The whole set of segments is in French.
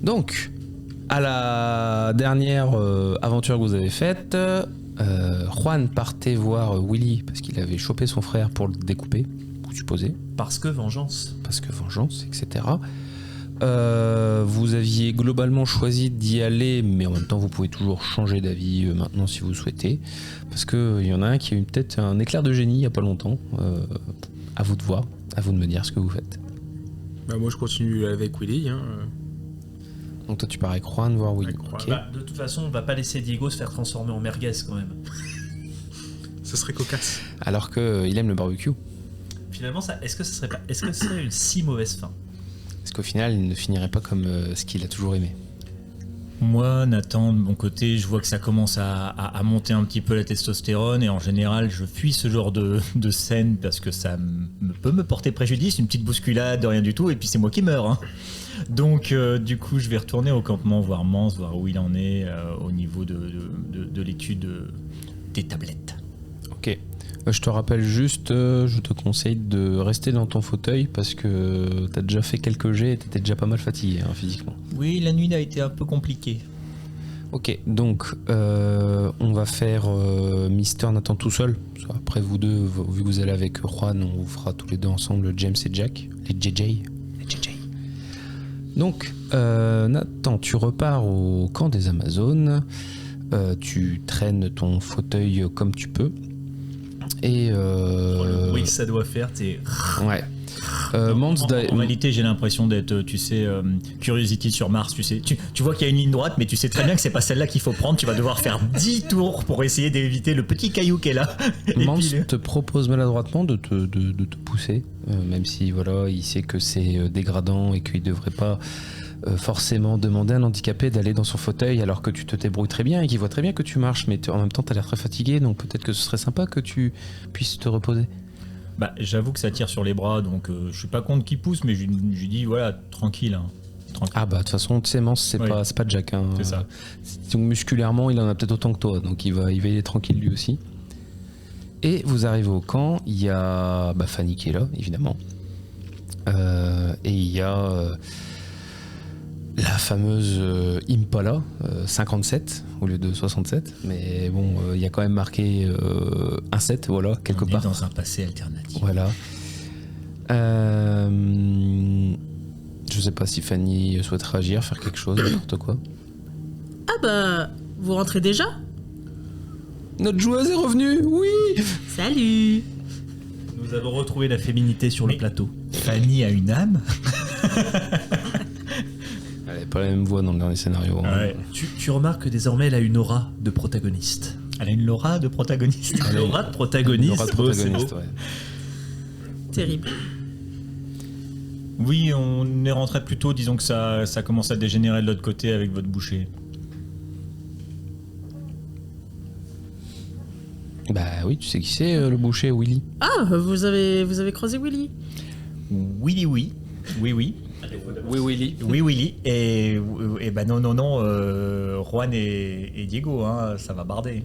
Donc, à la dernière aventure que vous avez faite, Juan partait voir Willy parce qu'il avait chopé son frère pour le découper, vous supposez. Parce que vengeance, etc. Vous aviez globalement choisi d'y aller, mais en même temps vous pouvez toujours changer d'avis maintenant si vous souhaitez, parce qu'il y en a un qui a eu peut-être un éclair de génie il n'y a pas longtemps. À vous de voir, à vous de me dire ce que vous faites. Bah moi je continue avec Willy. Donc toi tu pars avec Juan voir Willy. Okay. Bah, de toute façon on va pas laisser Diego se faire transformer en merguez quand même. Ça serait cocasse. Alors qu'il aime le barbecue. Finalement est-ce que ce serait une si mauvaise fin? Est-ce qu'au final il ne finirait pas comme ce qu'il a toujours aimé? Moi, Nathan, de mon côté, je vois que ça commence à monter un petit peu la testostérone et en général, je fuis ce genre de scène parce que ça peut me porter préjudice, une petite bousculade, rien du tout, et puis c'est moi qui meurs. Hein. Donc, du coup, je vais retourner au campement, voir Mance, voir où il en est au niveau de l'étude des tablettes. Ok. Je te rappelle juste, je te conseille de rester dans ton fauteuil parce que t'as déjà fait quelques jets et t'étais déjà pas mal fatigué physiquement. Oui, la nuit a été un peu compliquée. Ok, donc on va faire Mister Nathan tout seul. Après vous deux, vu que vous allez avec Juan, on vous fera tous les deux ensemble James et Jack, les JJ. Donc Nathan, tu repars au camp des Amazones, tu traînes ton fauteuil comme tu peux. Et le bruit que ça doit faire, t'es... Ouais. En réalité, j'ai l'impression d'être, tu sais, Curiosity sur Mars, tu sais. Tu vois qu'il y a une ligne droite, mais tu sais très bien que c'est pas celle-là qu'il faut prendre. Tu vas devoir faire 10 tours pour essayer d'éviter le petit caillou qui est là. Mance te propose maladroitement de te pousser, même si voilà, il sait que c'est dégradant et qu'il devrait pas forcément demander à un handicapé d'aller dans son fauteuil alors que tu te débrouilles très bien et qu'il voit très bien que tu marches, mais en même temps t'as l'air très fatigué, donc peut-être que ce serait sympa que tu puisses te reposer. Bah j'avoue que ça tire sur les bras, donc je suis pas contre qu'il pousse, mais je lui dis voilà, tranquille, hein. Tranquille. Ah bah de toute façon tu sais Mance c'est pas Jack hein. C'est ça. Donc musculairement il en a peut-être autant que toi, donc il va y aller tranquille lui aussi. Et vous arrivez au camp, il y a Fanny qui est là évidemment, et il y a la fameuse Impala 57 au lieu de 67, mais bon, il y a quand même marqué un 7, voilà, quelque part. On est dans un passé alternatif. Voilà. Je sais pas si Fanny souhaite réagir, faire quelque chose, n'importe quoi. Ah bah, vous rentrez déjà? Notre joueuse est revenue, oui. Salut. Nous avons retrouvé la féminité sur le plateau. Fanny a une âme. Elle n'avait pas la même voix dans le dernier scénario. Hein. Ouais. Tu remarques que désormais elle a une aura de protagoniste. Elle a une aura de protagoniste. Une aura de protagoniste. Une aura de protagoniste, ouais. Terrible. Oui, on est rentré plus tôt, disons que ça commence à dégénérer de l'autre côté avec votre boucher. Bah oui, tu sais qui c'est le boucher, Willy. Ah, vous avez croisé Willy? Oui. Oui, Willy. Oui, Willy. Et bah non, Juan et Diego, hein, ça va barder.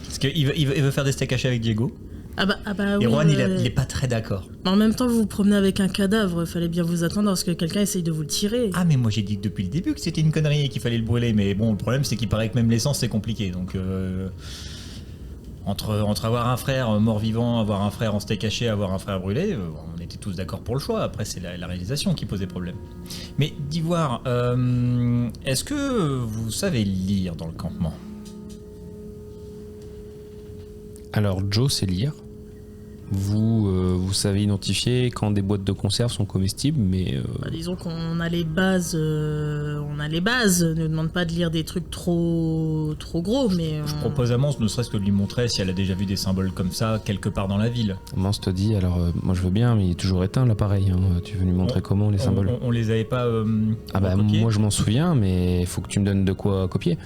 Parce qu'il veut faire des steaks hachés avec Diego. Ah bah et oui, Juan, il est pas très d'accord. En même temps, vous vous promenez avec un cadavre, fallait bien vous attendre à ce que quelqu'un essaye de vous le tirer. Ah mais moi j'ai dit depuis le début que c'était une connerie et qu'il fallait le brûler, mais bon, le problème c'est qu'il paraît que même l'essence c'est compliqué, donc... Entre avoir un frère mort-vivant, avoir un frère en steak haché, avoir un frère brûlé, on était tous d'accord pour le choix. Après, c'est la réalisation qui posait problème. Mais d'Ivoire, est-ce que vous savez lire dans le campement? Alors, Joe sait lire. Vous savez identifier quand des boîtes de conserve sont comestibles, mais... disons qu'on a les bases. Ne demande pas de lire des trucs trop gros, mais... Je propose à Mance ne serait-ce que de lui montrer si elle a déjà vu des symboles comme ça quelque part dans la ville. Mance te dit, alors moi je veux bien, mais il est toujours éteint l'appareil. Hein. Tu veux lui montrer comment les symboles? On les avait pas ah bah moi je m'en souviens, mais il faut que tu me donnes de quoi copier.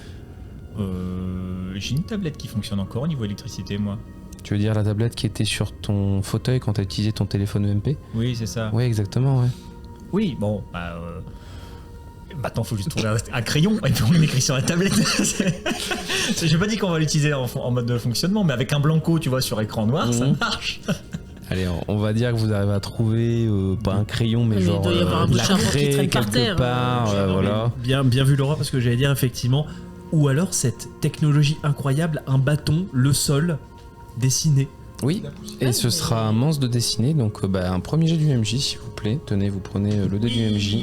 J'ai une tablette qui fonctionne encore au niveau électricité, moi. Tu veux dire la tablette qui était sur ton fauteuil quand tu as utilisé ton téléphone EMP? Oui, c'est ça. Oui, exactement, ouais. Oui, bon, maintenant, il faut juste trouver un crayon et puis on l'écrit sur la tablette. J'ai pas dit qu'on va l'utiliser en mode de fonctionnement, mais avec un blanco, tu vois, sur écran noir, ça marche. Allez, on va dire que vous arrivez à trouver pas un crayon, mais Mais il genre doit y avoir un bout de de la charbon qui craie traîne par quelque terre, part, voilà. Bien vu Laura, parce que j'allais dire effectivement, ou alors cette technologie incroyable, un bâton, le sol, dessiné. Oui, et ce sera un Mance de dessiner, donc un premier jet du MJ, s'il vous plaît. Tenez, vous prenez le dé du MJ.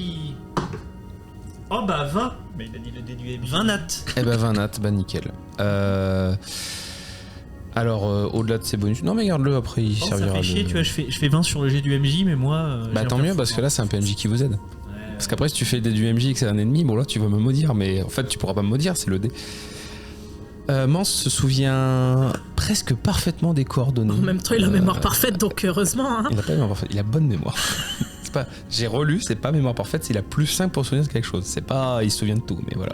Oh bah 20. Mais il a dit le dé du MJ. 20 nat. Eh ben 20 nat, bah nickel. Alors, au-delà de ces bonus... Non mais garde-le, après il Oh, ça servira fait chier, de... tu vois, je fais 20 sur le jet du MJ, mais moi... Bah tant mieux, parce que là c'est un PNJ qui vous aide. Parce qu'après si tu fais des du MJ et que c'est un ennemi, bon là tu vas me maudire, mais en fait tu pourras pas me maudire, c'est le dé. Mance se souvient presque parfaitement des coordonnées. En même temps, il a mémoire parfaite, donc heureusement. Hein. Il a pas mémoire parfaite, il a bonne mémoire. C'est pas, j'ai relu, c'est pas mémoire parfaite, c'est il a plus 5 pour se souvenir de quelque chose. C'est pas, il se souvient de tout, mais voilà.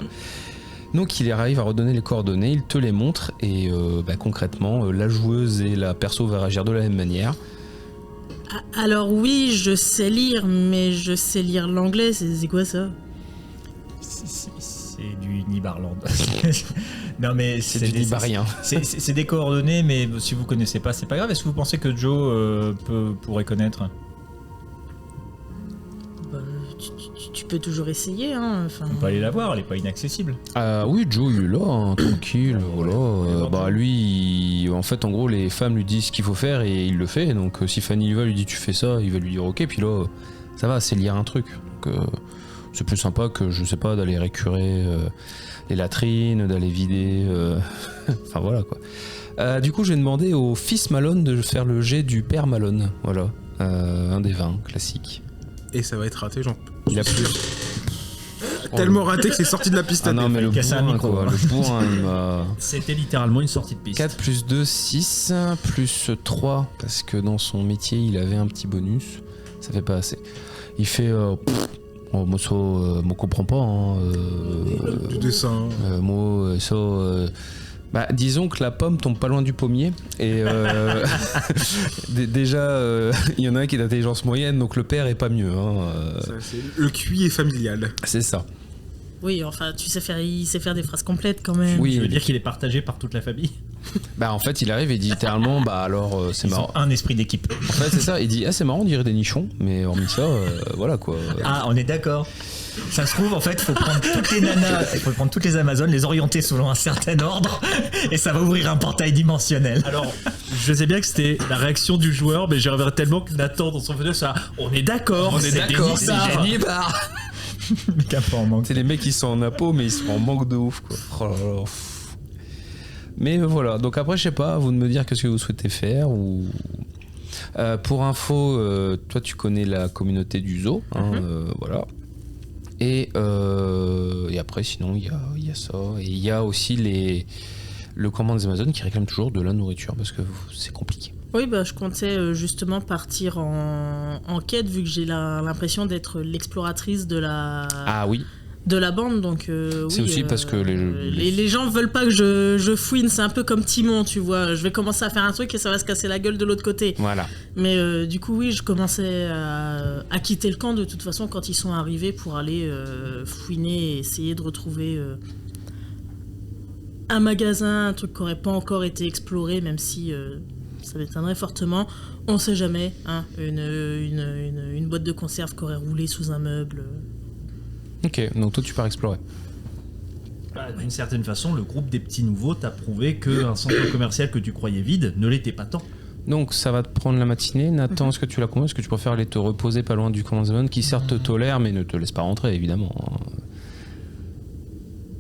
Donc il arrive à redonner les coordonnées, il te les montre et concrètement, la joueuse et la perso va réagir de la même manière. Alors oui, je sais lire, mais je sais lire l'anglais, c'est quoi ça? C'est du Nibarland. Non mais C'est du libarien. C'est des coordonnées, mais si vous connaissez pas, c'est pas grave. Est-ce que vous pensez que Joe pourrait connaître? Bah, tu peux toujours essayer, hein. Enfin, On peut aller la voir, elle est pas inaccessible. Oui, Joe il est là, hein, tranquille, voilà. Lui, en fait, en gros, les femmes lui disent ce qu'il faut faire et il le fait. Donc si Fanny lui dit tu fais ça, il va lui dire ok. Puis là, ça va, c'est lire un truc. Donc c'est plus sympa que je sais pas d'aller récurer les latrines, d'aller vider. Enfin voilà quoi. Du coup, j'ai demandé au fils Malone de faire le jet du père Malone. Voilà, un des 20 classique. Et ça va être raté, genre. Il a plus. Tellement raté que c'est sorti de la piste à Ah non, tête. mais le casser un bourrin, micro, quoi. hein. Le bourrin, il m'a. C'était littéralement une sortie de piste. 4 plus 2, 6, plus 3, parce que dans son métier, il avait un petit bonus. Ça fait pas assez. Il fait... moi, ça, moi, comprends pas. Hein, Du dessin. moi, ça... disons que la pomme tombe pas loin du pommier. Et déjà, il y en a un qui est d'intelligence moyenne, donc le père est pas mieux. Hein, Ça, c'est le QI est familial. c'est ça. oui, enfin, il sait faire des phrases complètes quand même. Oui, Je veux oui. dire qu'il est partagé par toute la famille. En fait, il arrive et dit littéralement, alors, c'est Ils marrant. ont un esprit d'équipe. En fait, c'est ça. Il dit, c'est marrant, on dirait des nichons. Mais hormis ça, voilà quoi. Ah, on est d'accord. Ça se trouve, en fait, faut prendre toutes les nanas, faut prendre toutes les Amazones, les orienter selon un certain ordre, et ça va ouvrir un portail dimensionnel. Alors, je sais bien que c'était la réaction du joueur, mais j'aimerais tellement que Nathan, dans son fauteuil, ça, on est d'accord, c'est des nibards. Mec, un peu en manque. C'est les mecs qui sont en apo, mais ils sont en manque de ouf, quoi. Oh là là. Mais voilà, donc après, je sais pas, à vous de me dire qu'est-ce que vous souhaitez faire ou. Pour info, toi tu connais la communauté du zoo, hein, voilà. Et après, sinon, il y a ça. Et il y a aussi le commandant des Amazones qui réclame toujours de la nourriture parce que c'est compliqué. Oui, je comptais justement partir en quête, vu que j'ai l'impression d'être l'exploratrice de la... Ah oui. De la bande, donc C'est oui, aussi parce que les gens veulent pas que je fouine, c'est un peu comme Timon, tu vois, je vais commencer à faire un truc et ça va se casser la gueule de l'autre côté. Voilà. Mais du coup oui, je commençais à quitter le camp de toute façon quand ils sont arrivés pour aller fouiner et essayer de retrouver un magasin, un truc qui n'aurait pas encore été exploré, même si ça m'étonnerait fortement. On sait jamais, hein, une boîte de conserve qui aurait roulé sous un meuble. Ok, donc toi tu pars explorer. D'une certaine façon, le groupe des petits nouveaux t'a prouvé qu'un centre commercial que tu croyais vide ne l'était pas tant. Donc ça va te prendre la matinée. Nathan, est-ce que tu l'as convaincu? Est-ce que tu préfères aller te reposer pas loin du commandant des Amazones qui certes te tolère mais ne te laisse pas rentrer évidemment.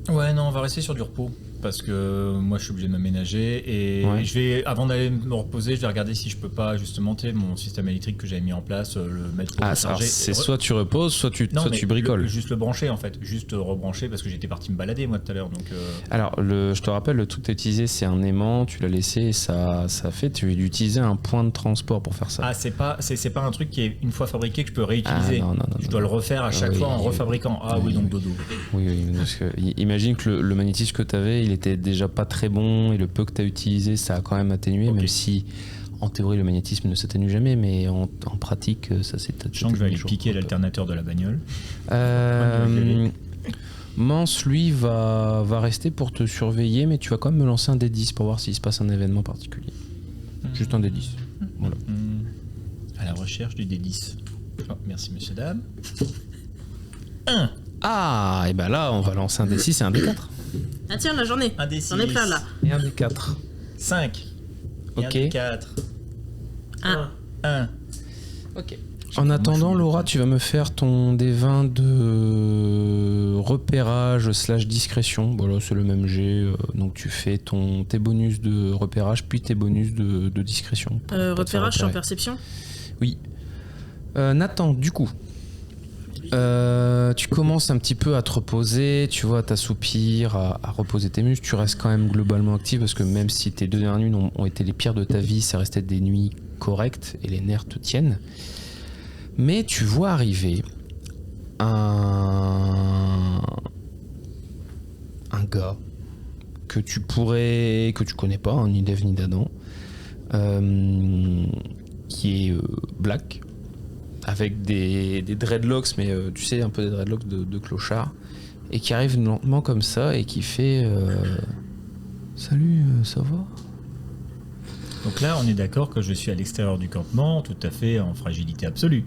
Ouais, non, on va rester sur du repos. Parce que moi je suis obligé de m'aménager et Ouais. je vais, avant d'aller me reposer, je vais regarder si je peux pas justement mon système électrique que j'avais mis en place, le mettre pour Ah, recharger. c'est soit tu reposes, soit tu bricoles. Juste le brancher en fait, juste rebrancher parce que j'étais parti me balader moi tout à l'heure. Donc, Alors, je te rappelle, le truc que tu as utilisé, c'est un aimant, tu l'as laissé et ça fait, tu as utilisé un point de transport pour faire ça. Ah, c'est pas un truc qui est une fois fabriqué que je peux réutiliser. Ah, non, Je dois le refaire à chaque Oui, fois en refabriquant. Ah oui, donc dodo. Oui, parce que imagine que le magnétisme que tu avais, il était déjà pas très bon et le peu que tu as utilisé, ça a quand même atténué, Ok. même si en théorie le magnétisme ne s'atténue jamais, mais en pratique, ça s'est Je sens que je vais aller piquer l'alternateur de la bagnole. Mance, lui, va rester pour te surveiller, mais tu vas quand même me lancer un D10 pour voir s'il se passe un événement particulier. Juste un D10. Voilà. recherche du D10. Oh, merci, monsieur, dame. 1. Ah, et ben là, on va lancer un D6 et un D4. Ah tiens, là j'en ai. Un D6. J'en ai plein là. Et un D4. 5. Ok. Et un D4. Un. 1. Ok. En attendant, Laura, tu vas me faire ton D20 de repérage / discrétion. Voilà, c'est le même jet. Donc tu fais tes bonus de repérage puis tes bonus de discrétion. Repérage sans perception. Oui. Nathan, du coup, tu commences un petit peu à te reposer, tu vois, à t'assoupir, à reposer tes muscles. Tu restes quand même globalement actif parce que même si tes 2 dernières nuits ont été les pires de ta vie, ça restait des nuits correctes et les nerfs te tiennent. Mais tu vois arriver un gars que tu connais pas, ni d'Ève ni d'Adam, qui est black, avec des dreadlocks, mais tu sais, un peu des dreadlocks de clochard, et qui arrive lentement comme ça et qui fait salut, ça va? Donc là, on est d'accord que je suis à l'extérieur du campement, tout à fait en fragilité absolue.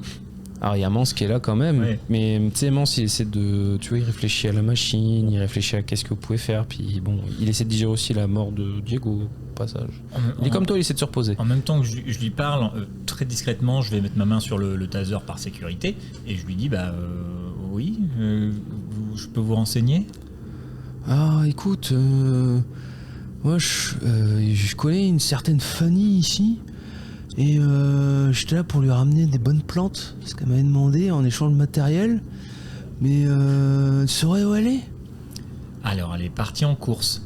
Alors il y a Mance qui est là quand même, Ouais. mais tu sais, Mance il essaie de, tu vois, il réfléchit à la machine, il réfléchit à qu'est-ce que vous pouvez faire, puis bon, il essaie de digérer aussi la mort de Diego au passage. Il est comme toi, il essaie de se reposer. En même temps que je lui parle, très discrètement, je vais mettre ma main sur le taser par sécurité, et je lui dis, oui, je peux vous renseigner? Ah écoute, moi je connais une certaine Fanny ici. Et j'étais là pour lui ramener des bonnes plantes, parce qu'elle m'avait demandé en échange de matériel. Mais tu saurais où elle est? Alors, elle est partie en course.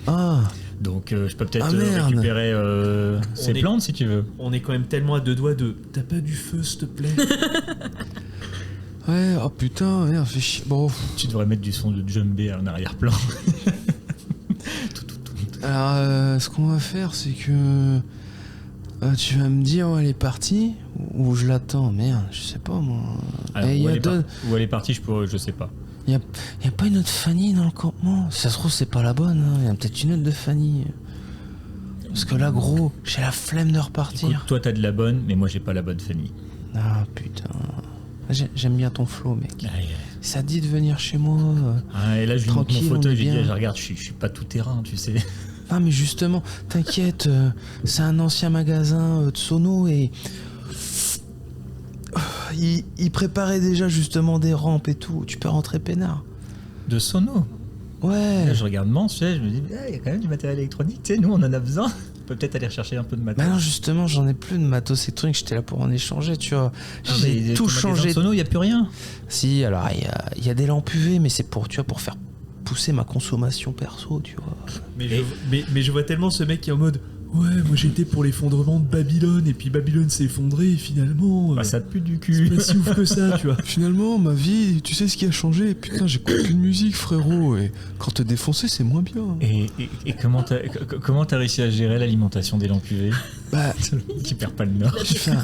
Ah, Donc, je peux peut-être merde. récupérer ses plantes si tu veux. On est quand même tellement à 2 doigts de. T'as pas du feu, s'il te plaît? ouais, oh putain, merde, fait chier. Bon, Tu devrais mettre du son de Jumbé en arrière-plan. alors ce qu'on va faire, c'est que tu vas me dire où elle est partie, ou je l'attends, merde, je sais pas moi. Alors, Et où, y a elle est d'autres- où elle est partie, je sais pas. y a pas une autre Fanny dans le campement? Si ça se trouve, c'est pas la bonne, hein. Y a peut-être une autre de Fanny. Parce que là, gros, j'ai la flemme de repartir. Écoute, toi, t'as de la bonne, mais moi, j'ai pas la bonne famille. Ah putain. J'aime bien ton flow, mec. Aïe, aïe. Ça dit de venir chez moi. Ah, et là, je lui montre Tranquille, mon fauteuil, on est je lui dis, bien. regarde, je suis pas tout terrain, tu sais. Ah mais justement, t'inquiète, c'est un ancien magasin de sono et il préparait déjà justement des rampes et tout. Tu peux rentrer peinard. De sono. Ouais. Là, je regarde Mance, tu sais, je me dis, il y a quand même du matériel électronique, tu sais, nous, on en a besoin. On peut peut-être aller rechercher un peu de Bah matériel. non, justement, j'en ai plus de matos et trucs. J'étais là pour en échanger, tu vois. Ah, mais J'ai tout ton magasin de changé. sono, il y a plus rien. Si, alors il y a des lampes UV, mais c'est pour, tu vois, pour faire pousser ma consommation perso, tu vois. Mais je vois tellement ce mec qui est en mode. Ouais, moi j'étais pour l'effondrement de Babylone, et puis Babylone s'est effondrée, et finalement. Bah, ça te pue du c'est cul. pas si ouf que ça, tu vois. Finalement, ma vie, tu sais ce qui a changé? Putain, j'écoute plus de musique, frérot, et quand t'es défoncé, c'est moins bien. Et comment t'as réussi à gérer l'alimentation des lampes UV? Bah, Qui perd pas le nord. Enfin,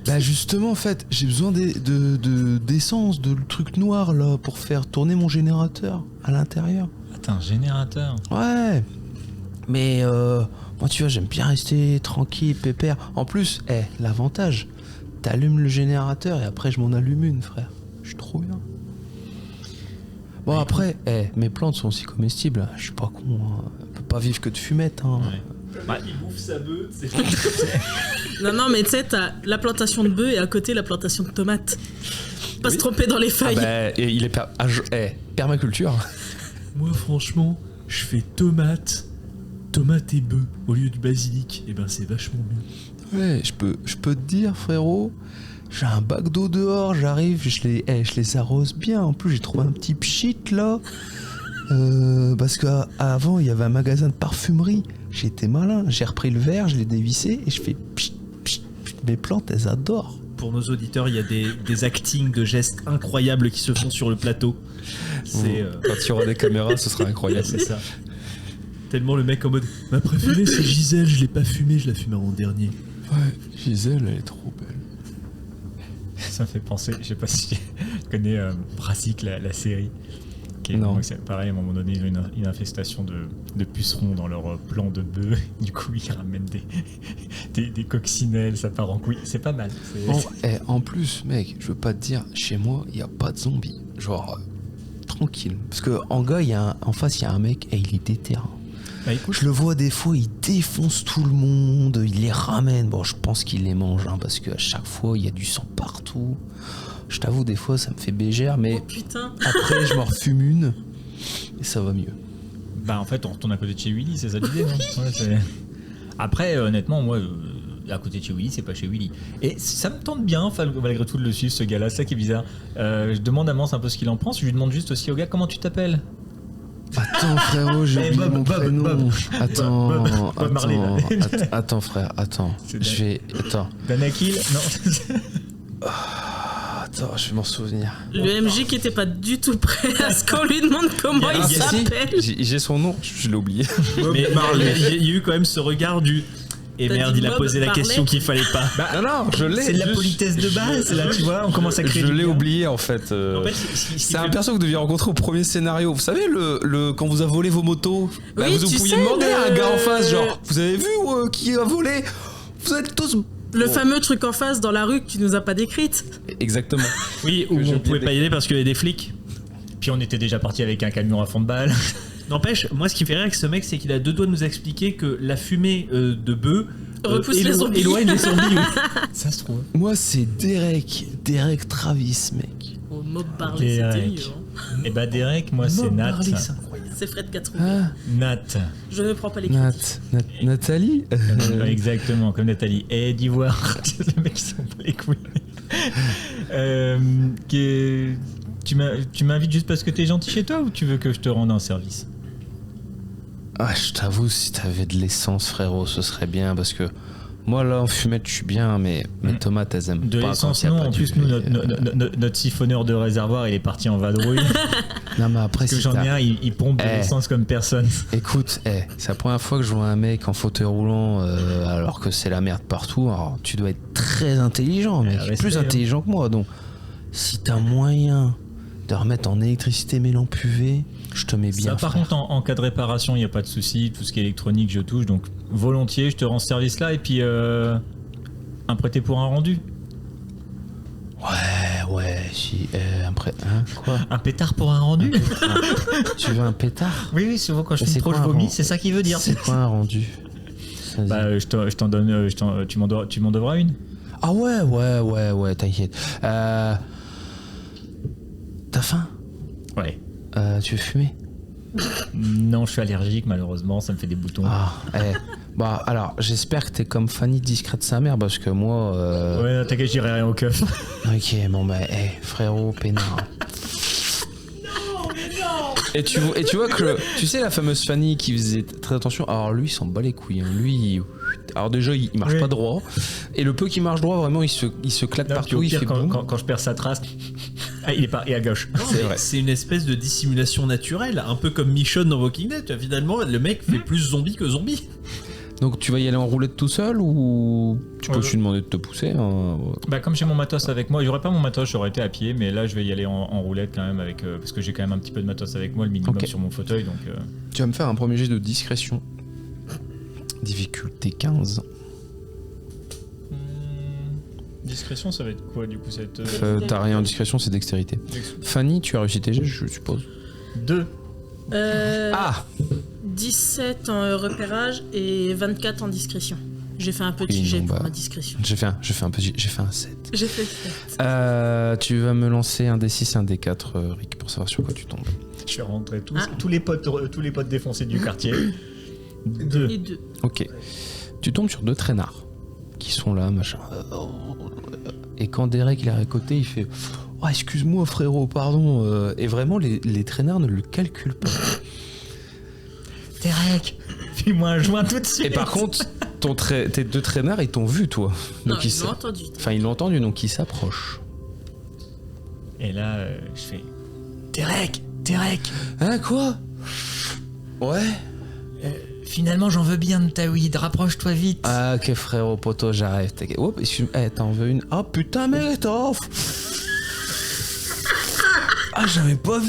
bah justement, en fait, j'ai besoin d'essence, de trucs noirs, là, pour faire tourner mon générateur à l'intérieur. Attends, un générateur. ouais. Mais moi, tu vois, j'aime bien rester tranquille, pépère. En plus, l'avantage, t'allumes le générateur et après, je m'en allume une, frère. Je suis trop bien. Bon, après, mes plantes sont aussi comestibles. Je suis pas con. Hein. On peut pas vivre que de fumette. Hein. Ouais. Il bouffe sa bœuf, c'est. Non, mais tu sais, t'as la plantation de bœufs et à côté la plantation de tomates. Pas se tromper dans les Ah feuilles. bah, et il est permaculture. Moi, franchement, je fais tomate et bœuf au lieu du basilic. Et ben, c'est vachement mieux. Ouais, je peux te dire, frérot, j'ai un bac d'eau dehors, j'arrive, je les arrose bien. En plus, j'ai trouvé un petit pchit, là. Parce qu'avant, il y avait un magasin de parfumerie. J'ai été malin, j'ai repris le verre, je l'ai dévissé et je fais pchit, pchit, pchit. Mes plantes, elles adorent. Pour nos auditeurs, il y a des actings de gestes incroyables qui se font sur le plateau. C'est Quand il y aura des caméras, ce sera incroyable. c'est ça. Tellement le mec en mode ma préférée c'est Gisèle, je l'ai pas fumée, je la fume en dernier. Ouais, Gisèle, elle est trop belle. Ça me fait penser, je sais pas si tu connais Brassic, la série. Ok, Non. moi, c'est pareil, à un moment donné, ils ont une infestation de pucerons dans leur plan de bœuf. Du coup, ils ramènent des coccinelles, ça part en couille. C'est pas mal. En plus, mec, je veux pas te dire, chez moi, il y a pas de zombies. Genre, tranquille. Parce que en gars, en face, il y a un mec et il est déter. Bah écoute, Je le vois des fois, il défonce tout le monde, il les ramène. Bon, je pense qu'il les mange, hein, parce qu'à chaque fois, il y a du sang partout. Je t'avoue, des fois, ça me fait bégère, mais Oh putain. après, je m'en refume une et ça va mieux. bah en fait, on retourne à côté de chez Willy, c'est ça l'idée, non? Ouais, c'est- Après, honnêtement, moi, à côté de chez Willy, c'est pas chez Willy. Et ça me tente bien, malgré tout, de le suivre, ce gars-là, c'est ça qui est bizarre. Je demande à Mance un peu ce qu'il en pense, je lui demande juste aussi au gars comment tu t'appelles. Attends, frérot, j'ai Eh, oublié Bob, mon Bob, prénom. Bob. Attends, Bob Marley, là. attends, frère, attends. C'est Je vais, attends, Danakil? Non. attends, je vais m'en souvenir. Le MJ qui était pas du tout prêt à ce qu'on lui demande comment il Ah, si, s'appelle. j'ai son nom, je l'ai oublié. Mais il y a eu quand même ce regard du. Et T'as merde, dit il a Bob posé la Marley. question qu'il fallait pas. Non, je l'ai. C'est de la juste- politesse de base, là, tu vois, on commence à créer. Je du l'ai lien. oublié en fait. En fait, ce qui C'est un fait- perso que vous deviez rencontrer au premier scénario. Vous savez, quand vous a volé vos motos, Oui, vous tu pouviez sais, demander à un le- gars en face, genre, vous avez vu qui a volé? Vous êtes tous. Le Bon. fameux truc en face dans la rue que tu nous as pas décrite. Exactement. Oui, où j'ai on oublié pouvait pas y aller parce qu'il y avait des flics. Puis on était déjà parti avec un camion à fond de balles. N'empêche, moi ce qui fait rire avec ce mec, c'est qu'il a deux doigts de nous expliquer que la fumée de bœuf Repousse les zombies. éloigne les zombies. Oui. Ça se trouve. Moi, c'est Derek Travis, mec. Au Mob Barley, c'était Derek. mieux. Hein. Et bah Derek, moi c'est Nat. C'est Fred qui a trouvé. Ah, Nat. Je ne prends pas les crédits. Nathalie Exactement, comme Nathalie. Et d'Ivoire. Le mec, il s'en bat les couilles. Tu m'invites juste parce que t'es gentil chez toi ou tu veux que je te rende un service? Ah, je t'avoue, si t'avais de l'essence, frérot, ce serait bien, parce que moi, là, en fumette, je suis bien, mais mes tomates, elles aiment De pas l'essence, quand il y a non. pas En du plus, nous, lait. notre siphonneur de réservoir, il est parti en vadrouille. Non, mais après, Parce que si j'en ai t'as- un, il pompe de Eh. l'essence comme personne. Écoute, c'est la première fois que je vois un mec en fauteuil roulant alors que c'est la merde partout. Alors, tu dois être très intelligent, mec. respect, Plus hein. intelligent que moi. Donc, si t'as moyen de remettre en électricité mes lampes UV, je te mets bien. Ça, par frère. contre, en cas de réparation, il n'y a pas de souci. Tout ce qui est électronique, je touche. Donc, volontiers, je te rends ce service-là. Et puis, un prêté pour un rendu. Ouais, si. Après, hein, quoi Un pétard pour un rendu. Tu veux un pétard Oui, oui, souvent quand je Mais suis c'est trop, je quoi un vomis. rendu C'est ça qu'il veut dire. C'est quoi un rendu Vas-y. Bah, je t'en donne. Tu m'en devras une. Ah ouais, t'inquiète. T'as faim Ouais. Tu veux fumer Non, je suis allergique, malheureusement. Ça me fait des boutons. Ah, bah alors, j'espère que t'es comme Fanny discrète sa mère, parce que moi... Ouais, t'inquiète, j'irai rien au keuf. Ok, bon bah, frérot, peinard. Et tu vois que, tu sais, la fameuse Fanny qui faisait très attention, alors lui, il s'en bat les couilles. Hein. Lui, alors déjà, il marche Oui. pas droit. Et le peu qui marche droit, vraiment, il se claque Non, partout. puis au Il pire, fait quand, boum. quand je perds sa trace. Ah, il est à gauche. C'est vrai. C'est une espèce de dissimulation naturelle, un peu comme Michonne dans Walking Dead. Finalement, le mec fait plus zombie que zombie. Donc tu vas y aller en roulette tout seul ou tu peux aussi demander de te pousser hein. Bah, comme j'ai mon matos avec moi, j'aurais pas mon matos, j'aurais été à pied, mais là je vais y aller en roulette quand même avec parce que j'ai quand même un petit peu de matos avec moi, le minimum Ok. sur mon fauteuil, donc. Tu vas me faire un premier jet de discrétion. Difficulté 15. Discrétion, ça va être quoi du coup cette T'as rien en discrétion, c'est dextérité. Fanny, tu as réussi tes jets, je suppose. 2. Ah 17 en repérage et 24 en discrétion. J'ai fait un petit Oui, jet non, pour bah, ma discrétion. J'ai fait un 7. J'ai fait 7. Tu vas me lancer un D6 et un D4, Rick, pour savoir sur quoi tu tombes. Je vais rentrer Ah. tous les potes défoncés du quartier. 2. Et 2. Ok. Tu tombes sur 2 traînards qui sont là, machin. Et quand Derek il est à côté, il fait oh, excuse-moi frérot, pardon. Et vraiment, les traînards ne le calculent pas. Derek, fais-moi un joint tout de suite. Et par contre, tes 2 traînards, ils t'ont vu, toi. Non, Donc ils l'ont entendu. Enfin, ils l'ont entendu, donc ils s'approchent. Et là, je fais Derek. Hein, quoi? Ouais. Finalement, j'en veux bien de ta weed. Rapproche-toi vite. Ah, ok, frérot, poteau, j'arrive. Oh, excuse-moi, t'en veux une? Oh putain, mec, Ah, j'avais pas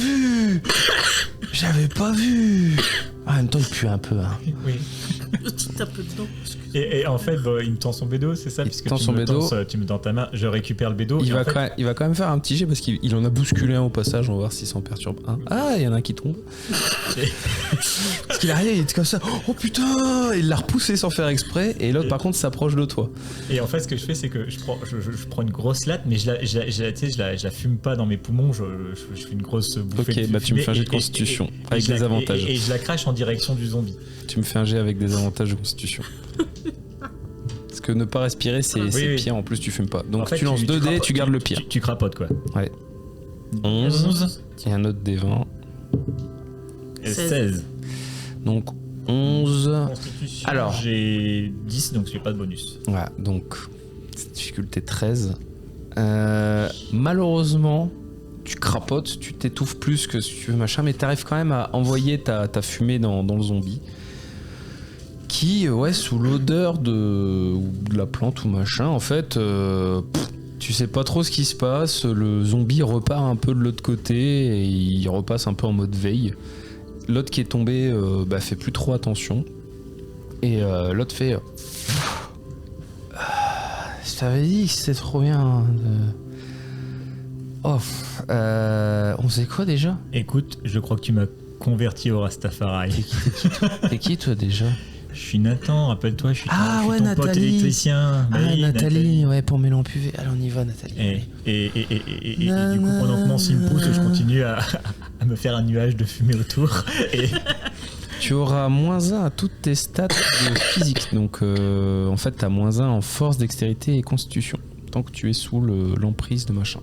vu. Ah, en même temps, il pue un peu. Hein. Oui. Tu tapes dedans. Et en fait, bah, il me tend son bédo, c'est ça? Il Puisque tend tu son me bédo. tu me tends ta main, je récupère le bédo. Il et en va, fait, il va quand même faire un petit jet parce qu'il en a bousculé un au passage. On va voir si ça en perturbe un. Ah, il y en a un qui tombe. Parce qu'il arrive, il était comme ça. Oh putain! Il l'a repoussé sans faire exprès. Et l'autre, par contre, s'approche de toi. Et en fait, ce que je fais, c'est que je prends une grosse latte, mais je la fume pas dans mes poumons. Je fais une grosse bouffée. Ok, bah tu me fais un jet de constitution avec des avantages. Et je la crache en direction du zombie. Tu me fais un jet avec des avantages de constitution. Parce que ne pas respirer, c'est oui. pire. En plus, tu fumes pas. Donc En fait, tu lances 2 dés et tu gardes le pire. Tu crapotes quoi. Ouais. 11 et un autre des 20. Et 16. Donc 11. Constitution, Alors. j'ai 10, donc j'ai pas de bonus. Voilà, donc difficulté 13. Malheureusement, tu crapotes, tu t'étouffes plus que si tu veux machin, mais t'arrives quand même à envoyer ta fumée dans le zombie. Qui, ouais, sous l'odeur de la plante ou machin, en fait, tu sais pas trop ce qui se passe. Le zombie repart un peu de l'autre côté et il repasse un peu en mode veille. L'autre qui est tombé fait plus trop attention. Et l'autre fait... je t'avais dit que c'était trop bien. On faisait quoi déjà? Écoute, je crois que tu m'as converti au Rastafari. T'es qui toi déjà? Je suis Nathan, rappelle-toi, je suis ton, Ah, je suis ouais, ton pote Nathalie. électricien. Ah, Oui, Nathalie, ouais, pour Mélan Puvet. Allez, on y va, Nathalie. Et du coup, pendant que Nancy me pousse, je continue à me faire un nuage de fumée autour. Et Tu auras -1 à toutes tes stats de physique. Donc, en fait, t'as -1 en force, dextérité et constitution. Tant que tu es sous l'emprise de machin.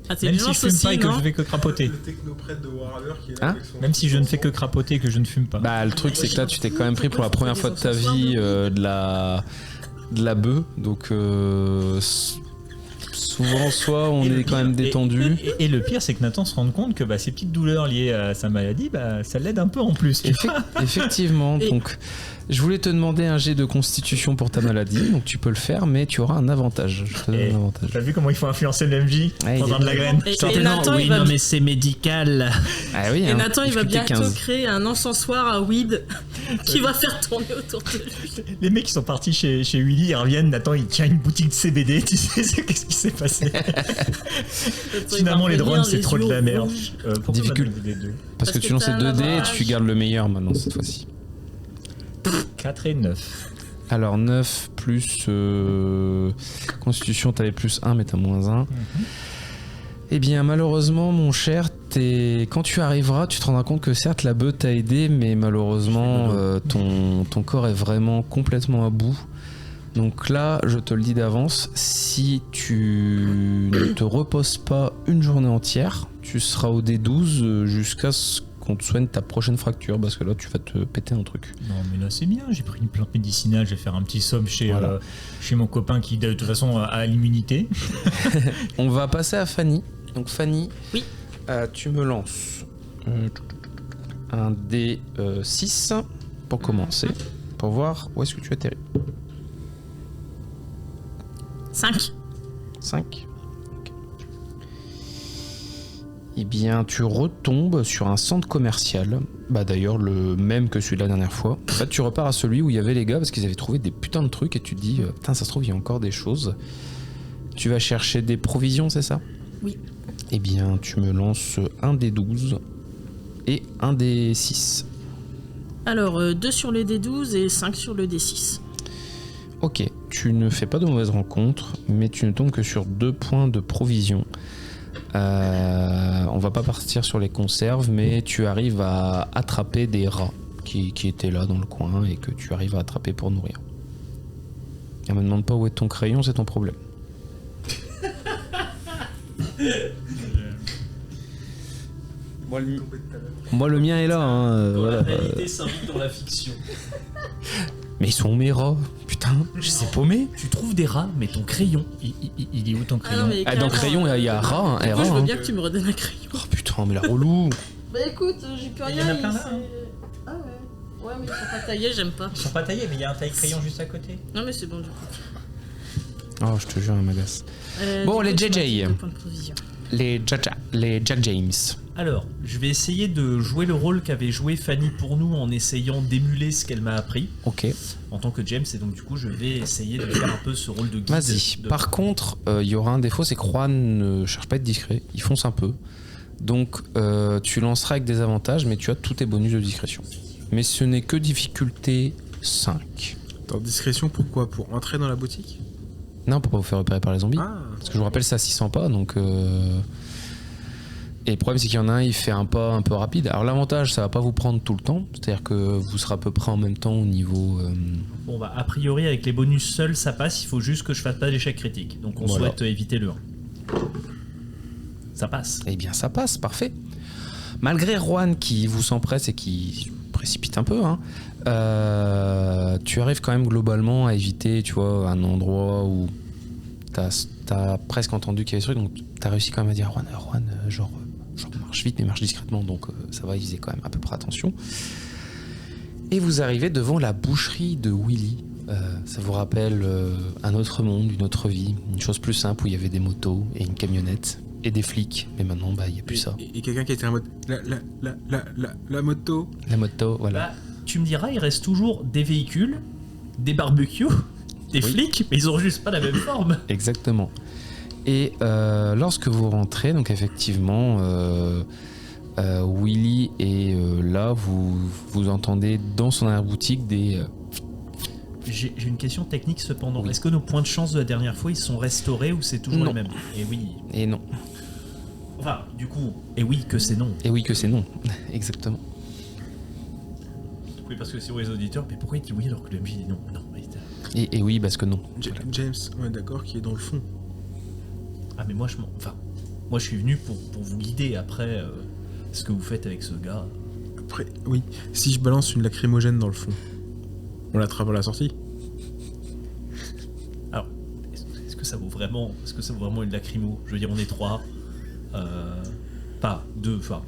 même si je Intelligence fume pas aussi, et que non? je fais que crapoter. Le technoprêtre de Warhammer qui est là Hein avec son- Même si je ne fais que crapoter, que je ne fume pas. Bah, le truc, c'est que là, tu t'es quand même pris pour la première fois de ta vie de la bœuf. Donc, souvent, soit on Et le est quand pire- même détendu. Et le pire, c'est que Nathan se rend compte que ces petites douleurs liées à sa maladie, ça l'aide un peu en plus. tu vois. Effectivement, Et- donc je voulais te demander un jet de constitution pour ta maladie, donc tu peux le faire, mais tu auras un avantage. Je te donne un avantage. T'as vu comment il faut influencer le MJ Ouais, en il faisant de la graine. Et Nathan, il va, mais c'est médical. Ah oui, et hein, Nathan, il va difficulté bientôt 15. créer un encensoir à weed qui va faire tourner autour de lui. Les mecs qui sont partis chez Willy, ils reviennent, Nathan il tient une boutique de CBD, tu sais qu'est-ce qui s'est passé. Finalement les drones c'est trop de la merde. Pourquoi Difficult. on a donné les deux Parce que Parce tu que lances t'as un 2 dés et avantage. tu gardes le meilleur maintenant cette fois-ci. 4 et 9. Alors 9 plus constitution, t'avais +1 mais t'as -1. Eh bien malheureusement mon cher, quand tu arriveras, tu te rendras compte que certes la bœuf t'a aidé, mais malheureusement ton corps est vraiment complètement à bout. Donc là, je te le dis d'avance, si tu ne te reposes pas une journée entière, tu seras au D12 jusqu'à ce qu'on te soigne ta prochaine fracture, parce que là tu vas te péter un truc. Non mais là c'est bien, j'ai pris une plante médicinale, je vais faire un petit somme chez Voilà. chez mon copain qui de toute façon a l'immunité. On va passer à Fanny. Donc Fanny, Oui. Tu me lances un D6 pour commencer, pour voir où est-ce que tu atterris. 5. 5. Eh bien, tu retombes sur un centre commercial. Bah d'ailleurs, le même que celui de la dernière fois. En fait, tu repars à celui où il y avait les gars parce qu'ils avaient trouvé des putains de trucs et tu te dis, putain, ça se trouve, il y a encore des choses. Tu vas chercher des provisions, c'est ça? Oui. Eh bien, tu me lances un des 12 et un des 6. Alors, 2 sur le D12 et 5 sur le D6. Ok, tu ne fais pas de mauvaise rencontre, mais tu ne tombes que sur 2 points de provision. On va pas partir sur les conserves, mais tu arrives à attraper des rats qui étaient là dans le coin et que tu arrives à attraper pour nourrir. Et me demande pas où est ton crayon, c'est ton problème. Moi le mien est là, hein, voilà. La réalité s'invite dans la fiction. Mais ils sont où mes rats? Putain, je sais paumer. Tu trouves des rats, mais ton crayon. Il est où ton crayon? mais Ah, dans le crayon, il y a rat, hein, et Moi, rat, je veux hein. bien que tu me redonnes un crayon. Oh putain, mais la relou. Bah écoute, j'ai plus Il y en rien. a plein là, hein. Ah ouais. Ouais, mais ils sont pas taillés, j'aime pas. Ils sont pas taillés, mais il y a un taille crayon juste à côté. Non, mais c'est bon, du coup. Oh, je te jure, elle m'agace. Bon, Du les coup, tu m'as JJ. dit 2 points de provision. les Jack James. Alors, je vais essayer de jouer le rôle qu'avait joué Fanny pour nous en essayant d'émuler ce qu'elle m'a appris Ok. en tant que James, et donc du coup je vais essayer de faire un peu ce rôle de guide. Vas-y. Par contre, il y aura un défaut, c'est que Juan ne cherche pas à être discret. Il fonce un peu. Donc, tu lanceras avec des avantages, mais tu as tous tes bonus de discrétion. Mais ce n'est que difficulté 5. Dans discrétion, pourquoi? Pour entrer dans la boutique? Non, pour pas vous faire repérer par les zombies. Ah, Parce que je vous rappelle, c'est à 600 pas, donc... Et le problème, c'est qu'il y en a un, il fait un pas un peu rapide. Alors l'avantage, ça va pas vous prendre tout le temps. C'est-à-dire que vous serez à peu près en même temps au niveau... Bon bah a priori avec les bonus seuls ça passe, il faut juste que je fasse pas d'échec critique. Donc on Voilà. souhaite éviter le 1. Ça passe. Eh bien, ça passe, parfait. Malgré Juan qui vous s'empresse et qui précipite un peu, hein, tu arrives quand même globalement à éviter, tu vois, un endroit où t'as presque entendu qu'il y avait ce truc, donc t'as réussi quand même à dire Juan, genre marche vite mais marche discrètement, donc ça va, il faisait quand même à peu près attention. Et vous arrivez devant la boucherie de Willy. Ça vous rappelle un autre monde, une autre vie, une chose plus simple où il y avait des motos et une camionnette et des flics, mais maintenant bah il n'y a plus ça. Et quelqu'un qui était en mode la moto. La moto, voilà. Bah, tu me diras, il reste toujours des véhicules, des barbecues, des flics, mais ils ont juste pas la même forme. Exactement. Et lorsque vous rentrez, donc effectivement, Willy est là, vous entendez dans son arrière-boutique des... J'ai une question technique cependant. Oui. Est-ce que nos points de chance de la dernière fois ils sont restaurés ou c'est toujours Non. les mêmes? Et oui. Et non. Enfin, du coup, et oui que c'est non. Et oui que c'est non. Exactement. Oui, parce que c'est pour les auditeurs, mais pourquoi il dit oui alors que le MJ dit non? Non, mais Et oui parce que non. Voilà. James, on est d'accord, qui est dans le fond. ah mais moi moi je suis venu pour vous guider après ce que vous faites avec ce gars. Après, oui, si je balance une lacrymogène dans le fond, on l'attrape à la sortie? Alors, est-ce que ça vaut vraiment une lacrymo? Je veux dire, on est 3. Pas 2, enfin,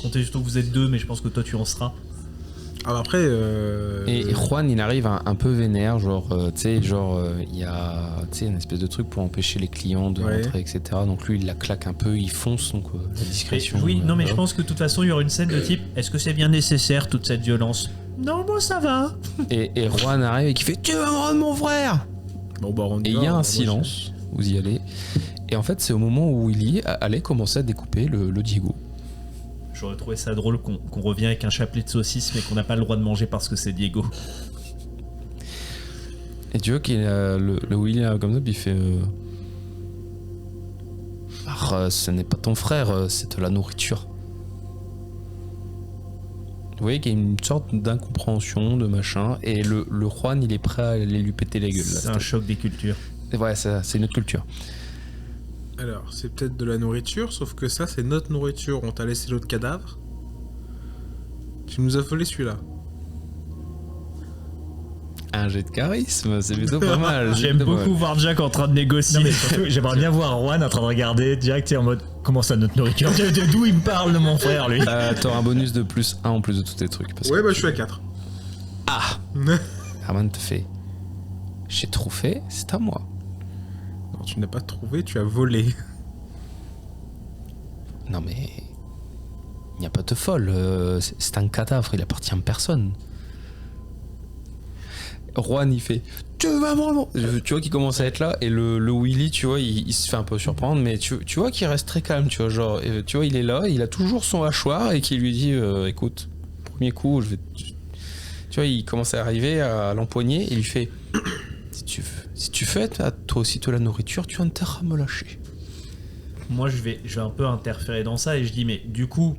comptez juste que vous êtes 2, mais je pense que toi tu en seras. Alors après... Et Juan il arrive un peu vénère, genre, tu sais, il y a une espèce de truc pour empêcher les clients de Ouais. rentrer, etc. Donc lui il la claque un peu, il fonce, donc la discrétion. Oui, non, mais je voilà. pense que de toute façon il y aura une scène de type est-ce que c'est bien nécessaire toute cette violence? Non, moi ça va. Et Juan arrive et qui fait tu vas me rendre mon frère. Bon, bah, on Et il y a un silence, vous y allez. Et en fait, c'est au moment où Willy allait commencer à découper le Diego. J'aurais trouvé ça drôle qu'on revient avec un chapelet de saucisses mais qu'on n'a pas le droit de manger parce que c'est Diego. Et tu vois qu'il le Willy là, comme ça, puis il fait ce n'est pas ton frère, c'est de la nourriture. Vous voyez qu'il y a une sorte d'incompréhension, de machin, et le Juan, il est prêt à aller lui péter la gueule. Là, C'est un choc des cultures. Ouais, c'est une autre culture. Alors, c'est peut-être de la nourriture, sauf que ça, c'est notre nourriture. On t'a laissé l'autre cadavre. Tu nous as volé celui-là. Un jet de charisme, c'est plutôt pas mal. J'aime beaucoup voir Jack en train de négocier. Non mais surtout, j'aimerais bien voir Juan en train de regarder direct en mode comment ça notre nourriture? D'où il me parle de mon frère lui? T'auras un bonus de plus 1 en plus de tous tes trucs. Parce Ouais, que bah, je suis à 4. Ah Herman te fait. J'ai trop fait, c'est à moi. Non, tu n'as pas trouvé, tu as volé. Non mais. Il n'y a pas de folle. C'est un cadavre, il appartient à personne. Juan, il fait. Tu vas vraiment. Tu vois qu'il commence à être là, et le Willy, tu vois, il se fait un peu surprendre, mais tu vois qu'il reste très calme, tu vois. Genre, tu vois, il est là, il a toujours son hachoir, et qui lui dit écoute, premier coup, je vais. Tu vois, il commence à arriver à l'empoigner, et il lui fait si tu fais à toi aussi de la nourriture, tu as intérêt à me lâcher. Moi je vais un peu interférer dans ça et je dis mais du coup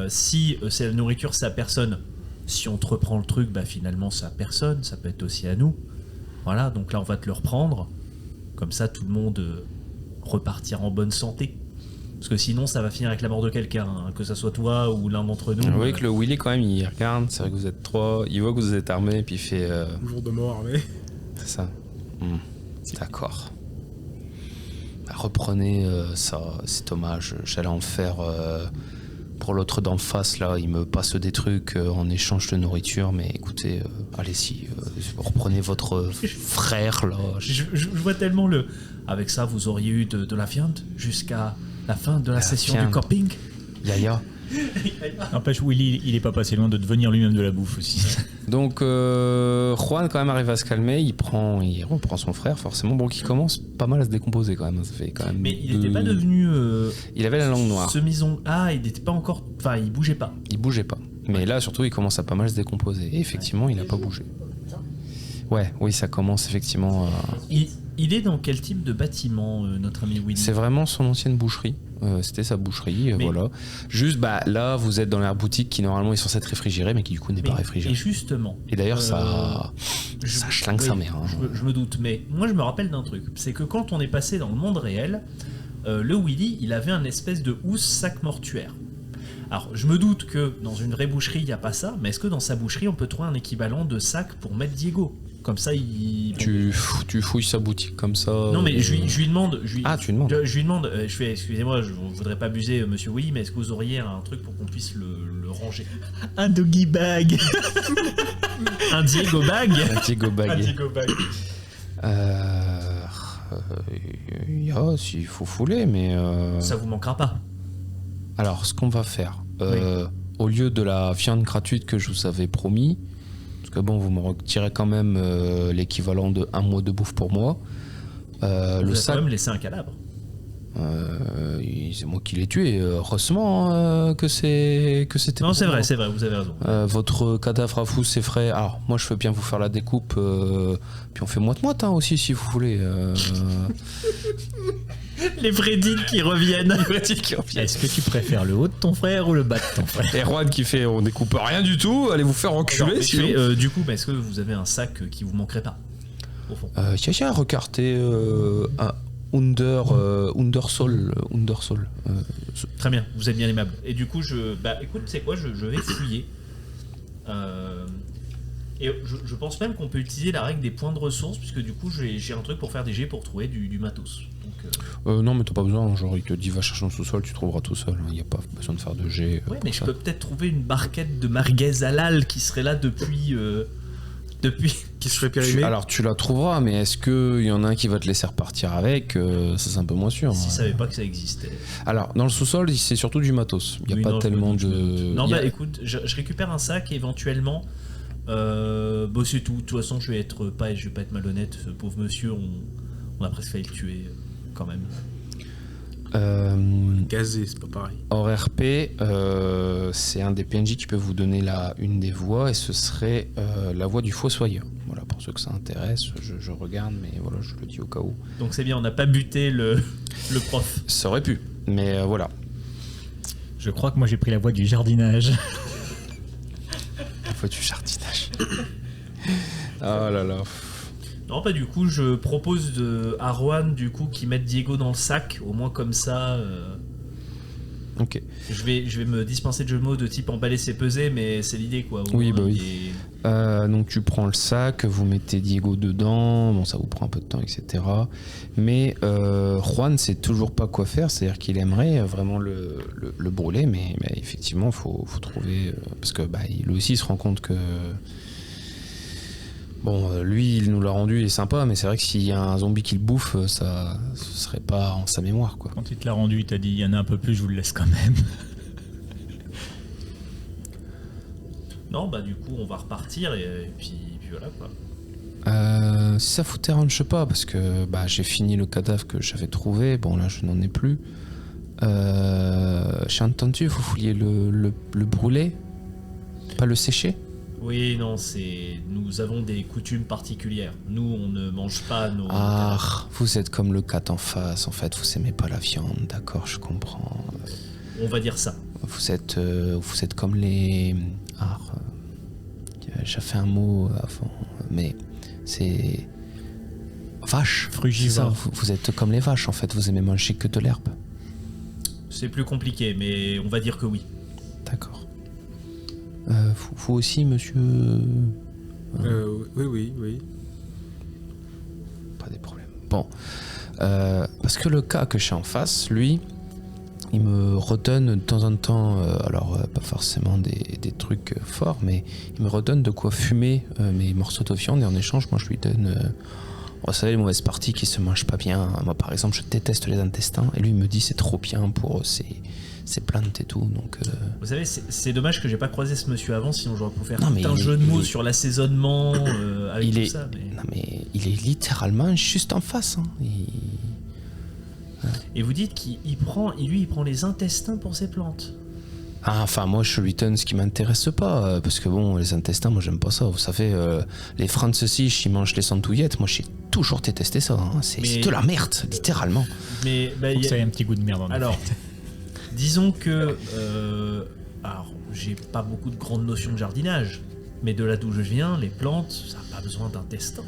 si c'est la nourriture c'est à personne, si on te reprend le truc bah finalement c'est à personne, ça peut être aussi à nous, voilà, donc là on va te le reprendre comme ça tout le monde repartira en bonne santé, parce que sinon ça va finir avec la mort de quelqu'un, hein, que ça soit toi ou l'un d'entre nous. Vous voyez que le Willy quand même il regarde, c'est vrai que vous êtes 3, il voit que vous êtes armés, puis il fait Jour de mort armé. c'est ça. D'accord. Bah, reprenez ça, c'est dommage. J'allais en faire pour l'autre d'en face là. Il me passe des trucs en échange de nourriture, mais écoutez, allez-y, reprenez votre frère là. Je vois tellement avec ça vous auriez eu de la viande jusqu'à La fin de la session tiens. du camping. Yaya. N'empêche, Willy, il est pas passé loin de devenir lui-même de la bouffe aussi. Donc Juan quand même arrive à se calmer, il reprend son frère forcément, bon qui commence pas mal à se décomposer quand même, ça fait quand même. Mais il n'était pas devenu. Il avait la langue noire, il n'était pas encore. Enfin, il bougeait pas. il bougeait pas. Mais là surtout il commence à pas mal se décomposer et effectivement il a pas bougé. Ouais, oui ça commence effectivement à... Il est dans quel type de bâtiment, notre ami Willy? C'est vraiment son ancienne boucherie. C'était sa boucherie, Mais- voilà. Juste, bah là, vous êtes dans l'air boutique qui normalement est censée être réfrigérée, mais qui du coup n'est pas Et réfrigérée. justement. Et d'ailleurs, ça je- schlingue sa oui, mère. Hein. Je me doute, mais moi je me rappelle d'un truc. C'est que quand on est passé dans le monde réel, le Willy, il avait un espèce de housse sac mortuaire. Alors, je me doute que dans une vraie boucherie, il n'y a pas ça, mais est-ce que dans sa boucherie, on peut trouver un équivalent de sac pour mettre Diego? Comme ça, il. Tu fouilles sa boutique comme ça. Non, mais je lui demande. Ah, tu demandes. Je lui demande. Je fais, excusez-moi, je ne voudrais pas abuser, monsieur Willy, mais est-ce que vous auriez un truc pour qu'on puisse le ranger? Un doggy bag. Un Diego bag? Un Diego bag. Un Diego bag. S'il faut fouler, mais. Ça vous manquera pas. Alors, ce qu'on va faire, au lieu de la viande gratuite que je vous avais promis, parce que bon, vous me retirez quand même l'équivalent de 1 mois de bouffe pour moi. Vous Le avez sac, quand même laissé un cadavre. c'est moi qui l'ai tué. Heureusement que c'était. Non, pour c'est moi. vrai, vous avez raison. Votre cadavre à fou, c'est frais. Alors, moi, je veux bien vous faire la découpe. Puis on fait moite-moite hein, aussi, si vous voulez. Les vrais deals qui reviennent. Est-ce que tu préfères le haut de ton frère ou le bas de ton frère? Et Juan qui fait on découpe rien du tout, allez vous faire Alors, enculer mais sinon. je fais, du coup, est-ce que vous avez un sac qui vous manquerait pas au fond? Tiens, recarté un Undersol. Très bien, vous êtes bien aimable. Et du coup, écoute, c'est quoi, je vais fouiller. Et je pense même qu'on peut utiliser la règle des points de ressources, puisque du coup, j'ai un truc pour faire des jets pour trouver du matos. Donc, Non, mais t'as pas besoin. Genre, il te dit va chercher dans le sous-sol, tu trouveras tout seul. Il n'y a pas besoin de faire de jet. ouais, mais pour je ça. peux peut-être trouver une barquette de merguez halal qui serait là depuis. Qui serait périmé. Alors, tu la trouveras, mais est-ce qu'il y en a un qui va te laisser repartir avec Ça, c'est un peu moins sûr. S'ils savaient pas que ça existait. Alors, dans le sous-sol, c'est surtout du matos. Il n'y a Oui, pas non, je tellement me doute, je me de. doute. Non, il y a- bah écoute, je récupère un sac et éventuellement. C'est tout. De toute façon, je vais pas être malhonnête. Ce pauvre monsieur, on a presque failli le tuer quand même. Gazé, c'est pas pareil. Hors RP, c'est un des PNJ qui peut vous donner une des voix et ce serait la voix du Fossoyeur. Voilà, pour ceux que ça intéresse, je regarde, mais voilà, je le dis au cas où. Donc c'est bien, on n'a pas buté le prof. Ça aurait pu, mais voilà. Je crois que moi j'ai pris la voie du jardinage. La voix du jardinage. Oh là là. Non, pas du coup, je propose à Juan du coup qu'il mette Diego dans le sac, au moins comme ça. Ok. Je vais me dispenser de jeux de mots de type emballer c'est peser, mais c'est l'idée quoi. Au Oui, moins, bah oui. il est- Donc tu prends le sac, vous mettez Diego dedans, bon ça vous prend un peu de temps, etc. Mais Juan sait toujours pas quoi faire, c'est-à-dire qu'il aimerait vraiment le brûler, mais effectivement faut trouver parce que lui aussi il se rend compte que bon lui il nous l'a rendu, il est sympa, mais c'est vrai que s'il y a un zombie qui le bouffe, ça ce serait pas en sa mémoire quoi. Quand il te l'a rendu, il t'a dit il y en a un peu plus, je vous le laisse quand même. Non, bah du coup, on va repartir et puis voilà quoi. Si ça vous dérange, je sais pas, parce que j'ai fini le cadavre que j'avais trouvé. Bon, là, je n'en ai plus. J'ai entendu, vous vouliez le brûler, pas le sécher. Oui, non, nous avons des coutumes particulières. Nous, on ne mange pas nos. Ah, vous êtes comme le cat en face, en fait, vous aimez pas la viande, d'accord, je comprends. On va dire ça. Vous êtes comme les... j'ai fait un mot avant, mais c'est... Vaches. Frugivore. C'est ça, vous êtes comme les vaches, en fait, vous aimez manger que de l'herbe. C'est plus compliqué, mais on va dire que oui. D'accord. Vous aussi, monsieur... Oui. Pas des problèmes. Bon. Parce que le cas que j'ai en face, lui, il me redonne de temps en temps, pas forcément des trucs forts, mais il me redonne de quoi fumer mes morceaux de viande et en échange, moi je lui donne Vous savez, les mauvaises parties qui se mangent pas bien. Moi, par exemple, je déteste les intestins. Et lui, il me dit c'est trop bien pour ses plantes et tout. Donc, Vous savez, c'est dommage que j'ai pas croisé ce monsieur avant, sinon j'aurais pu faire Non, mais tout un il- jeu de mots il- sur l'assaisonnement avec il tout est- ça. Mais... non, mais il est littéralement juste en face. Hein. Et vous dites qu'il prend les intestins pour ses plantes. Ah, enfin, moi, je lui donne ce qui m'intéresse pas. Parce que bon, les intestins, moi, j'aime pas ça. Vous savez, les Francis, ils mangent les sandouillettes. Moi, j'ai toujours détesté ça. Hein. C'est Mais- de la merde, littéralement. Mais bah, Faut que ça ait un petit goût de merde en alors, effet. disons que alors j'ai pas beaucoup de grandes notions de jardinage, mais de là d'où je viens, les plantes, ça n'a pas besoin d'intestins.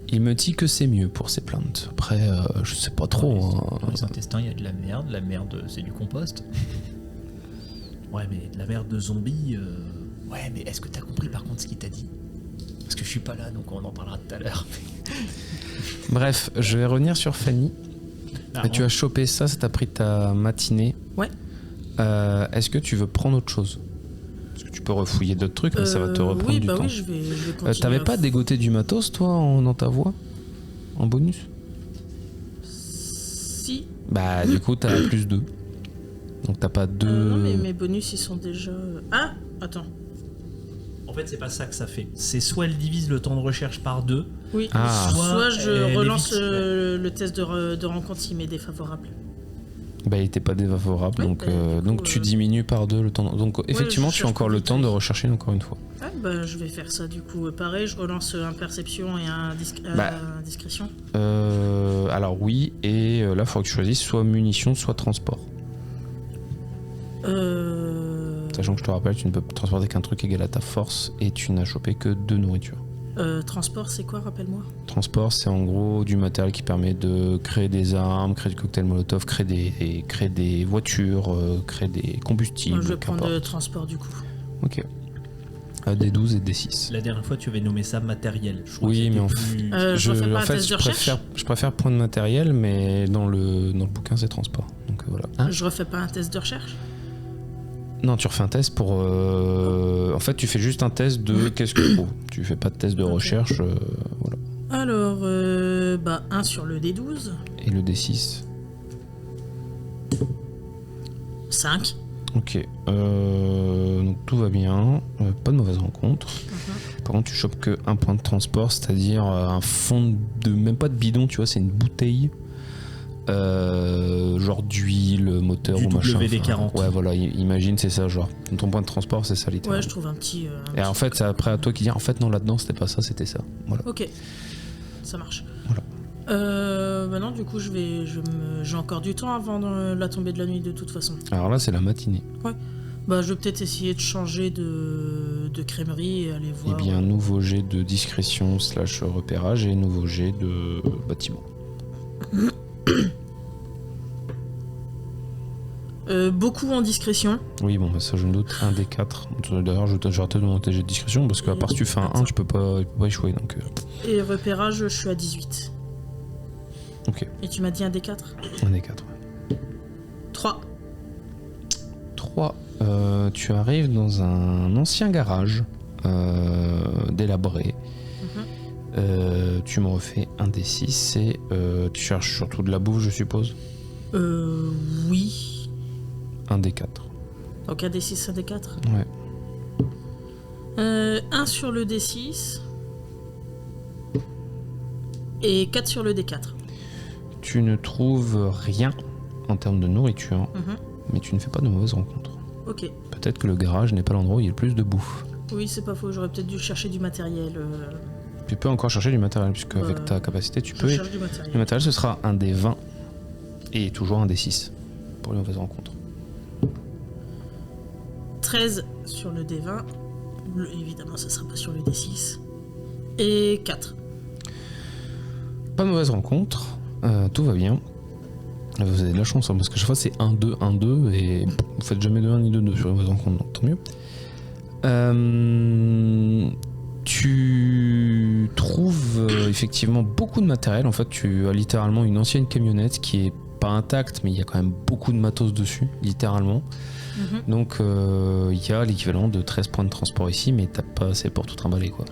Il me dit que c'est mieux pour ses plantes. Après, je sais pas trop. Hein. Dans les intestins, il y a de la merde. La merde, c'est du compost. Ouais, mais de la merde de zombies. Ouais, mais est-ce que t'as compris par contre ce qu'il t'a dit? Parce que je suis pas là, donc on en parlera tout à l'heure. Bref, je vais revenir sur Fanny. Ah, Tu as chopé ça t'a pris ta matinée. Ouais. Est-ce que tu veux prendre autre chose? Parce que tu peux refouiller d'autres trucs, mais ça va te reprendre oui, du bah temps. oui, je vais continuer. T'avais pas dégoté du matos, toi, dans ta voix? En bonus? Si. Bah, du coup, t'as plus 2. Donc t'as pas 2... Non, mais mes bonus, ils sont déjà... Ah, attends. En fait, c'est pas ça que ça fait. C'est soit elle divise le temps de recherche par 2, Oui, Ah. soit elle je relance évite- le test de rencontre s'il m'est défavorable. Bah, il était pas défavorable, Oui, donc, bah, du coup, donc tu diminues par 2 le temps. Donc effectivement, je tu as cherche encore plus le vite, temps de oui. rechercher encore une fois. Ah, bah je vais faire ça du coup. Pareil, je relance un perception et un Bah. discrétion. Alors oui, et là, il faudra que tu choisisses soit munitions, soit transport. Sachant que je te rappelle, tu ne peux transporter qu'un truc égal à ta force, et tu n'as chopé que 2 nourritures. Transport, c'est quoi, rappelle-moi? Transport, c'est en gros du matériel qui permet de créer des armes, créer du cocktail molotov, créer des voitures, créer des combustibles. Je vais prendre qu'importe. transport du coup. Ok. Des 12 et des 6. la dernière fois tu avais nommé ça matériel. Je crois Oui, que c'était mais en plus- Je refais pas un test de je préfère point de matériel, mais dans le bouquin, c'est transport. Donc voilà. Hein? Je refais pas un test de recherche? Non, tu refais un test pour... En fait, tu fais juste un test de qu'est-ce que tu trouves. Tu fais pas de test de Ok. recherche. Voilà. Alors, 1 sur le D12. Et le D6. 5. Ok. Donc tout va bien. Pas de mauvaise rencontre. Par contre, tu chopes que un point de transport, c'est-à-dire un fond de... Même pas de bidon, tu vois, c'est une bouteille. Genre d'huile, moteur Du ou machin. WD-40. Ouais, voilà, imagine, c'est ça, genre. Ton point de transport, c'est ça, littéralement. Ouais, je trouve un petit... Et en fait, c'est après à toi qui dit, en fait, non, là-dedans, c'était pas ça, c'était ça. Voilà. Ok, ça marche. Voilà. Non, du coup, j'ai encore du temps avant la tombée de la nuit de toute façon. Alors là, c'est la matinée. Bah, je vais peut-être essayer de changer de crèmerie et aller Eh voir. bien, nouveau jet de discrétion / repérage et nouveau jet de bâtiment. Beaucoup en discrétion. Oui, bon, bah, ça, je me doute. Un des 4. D'ailleurs, j'aurais te demander tes jets de discrétion parce qu'à part si tu fais un 1, tu peux pas échouer. Donc, Et repérage, je suis à 18. ok, Et tu m'as dit un des 4? un des 4. 3. 3. Tu arrives dans un ancien garage délabré. Tu me refais un des 6 et tu cherches surtout de la bouffe, je suppose. Oui. Un des 4. Donc un des 6, un des 4. Ouais. 1 sur le D6. Et 4 sur le D4. Tu ne trouves rien en termes de nourriture, Mhm. mais tu ne fais pas de mauvaises rencontres. Ok. Peut-être que le garage n'est pas l'endroit où il y a le plus de bouffe. Oui, c'est pas faux. J'aurais peut-être dû chercher du matériel. Tu peux encore chercher du matériel, puisque avec Ouais. ta capacité, tu Je peux. cherche du Le matériel. matériel, ce sera un des 20 et toujours un des 6 pour les mauvaises rencontres. 13 sur le D20. Évidemment, ça sera pas sur le D6. Et 4. Pas de mauvaise rencontre, tout va bien. Vous avez de la chance, hein, parce que chaque fois c'est 1-2, 1-2, et vous faites jamais de 1 ni de 2 sur les mauvaises rencontres, donc tant mieux. Tu trouves effectivement beaucoup de matériel. En fait, tu as littéralement une ancienne camionnette qui est pas intacte, mais il y a quand même beaucoup de matos dessus, littéralement. Donc il y a l'équivalent de 13 points de transport ici, mais t'as pas assez pour tout trimballer, quoi.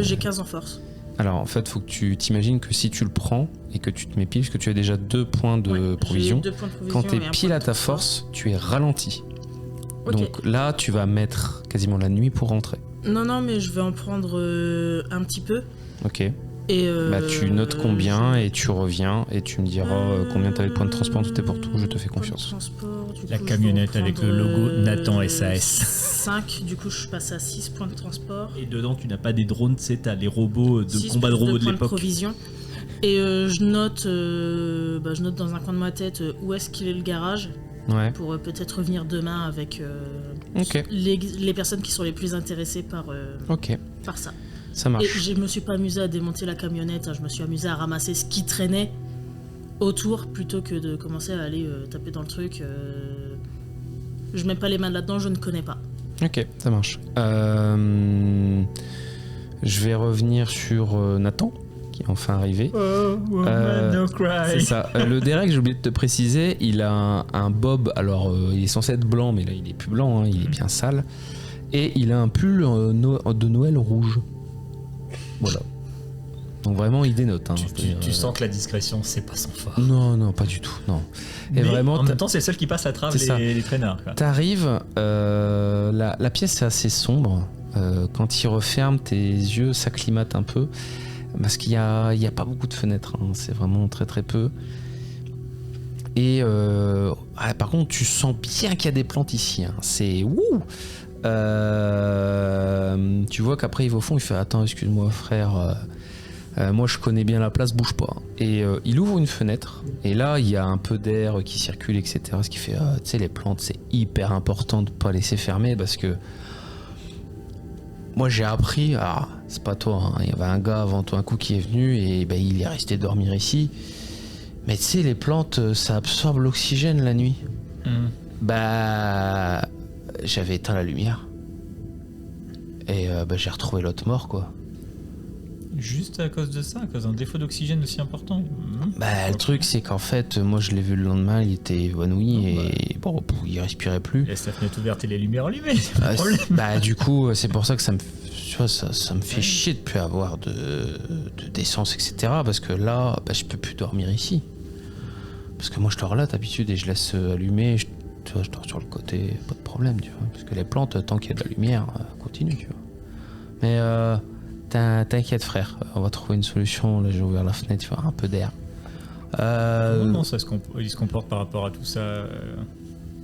J'ai 15 en force. Alors en fait, faut que tu t'imagines que si tu le prends et que tu te mets pile, parce que tu as déjà 2 points de Ouais, provision, j'ai 2 points de provision quand tu es et un pile point à de ta transport. force, tu es ralenti. Ok. Donc là, tu vas mettre quasiment la nuit pour rentrer. Non, mais je vais en prendre un petit peu. Ok. Et Bah tu notes combien et tu reviens et tu me diras combien t'avais de points de transport, tout est pour tout, je te fais confiance. La camionnette avec le logo Nathan SAS. 5, du coup je passe à 6 points de transport. Et dedans, tu n'as pas des drones, tu sais, t'as les robots de 6 combat de plus robots de points l'époque. provision. Et je note dans un coin de ma tête où est-ce qu'il est le garage Ouais. pour peut-être revenir demain avec Ok. les personnes qui sont les plus intéressées Ok. par ça. Ça Et marche. je me suis pas amusé à démonter la camionnette, hein, je me suis amusé à ramasser ce qui traînait autour plutôt que de commencer à aller taper dans le truc. Je mets pas les mains là-dedans, je ne connais pas. Ok, ça marche. Je vais revenir sur Nathan, qui est enfin arrivé. Oh, woman, no cry. C'est ça. Le Derek, j'ai oublié de te préciser, il a un bob. Alors, il est censé être blanc, mais là, il est plus blanc, hein, il est bien sale. Et il a un pull de Noël rouge. Voilà. Donc vraiment, il dénote. Hein, Tu sens que la discrétion, c'est pas son fort. Non, pas du tout. Non. Et Mais vraiment, en même temps, c'est le seul qui passe à travers C'est ça. les traînards. Quoi. t'arrives, la pièce est assez sombre. Quand il referme, tes yeux s'acclimatent un peu. Parce qu'il y a pas beaucoup de fenêtres. Hein, c'est vraiment très très peu. Et par contre, tu sens bien qu'il y a des plantes ici. Hein. C'est ouh. Tu vois qu'après il va au fond, il fait attends, excuse-moi frère, moi je connais bien la place, bouge pas. Et il ouvre une fenêtre et là il y a un peu d'air qui circule, etc. Ce qui fait tu sais, les plantes c'est hyper important de pas laisser fermer parce que moi j'ai appris, c'est pas toi, hein, il y avait un gars avant toi un coup qui est venu et ben, il est resté dormir ici. Mais tu sais, les plantes ça absorbe l'oxygène la nuit. Bah, j'avais éteint la lumière. Et j'ai retrouvé l'autre mort, quoi. Juste à cause de ça, à cause d'un défaut d'oxygène aussi important. Bah, le truc, c'est qu'en fait, moi, je l'ai vu le lendemain, il était évanoui et bon, il respirait plus. Laisse la fenêtre ouverte et les lumières allumées, c'est pas Ah, le problème. bah, du coup, c'est pour ça que ça me, tu vois, ça me fait chier de plus avoir d'essence, etc. Parce que là, je peux plus dormir ici. Parce que moi, je dors là d'habitude et je laisse allumer. Tu vois, je dors sur le côté, pas de problème, tu vois. Parce que les plantes, tant qu'il y a de la lumière, continue, tu vois. Mais t'inquiète, frère, on va trouver une solution. Là, j'ai ouvert la fenêtre, tu vois, un peu d'air. Comment Mance il se comporte par rapport à tout ça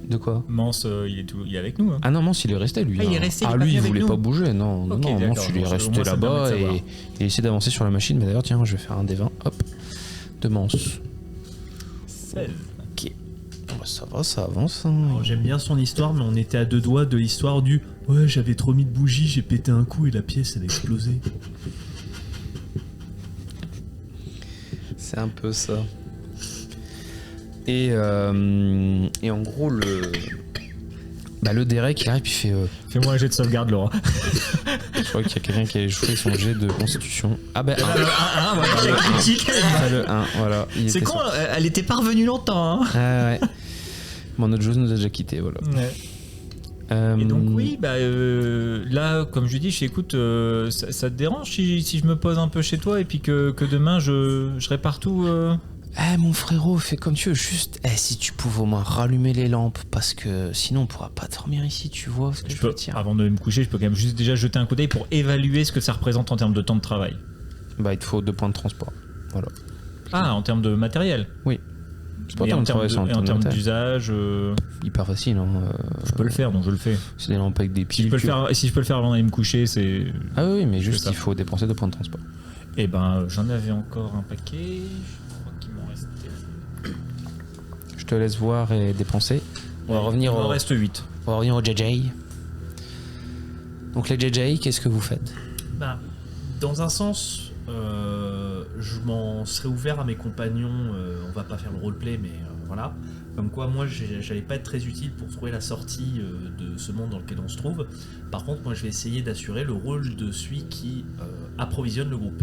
De quoi? Mance, il est avec nous. Hein. Ah non, Mance, il est resté, lui. Ah, il est hein. resté, il est Ah, pas lui, il venu voulait avec pas nous. bouger, non. Ok, Non, d'accord, Mance, il est au resté moins, ça me permet là-bas de savoir. et il essaie d'avancer sur la machine. Mais d'ailleurs, tiens, je vais faire un des 20, hop, de Mance. 16. Ok. Bah, ça va, ça avance. Hein. Alors, j'aime bien son histoire, mais on était à 2 doigts de l'histoire du ouais, j'avais trop mis de bougies, j'ai pété un coup et la pièce elle a explosé. C'est un peu ça. Et en gros, le Derek, il arrive et il fait. Fais-moi un jet de sauvegarde, Laura. Je crois qu'il y a quelqu'un qui a échoué son jet de constitution. Ah ben, critique. le 1, voilà. il C'est était con, sorti. elle était pas revenue longtemps. Hein. Ah ouais. Bon, notre joueuse nous a déjà quittés, voilà. Et donc oui, là, comme je lui dis, écoute, ça te dérange si je me pose un peu chez toi et puis que demain je répare tout Mon frérot, fais comme tu veux, juste. Si tu pouvais au moins rallumer les lampes, parce que sinon on pourra pas dormir ici, tu vois ce que je veux dire. Avant de me coucher, je peux quand même juste déjà jeter un coup d'œil pour évaluer ce que ça représente en termes de temps de travail. Bah, il te faut 2 points de transport. Voilà. Ah, en termes de matériel. Oui. C'est pas Et tant en de travail, c'est en termes termes de matériel. d'usage, Hyper facile, hein. je peux le faire, donc je le fais. C'est des lampes avec des Si piles. je peux le faire avant d'aller me coucher, c'est. Ah oui, mais juste ça. il faut dépenser 2 points de transport. Eh ben, j'en avais encore un paquet. Je crois qu'il m'en restait. Je te laisse voir et dépenser. On va revenir Il m'en au reste 8. On va revenir au JJ. Donc les JJ, qu'est-ce que vous faites? Bah, dans un sens, je m'en serais ouvert à mes compagnons. On va pas faire le roleplay, mais voilà. Comme quoi, moi, j'allais pas être très utile pour trouver la sortie de ce monde dans lequel on se trouve. Par contre, moi, je vais essayer d'assurer le rôle de celui qui approvisionne le groupe.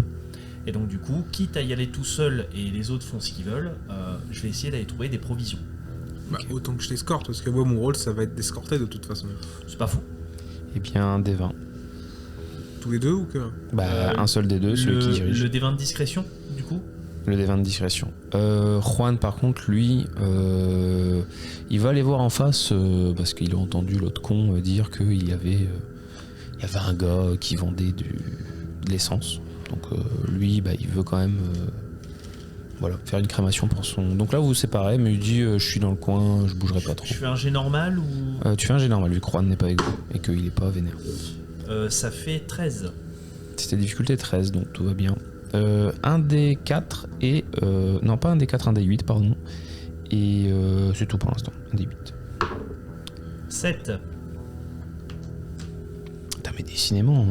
Et donc, du coup, quitte à y aller tout seul et les autres font ce qu'ils veulent, je vais essayer d'aller trouver des provisions. Bah, autant que je t'escorte, parce que moi, mon rôle, ça va être d'escorter de toute façon. C'est pas fou. Eh bien, des 20. Tous les deux ou que Bah, un seul des deux, celui qui dirige. Le D20 de discrétion, du coup. Le D20 de discrétion. Juan, par contre, lui, il va aller voir en face parce qu'il a entendu l'autre con dire qu'il y avait un gars qui vendait de l'essence. Donc lui, bah, il veut quand même faire une crémation pour son... Donc là, vous vous séparez, mais il dit je suis dans le coin, je bougerai pas trop. Je fais un jet normal ou... Tu fais un jet normal, vu que Juan n'est pas avec vous et qu'il est pas vénère. Ça fait 13. C'était difficulté 13, donc tout va bien. Un des 4 et... non, pas un des 4, un des 8, pardon. Et c'est tout pour l'instant, un des 8. 7. Putain, mais décidément,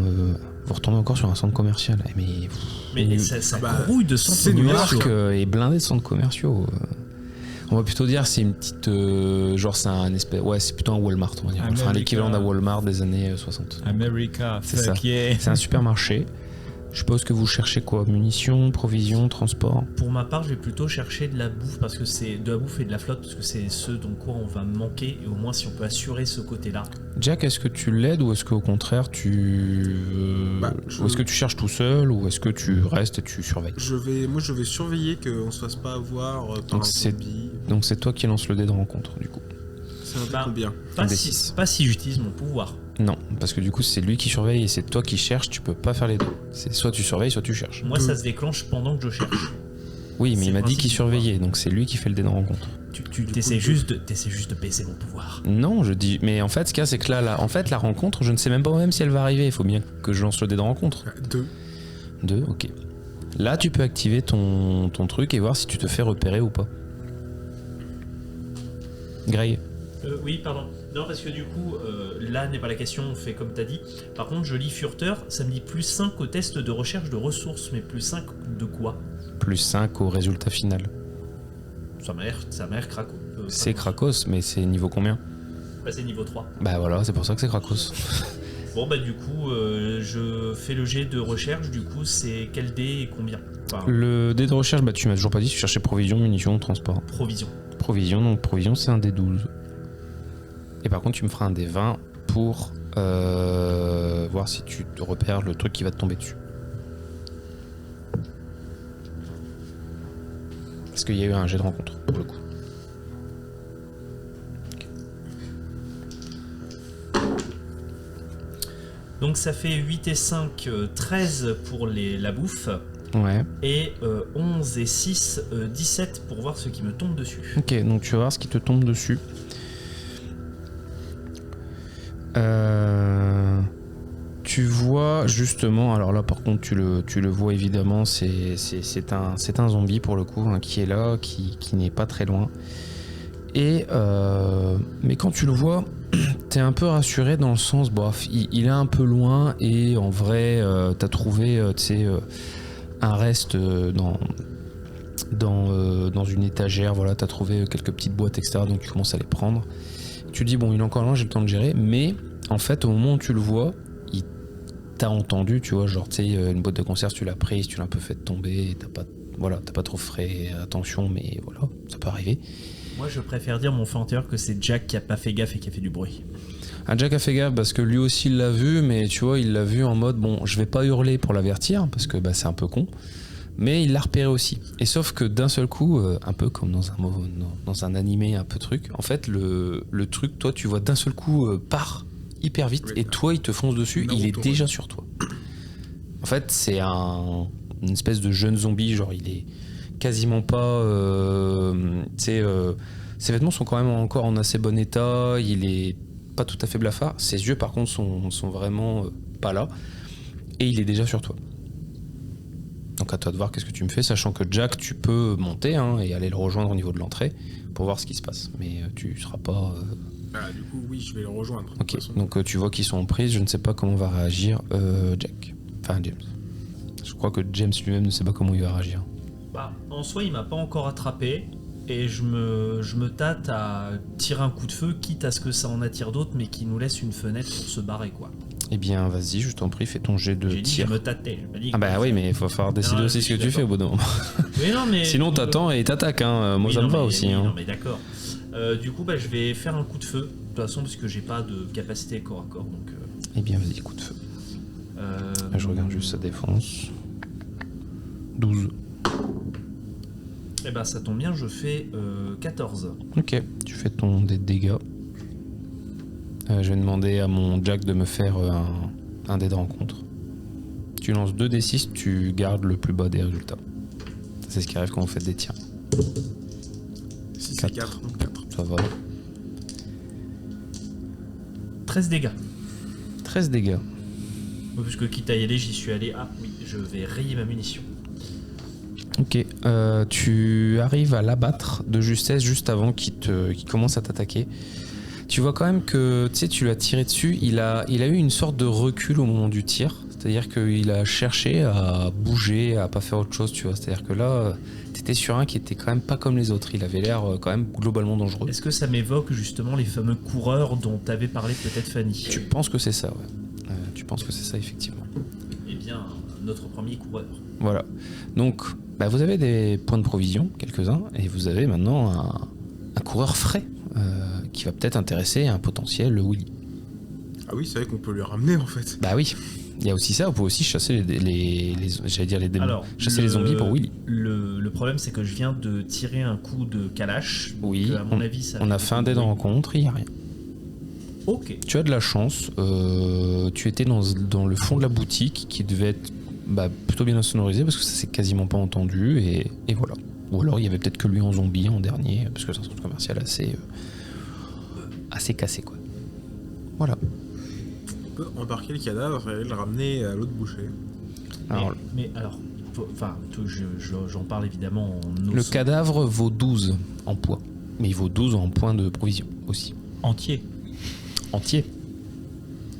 vous retournez encore sur un centre commercial. Mais ça bah, grouille de c'est centres New commerciaux. York est blindé de centres commerciaux. On va plutôt dire c'est une petite... genre c'est un espèce... Ouais, c'est plutôt un Walmart, on va dire. Enfin, l'équivalent d'un Walmart des années 60. America, C'est fuck ça. yeah. C'est un supermarché. Je suppose que vous cherchez quoi? Munitions, provisions, transport? Pour ma part, je vais plutôt chercher de la bouffe parce que c'est de la bouffe et de la flotte parce que c'est ce dont quoi on va manquer et au moins si on peut assurer ce côté-là. Jack, est-ce que tu l'aides ou est-ce qu'au contraire ou est-ce que tu cherches tout seul ou est-ce que tu restes et tu surveilles? je vais surveiller qu'on se fasse pas avoir par Donc un c'est- zombie. Donc c'est toi qui lance le dé de rencontre du coup. C'est un peu Bah, combien Un des six. Pas si j'utilise mon pouvoir. Non, parce que du coup c'est lui qui surveille et c'est toi qui cherches, tu peux pas faire les deux. C'est soit tu surveilles, soit tu cherches. Moi, Deux. ça se déclenche pendant que je cherche. Oui, mais C'est il m'a le dit principe qu'il du surveillait, donc c'est lui qui fait le dé de rencontre. Tu t'essaies juste de baisser mon pouvoir. Non, je dis... Mais en fait, ce qu'il y a, c'est que là, la rencontre, je ne sais même pas même si elle va arriver. Il faut bien que je lance le dé de rencontre. 2. 2, ok. Là, tu peux activer ton truc et voir si tu te fais repérer ou pas. Grey. Oui, pardon. Non, parce que du coup, là n'est pas la question, on fait comme t'as dit. Par contre, je lis furteur, ça me dit plus 5 au test de recherche de ressources, mais plus 5 de quoi? Plus 5 au résultat final. Ça m'a l'air craco. C'est Krakos, mais c'est niveau combien? Bah, c'est niveau 3. Bah voilà, c'est pour ça que c'est Krakos. Bon, bah du coup, je fais le jet de recherche, du coup, c'est quel dé et combien? Enfin, Le dé de recherche, bah tu m'as toujours pas dit, tu cherchais provision, munitions, transport. provision. Provision, donc provision c'est un dé 12. Et par contre tu me feras un dé 20 pour voir si tu te repères le truc qui va te tomber dessus. Parce qu'il y a eu un jet de rencontre pour le coup. Donc ça fait 8 et 5, 13 pour la bouffe, Ouais. et 11 et 6, 17 pour voir ce qui me tombe dessus. Ok, donc tu vas voir ce qui te tombe dessus. Tu vois justement, alors là par contre tu le vois évidemment, c'est un zombie pour le coup hein, qui est là, qui n'est pas très loin. Et mais quand tu le vois, t'es un peu rassuré dans le sens, bof, il est un peu loin et en vrai t'as trouvé un reste dans une étagère, voilà, t'as trouvé quelques petites boîtes etc. Donc tu commences à les prendre. Tu dis bon il est encore loin, j'ai le temps de gérer, mais en fait au moment où tu le vois, il t'a entendu, tu vois, genre tu sais une boîte de conserve tu l'as prise, tu l'as un peu fait tomber, t'as pas trop fait attention, mais voilà, ça peut arriver. Moi je préfère dire mon fait intérieur que c'est Jack qui a pas fait gaffe et qui a fait du bruit. Ah, Jack a fait gaffe parce que lui aussi il l'a vu, mais tu vois il l'a vu en mode bon je vais pas hurler pour l'avertir parce que bah, c'est un peu con. Mais il l'a repéré aussi. Et sauf que d'un seul coup, un peu comme dans un animé un peu truc, en fait, le truc, toi, tu vois d'un seul coup, part hyper vite, Oui, et toi, il te fonce dessus, il est Naruto, déjà ouais. sur toi. En fait, c'est une espèce de jeune zombie, genre, il est quasiment pas... ses vêtements sont quand même encore en assez bon état, il est pas tout à fait blafard, ses yeux, par contre, sont vraiment pas là, et il est déjà sur toi. Donc à toi de voir qu'est-ce que tu me fais, sachant que Jack, tu peux monter hein, et aller le rejoindre au niveau de l'entrée pour voir ce qui se passe. Mais tu seras pas... Bah, du coup, oui, je vais le rejoindre. de Ok, toute façon. donc tu vois qu'ils sont en prise, je ne sais pas comment va réagir Jack. Enfin James. Je crois que James lui-même ne sait pas comment il va réagir. Bah, en soi, il m'a pas encore attrapé et je me tâte à tirer un coup de feu, quitte à ce que ça en attire d'autres, mais qui nous laisse une fenêtre pour se barrer, quoi. Eh bien vas-y, je t'en prie, fais ton jet de J'ai dit que tir. je me tâtais. J'ai pas dit Ah bah que- oui, mais il va falloir décider Non, aussi je ce que suis tu fais au bout d'un moment. Oui, non, mais... Sinon t'attends et t'attaques, hein. Moi Oui, ça non, me va mais- aussi. oui, Hein. Non, mais d'accord. Du coup, bah, je vais faire un coup de feu, de toute façon, parce que j'ai pas de capacité corps à corps, donc... Eh bien vas-y, coup de feu. Je regarde juste sa défense. 12. Eh ben ça tombe bien, je fais 14. Ok, tu fais ton dé de dégâts. Je vais demander à mon Jack de me faire un dé de rencontre. Tu lances 2 D6, tu gardes le plus bas des résultats. C'est ce qui arrive quand vous faites des tirs. 6 4. et 4, donc 4. Ça va. 13 dégâts. 13 dégâts. Puisque quitte à y aller, j'y suis allé. Ah oui, je vais rayer ma munition. Ok, tu arrives à l'abattre de justesse juste avant qu'il commence à t'attaquer. Tu vois quand même que tu lui as tiré dessus, il a eu une sorte de recul au moment du tir. C'est-à-dire qu'il a cherché à bouger, à pas faire autre chose, tu vois. C'est-à-dire que là, t'étais sur un qui était quand même pas comme les autres. Il avait l'air quand même globalement dangereux. Est-ce que ça m'évoque justement les fameux coureurs dont t'avais parlé peut-être Fanny? Tu penses que c'est ça, ouais. Tu penses que c'est ça, effectivement. Eh bien, notre premier coureur. Voilà. Donc, vous avez des points de provision, quelques-uns, et vous avez maintenant un coureur frais qui va peut-être intéresser un potentiel Willy. Ah oui, c'est vrai qu'on peut lui ramener en fait. Bah oui, il y a aussi ça, vous pouvez aussi chasser j'allais dire les démons. Alors, chasser les zombies pour Willy. Le problème, c'est que je viens de tirer un coup de kalash. Oui, donc, à mon avis, ça on a fait un dé de rencontre, il n'y a rien. Ok. Tu as de la chance, tu étais dans le fond de la boutique qui devait être plutôt bien sonorisé parce que ça s'est quasiment pas entendu et voilà. Ou alors il y avait peut-être que lui en zombie en dernier, parce que c'est un centre commercial assez cassé quoi. Voilà. On peut embarquer le cadavre et le ramener à l'autre boucher. Alors, Mais alors, j'en parle évidemment en le os. cadavre vaut 12 en poids, mais il vaut 12 en points de provision aussi. Entier. Entier.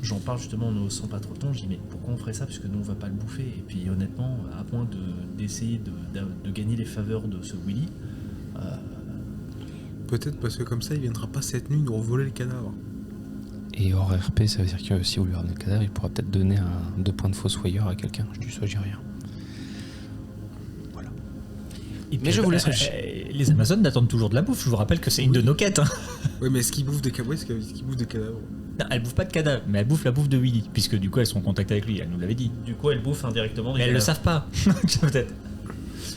J'en parle justement en osant pas trop le ton. Je dis, mais pourquoi on ferait ça? Puisque nous on va pas le bouffer. Et puis honnêtement, à moins d'essayer de gagner les faveurs de ce Willy, Peut-être parce que comme ça, il viendra pas cette nuit nous voler le cadavre. Et hors RP, ça veut dire que si vous lui ramenez le cadavre, il pourra peut-être donner 2 points de fossoyeur à quelqu'un. Je dis ça, je dis rien. Voilà. Et puis, Mais je vous laisse réfléchir. Les Amazones attendent toujours de la bouffe. Je vous rappelle que c'est une de nos quêtes. Hein. Oui, mais est-ce qu'ils bouffent des cadavres? Est-ce qu'ils bouffent des cadavres? Non, elles bouffent pas de cadavres, mais elles bouffent la bouffe de Willy, puisque du coup elles sont en contact avec lui. Elle nous l'avait dit. du coup elle bouffe indirectement des Mais elles le cadavres. savent pas. Peut-être.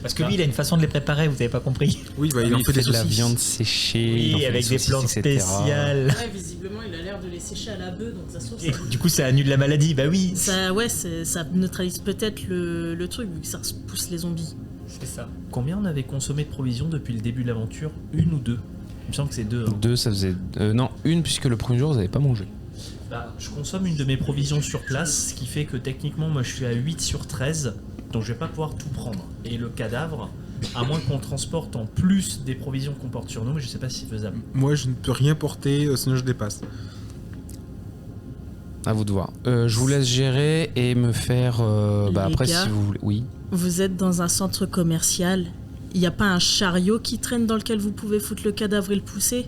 Parce que lui, il a une façon de les préparer. Vous avez pas compris. Oui, il en Il fait des de la saucisses. viande séchée. il en Oui, fait avec des saucisses, plantes etc. spéciales. Ouais, visiblement, il a l'air de les sécher à la bœuf, donc ça se trouve, Et du coup, ça annule la maladie. Bah oui. ça neutralise peut-être le truc, vu que ça pousse les zombies. C'est ça. Combien on avait consommé de provisions depuis le début de l'aventure? 1 ou 2? Il me semble que c'est 2. 2, ça faisait. Non, 1, puisque le premier jour, vous n'avez pas mangé. Je consomme une de mes provisions sur place, ce qui fait que techniquement, moi je suis à 8 sur 13, donc je vais pas pouvoir tout prendre. Et le cadavre, à moins qu'on transporte en plus des provisions qu'on porte sur nous, mais je sais pas si c'est faisable. Moi, je ne peux rien porter, sinon je dépasse. À vous de voir. Je vous laisse gérer et me faire. Les Après, gars. si vous voulez. Oui. Vous êtes dans un centre commercial. Il n'y a pas un chariot qui traîne dans lequel vous pouvez foutre le cadavre et le pousser?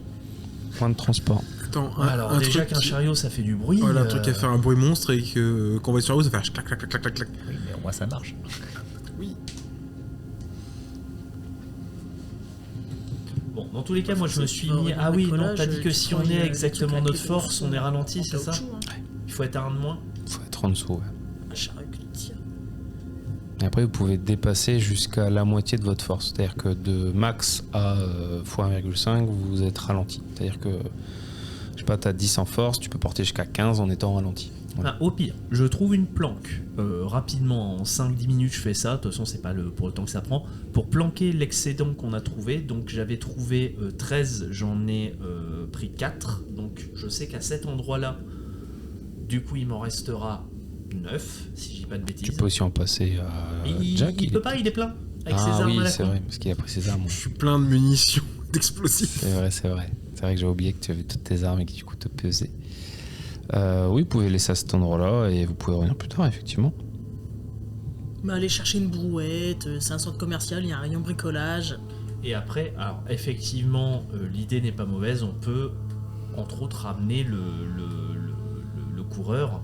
Point de transport. Attends, Alors déjà truc qu'un chariot ça fait du bruit. Voilà, un truc qui a fait un bruit monstre et que quand on va sur la route, ça fait clac clac clac clac clac. Oui, mais au moins ça marche. Oui. Bon, dans tous les cas, moi je me suis Faut mis. avoir Ah du oui, non, bricolage, t'as dit que tu si prends on est des exactement trucs avec notre des force, on est ralenti, en c'est ça? caoutchouc, hein. Il faut être à 1 de moins. Faut être en dessous. Ouais. Un chariot qui tire. Et après, vous pouvez dépasser jusqu'à la moitié de votre force. C'est-à-dire que de max à x1,5, vous êtes ralenti. C'est-à-dire que, je sais pas, t'as 10 en force, tu peux porter jusqu'à 15 en étant ralenti. Voilà. Au pire, je trouve une planque. Rapidement, en 5-10 minutes, je fais ça. De toute façon, c'est pas pour le temps que ça prend. Pour planquer l'excédent qu'on a trouvé. Donc, j'avais trouvé 13, j'en ai pris 4. Donc, je sais qu'à cet endroit-là, du coup, il m'en restera 9, si je dis pas de bêtises. Tu peux aussi en passer à il Jack. peut pas, il est plein. Avec ses Ah armes oui, à la c'est con. vrai, parce qu'il a pris ses armes. Je suis plein de munitions, d'explosifs. C'est vrai, c'est vrai. C'est vrai que j'ai oublié que tu avais toutes tes armes et que du coup te pesais. Oui, vous pouvez laisser à cet endroit-là et vous pouvez revenir plus tard, effectivement. Mais aller chercher une brouette, c'est un centre commercial, il y a un rayon bricolage. Et après, alors effectivement, l'idée n'est pas mauvaise. On peut, entre autres, ramener le coureur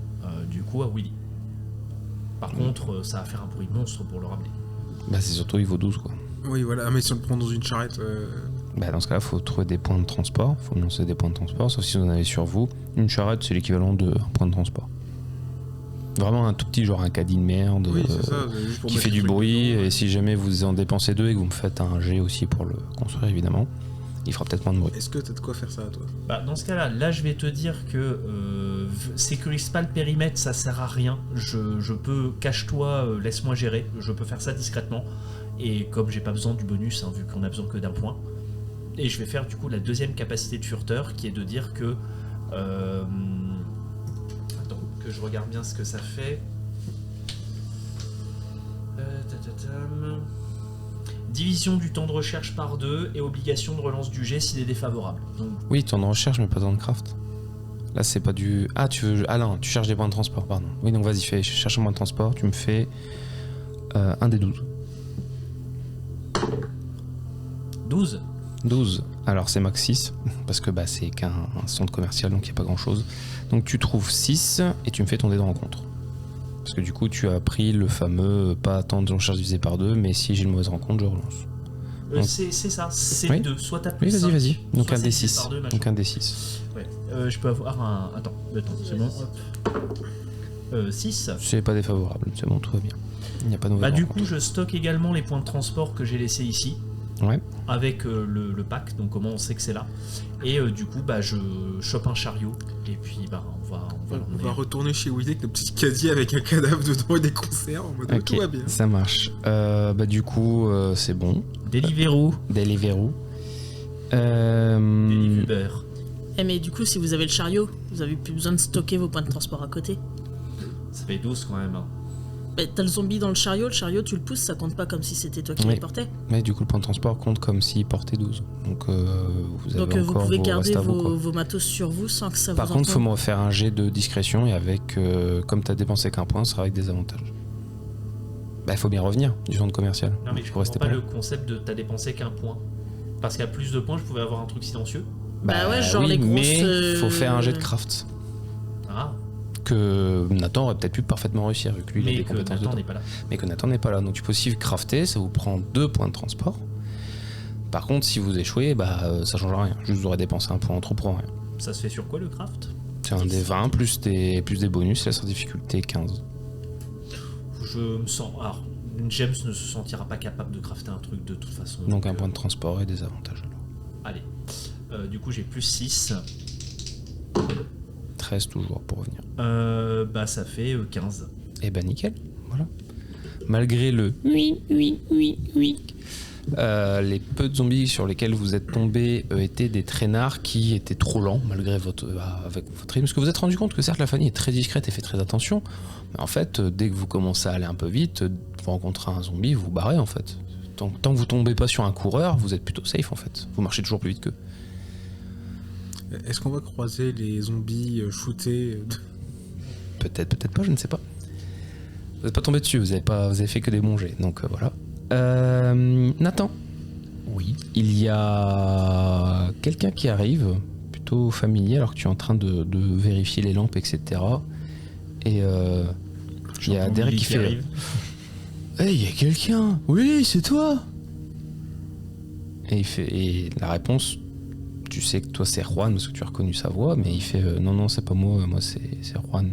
du coup à Willy. Par contre, ça va faire un bruit monstre pour le ramener. Bah, c'est surtout il vaut 12, quoi. Oui, voilà. Ah, mais si on le prend dans une charrette. Bah, dans ce cas-là, il faut trouver des points de transport. Il faut lancer des points de transport, sauf si vous en avez sur vous. Une charrette, c'est l'équivalent d'un point de transport. Vraiment un tout petit, genre un caddie de merde Oui, c'est ça. c'est juste pour qui mettre fait le du truc bruit. dedans, Et si jamais vous en dépensez 2 et que vous me faites un jet aussi pour le construire, évidemment, il fera peut-être moins de bruit. Est-ce que t'as de quoi faire ça, toi? Bah, dans ce cas-là, je vais te dire que sécurise pas le périmètre, ça sert à rien. Je peux, cache-toi, laisse-moi gérer. Je peux faire ça discrètement. Et comme j'ai pas besoin du bonus, hein, vu qu'on a besoin que d'un point. Et je vais faire du coup la deuxième capacité de furteur, qui est de dire que... Attends, que je regarde bien ce que ça fait. Tatatam. Division du temps de recherche par 2 et obligation de relance du jet s'il est défavorable. Donc, Oui, temps de recherche, mais pas temps de craft. Là, c'est pas du. Ah, tu veux. Ah non, tu cherches des points de transport, pardon. Oui, donc vas-y, cherche un point de transport. Tu me fais un des 12. 12. 12. Alors, c'est max 6, parce que bah, c'est qu'un centre commercial, donc il n'y a pas grand-chose. Donc, tu trouves 6 et tu me fais ton dé de rencontre. Parce que du coup, tu as pris le fameux pas temps de recherche divisé par 2, mais si j'ai une mauvaise rencontre, je relance. Donc- C'est ça, c'est Oui. les deux. Soit t'as plus Oui, vas-y, 5, vas-y. Donc soit un c'est des divisé 6. par 2, machin. Donc un des 6. Ouais. Je peux avoir un... Attends, c'est bon. 6. C'est pas défavorable, c'est bon, tout va bien. Il n'y a pas de mauvaise Bah du rencontre. coup, je stocke également les points de transport que j'ai laissés ici. Ouais. Avec le pack, donc comment on sait que c'est là. Et du coup, bah, je chope un chariot. Et puis, bah, on va On l'emmener. va retourner chez Willy avec nos petits caddies avec un cadavre dedans et des conserves en mode Ok, tout va bien. ça marche. Bah du coup, c'est bon. Deliveroo. Deliveroo. Uber. Mais du coup, si vous avez le chariot, vous avez plus besoin de stocker vos points de transport à côté. Ça fait 12 quand même. Hein. Bah, t'as le zombie dans le chariot tu le pousses, ça compte pas comme si c'était toi qui Oui. le portais. Mais du coup, le point de transport compte comme s'il portait 12. Donc vous avez Donc vous encore pouvez vos garder restes à vous, quoi. vos matos sur vous sans que ça Par vous contre, il faut encombre. me refaire un jet de discrétion et avec, comme tu as dépensé qu'un point, ça sera avec des avantages. Bah, il faut bien revenir du centre commercial. Non, mais je Faut comprends rester pas là. le concept de t'as dépensé qu'un point. Parce qu'à plus de points, je pouvais avoir un truc silencieux. Bah ouais, genre oui, les grosses, mais faut faire un jet de craft. Ah, Que Nathan aurait peut-être pu parfaitement réussir, vu que lui, il a mais des que compétences Nathan dedans. n'est pas là. Mais que Nathan n'est pas là. Donc tu peux aussi crafter, ça vous prend 2 points de transport. Par contre, si vous échouez, bah ça change rien. Juste vous aurez dépensé un point en trop pour rien. Ça se fait sur quoi le craft? C'est un des 20 plus des bonus, là sur difficulté 15. Je me sens. Alors, James ne se sentira pas capable de crafter un truc de toute façon. Donc un point de transport et des avantages. Alors. Allez. Du coup, j'ai plus 6. 13 toujours pour revenir. Bah, ça fait 15. Et bah nickel, voilà. Malgré le oui, les peu de zombies sur lesquels vous êtes tombés étaient des traînards qui étaient trop lents malgré avec votre rythme. Parce que vous vous êtes rendu compte que certes la famille est très discrète et fait très attention, mais en fait dès que vous commencez à aller un peu vite, vous rencontrez un zombie, vous vous barrez en fait. Tant que vous tombez pas sur un coureur, vous êtes plutôt safe en fait. Vous marchez toujours plus vite qu'eux. Est-ce qu'on va croiser les zombies shootés Peut-être pas, je ne sais pas. Vous n'êtes pas tombé dessus, vous avez fait que des bons jets, donc voilà. Nathan. Oui. Il y a quelqu'un qui arrive, plutôt familier, alors que tu es en train de vérifier les lampes, etc. Et il y a J'entends Derek Billy qui fait... arrive. Hey, il y a quelqu'un. Oui, c'est toi. Et la réponse, tu sais que toi c'est Juan, parce que tu as reconnu sa voix, mais il fait non, c'est pas moi c'est Juan.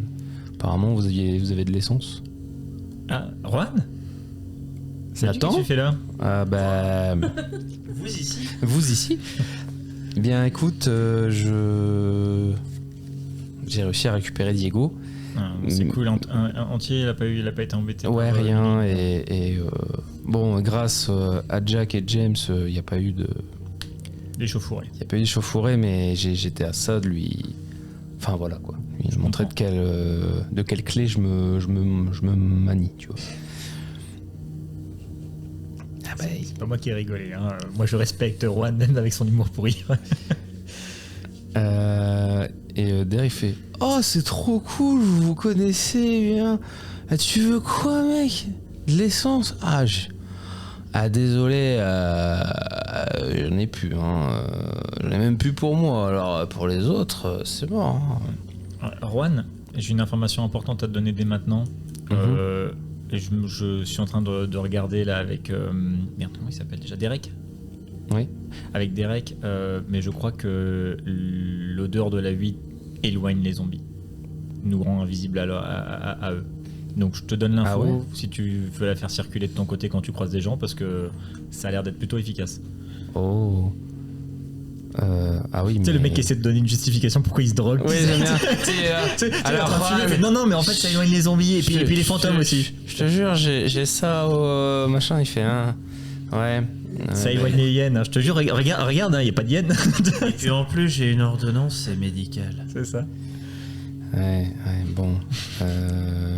Apparemment, vous avez de l'essence. Ah, Juan? Salut, Nathan? qu'est-ce que tu fais là? Ah bah... Vous ici? Vous ici? Eh bien écoute, j'ai réussi à récupérer Diego. Ah, c'est cool, entier, il a pas été embêté. Ouais, par, rien. Billy. Et bon, grâce à Jack et James, il n'y a pas eu de... L'échauffourée. Il n'y a pas eu d'échauffourée, mais j'étais à ça de lui... Enfin voilà quoi. Lui Je montrer comprends. de quelle clé je me manie, tu vois. Ah bah, C'est pas moi qui ai rigolé. Hein. Moi, je respecte Juan, même avec son humour pourri. Der il fait... Oh, c'est trop cool, vous vous connaissez bien. Ah, tu veux quoi, mec? De l'essence? Ah, désolé, j'en ai plus. J'en ai même plus pour moi. Alors, pour les autres, c'est bon. Hein. Juan, j'ai une information importante à te donner dès maintenant. Et je suis en train de regarder là avec... merde, comment il s'appelle déjà? Derek? Oui. Avec Derek, mais je crois que l'odeur de la huile éloigne les zombies. nous rend invisibles à eux. Donc je te donne l'info Ah ouais si tu veux la faire circuler de ton côté quand tu croises des gens parce que ça a l'air d'être plutôt efficace. Oh. Ah oui, Tu sais, le mec qui essaie de donner une justification pourquoi il se drogue. Oui, j'aime bien. Alors, Juan, non, mais en fait, ça éloigne les zombies et puis les fantômes aussi. Je te jure, j'ai ça au machin, il fait un. Ouais. Ça éloigne les hyènes. Hein. Je te jure, regarde, il n'y a pas de hyènes. Et puis en plus, j'ai une ordonnance, c'est médical. C'est ça. Ouais, bon.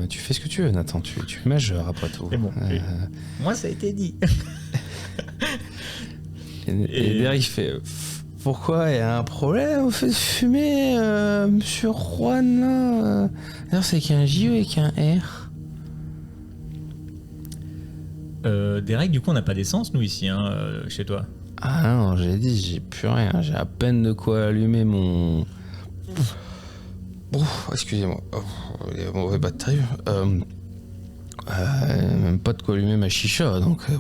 Tu fais ce que tu veux, Nathan. Tu es majeur après tout. C'est bon. Moi, ça a été dit. Et Derek, il fait. Pourquoi il y a un problème au fait de fumer, monsieur Juan là D'ailleurs, c'est qu'un J ou avec un R Derek, du coup, on n'a pas d'essence, nous, ici, hein, chez toi. Ah non, j'ai dit, j'ai plus rien. J'ai à peine de quoi allumer mon. Excusez-moi. Les mauvais batteries. Même pas de quoi allumer ma chicha, donc c'est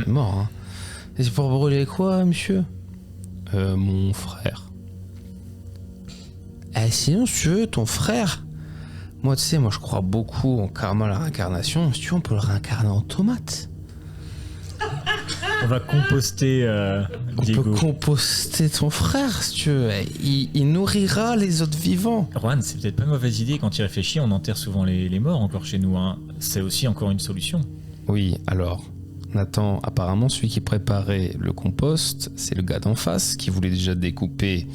mort. Hein. Et c'est pour brûler quoi, monsieur mon frère. Sinon, si tu veux, ton frère. Moi, tu sais, je crois beaucoup en karma, la réincarnation. Si tu veux, on peut le réincarner en tomate. On va composter Diego. On peut composter ton frère, si tu veux. Il nourrira les autres vivants. Juan, c'est peut-être pas une mauvaise idée. Quand il réfléchit, on enterre souvent les morts encore chez nous. Hein. C'est aussi encore une solution. Oui, alors, Nathan, apparemment, celui qui préparait le compost, c'est le gars d'en face qui voulait déjà découper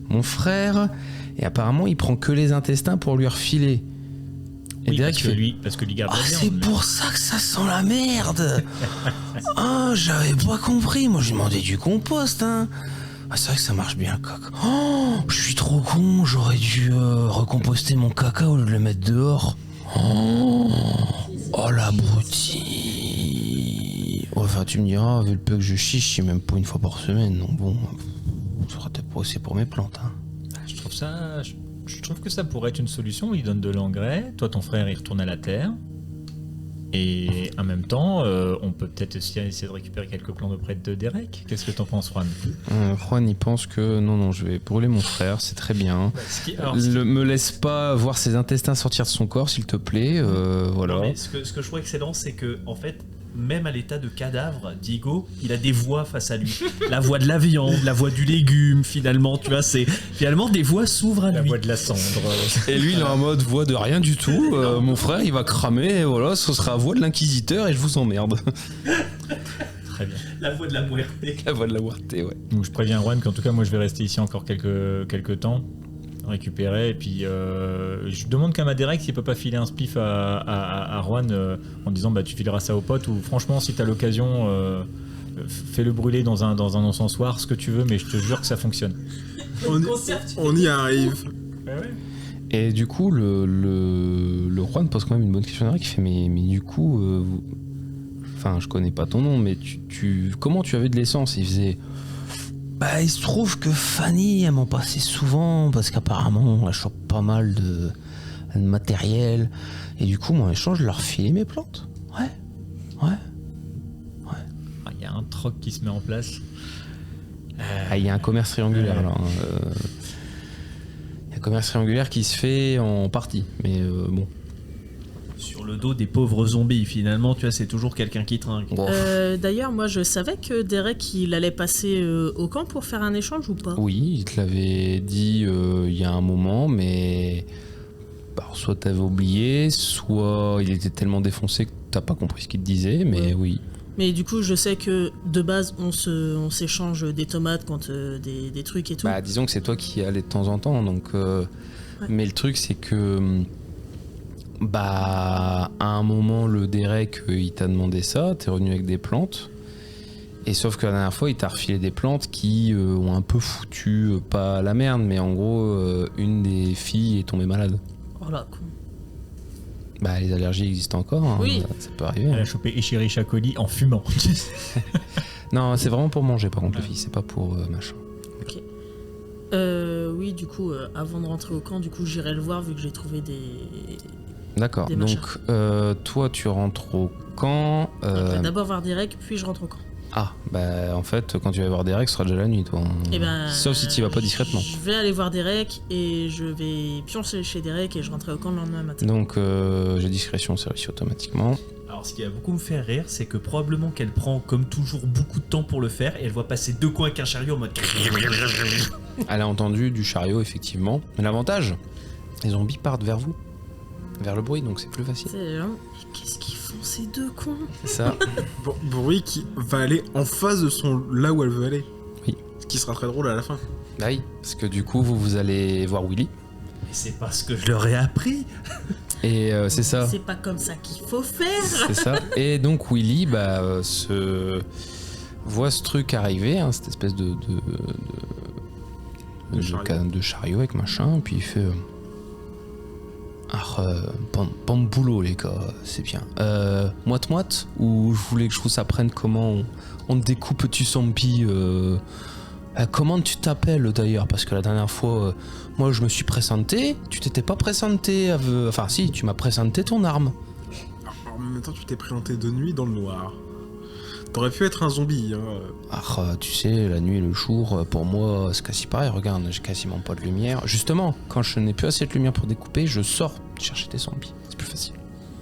mon frère. Et apparemment, il prend que les intestins pour lui refiler. Et Oui, Derek parce que lui garde Ah, la viande, c'est mais- pour ça que ça sent la merde. Ah, j'avais pas compris. Moi, j'ai demandé du compost, hein. Ah, c'est vrai que ça marche bien, le caca. Oh, je suis trop con. J'aurais dû recomposter mon caca au lieu de le mettre dehors. Oh, l'abruti. Enfin, tu me diras, vu le peu que je chiche, je chie même pas une fois par semaine. Donc bon, ça sera peut-être pas aussi pour mes plantes, hein. Je trouve que ça pourrait être une solution. Il donne de l'engrais. Toi, ton frère, il retourne à la terre. Et en même temps, on peut peut-être aussi essayer de récupérer quelques plantes auprès de Derek. Qu'est-ce que t'en penses, Juan? Juan, il pense que non, je vais brûler mon frère, c'est très bien. Me laisse pas voir ses intestins sortir de son corps, s'il te plaît. Voilà. Non, mais ce que je trouve excellent, c'est que en fait, même à l'état de cadavre, Diego, il a des voix face à lui. La voix de la viande, la voix du légume, finalement, tu vois, c'est finalement des voix s'ouvrent à La lui. voix de la cendre. Et lui, il est en mode voix de rien du tout. Mon frère, il va cramer. Et voilà, ce sera voix de l'inquisiteur et je vous emmerde. Très bien. La voix de la muerte. La voix de la Huarte, ouais. Donc je préviens Juan qu'en tout cas, moi, je vais rester ici encore quelques temps, récupérer. Et puis, je demande quand même à Derek s'il peut pas filer un spiff à Juan en disant bah tu fileras ça aux potes ou franchement, si t'as l'occasion, fais-le brûler dans un encensoir, ce que tu veux, mais je te jure que ça fonctionne. On y arrive. Et du coup, le Juan pose quand même une bonne question à Derek. Il fait mais du coup, enfin, je connais pas ton nom, mais comment tu avais de l'essence? Il faisait. Bah, il se trouve que Fanny, elle m'en passait souvent parce qu'apparemment, elle chope pas mal de matériel. Et du coup, moi, en échange, je leur filais mes plantes. Ouais. Il y a un troc qui se met en place. Ah, il y a un commerce triangulaire là. Il y a un commerce triangulaire qui se fait en partie. Mais bon. Sur le dos des pauvres zombies, finalement, tu vois, c'est toujours quelqu'un qui trinque. Bon. D'ailleurs, moi, je savais que Derek, il allait passer au camp pour faire un échange ou pas? Oui, il te l'avait dit il y a un moment, mais bah, soit t'avais oublié, soit il était tellement défoncé que t'as pas compris ce qu'il te disait, mais oui. Mais du coup, je sais que de base, on s'échange des tomates contre des trucs et tout. Bah, disons que c'est toi qui y allais de temps en temps, donc. Mais le truc, c'est que. Bah, à un moment, le Derek, il t'a demandé ça, t'es revenu avec des plantes. Et sauf que la dernière fois, il t'a refilé des plantes qui ont un peu foutu, pas la merde, mais en gros, une des filles est tombée malade. Oh là, con. Bah, les allergies existent encore, hein, Oui. ça peut arriver. Elle Hein. a chopé Escherichia coli en fumant. Non, c'est vraiment pour manger, par contre, les filles, c'est pas pour machin. Oui, du coup, avant de rentrer au camp, du coup, j'irai le voir vu que j'ai trouvé des... D'accord, Des donc toi, tu rentres au camp. Je vais d'abord voir Derek, puis je rentre au camp. Ah, bah en fait, quand tu vas voir Derek, ce sera déjà la nuit, toi. Eh ben, Sauf si tu vas pas discrètement. Je vais aller voir Derek et je vais pioncer chez Derek et je rentrerai au camp le lendemain matin. Donc, j'ai discrétion, ça réussit automatiquement. Alors, ce qui va beaucoup me faire rire, c'est que probablement qu'elle prend, comme toujours, beaucoup de temps pour le faire et elle voit passer 2 coins avec un chariot en mode. Elle a entendu du chariot, effectivement. Mais l'avantage, les zombies partent vers vous, vers le bruit, donc c'est plus facile. C'est genre, mais qu'est-ce qu'ils font ces 2 cons? C'est ça. Bruit qui va aller en face de son là où elle veut aller. Oui. Ce qui sera très drôle à la fin. Bah oui, parce que du coup, vous allez voir Willy. Mais c'est parce que je leur ai appris. Et c'est ça. C'est pas comme ça qu'il faut faire. C'est ça. Et donc Willy voit ce truc arriver, hein, cette espèce de chariot avec machin, puis il fait bon boulot les gars, c'est bien. Moite-moite, ou je voulais que je vous apprenne comment on découpe tu zombie. Comment tu t'appelles d'ailleurs, parce que la dernière fois moi je me suis présenté, tu t'étais pas présenté, enfin si, tu m'as présenté ton arme. Alors, en même temps, tu t'es présenté de nuit dans le noir. T'aurais pu être un zombie. Hein. Ah, tu sais, la nuit et le jour, pour moi, c'est quasi pareil. Regarde, j'ai quasiment pas de lumière. Justement, quand je n'ai plus assez de lumière pour découper, je sors chercher des zombies. C'est plus facile.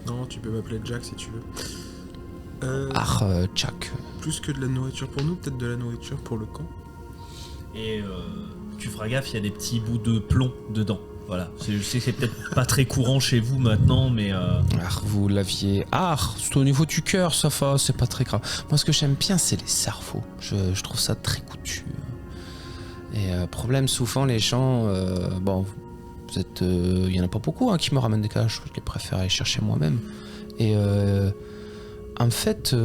Non, tu peux m'appeler Jack si tu veux. Jack. Plus que de la nourriture pour nous, peut-être de la nourriture pour le camp. Et tu feras gaffe, il y a des petits bouts de plomb dedans. Voilà, je sais que c'est peut-être pas très courant chez vous maintenant, mais... Vous l'aviez... c'est au niveau du cœur, ça va, c'est pas très grave. Moi, ce que j'aime bien, c'est les cerveaux. Je trouve ça très coutu. Et problème, souvent, les gens... vous êtes... Il y en a pas beaucoup qui me ramènent des caches. Je les préfère aller chercher moi-même. Et... en fait,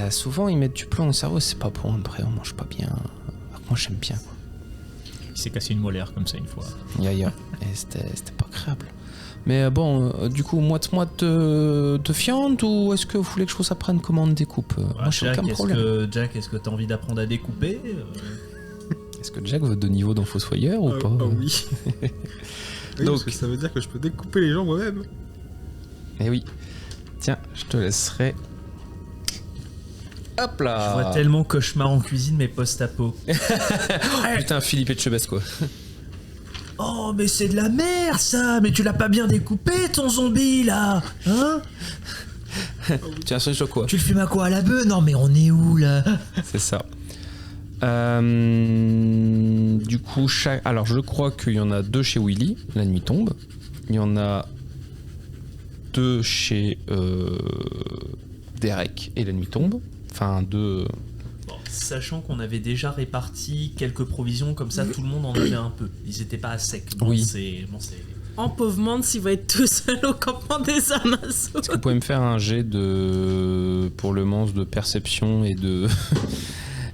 souvent, ils mettent du plomb au cerveau. C'est pas bon, après, on mange pas bien. Moi, j'aime bien, quoi. Il s'est cassé une molaire comme ça une fois. Ya. Et c'était pas agréable. Mais du coup, moite-moite de viande, ou est-ce que vous voulez que je vous apprenne comment on découpe? Moi, j'ai aucun problème. Jack, est-ce que t'as envie d'apprendre à découper Est-ce que Jack veut de niveau dans Fossoyeur ou pas? Oui. Oui, Donc, parce que ça veut dire que je peux découper les gens moi-même. Eh oui. Tiens, je te laisserai. Hop là. Je vois tellement cauchemar en cuisine, mais post-apo. Putain, Philippe Etchebest, quoi. Oh, mais c'est de la merde, ça. Mais tu l'as pas bien découpé, ton zombie, là. Hein? Tiens, ça, quoi? Tu le fumes à quoi, à la bœuf? Non mais on est où là? C'est ça. Du coup, alors je crois qu'il y en a 2 chez Willy, la nuit tombe. Il y en a 2 chez Derek et la nuit tombe. Enfin, 2... Bon, sachant qu'on avait déjà réparti quelques provisions, comme ça tout le monde en avait un peu. Ils étaient pas à sec. Bon, Oui. C'est... En pauvre Mance, il va être tout seul au campement des Amazones. Est-ce que vous pouvez me faire un jet pour le Mance de perception et de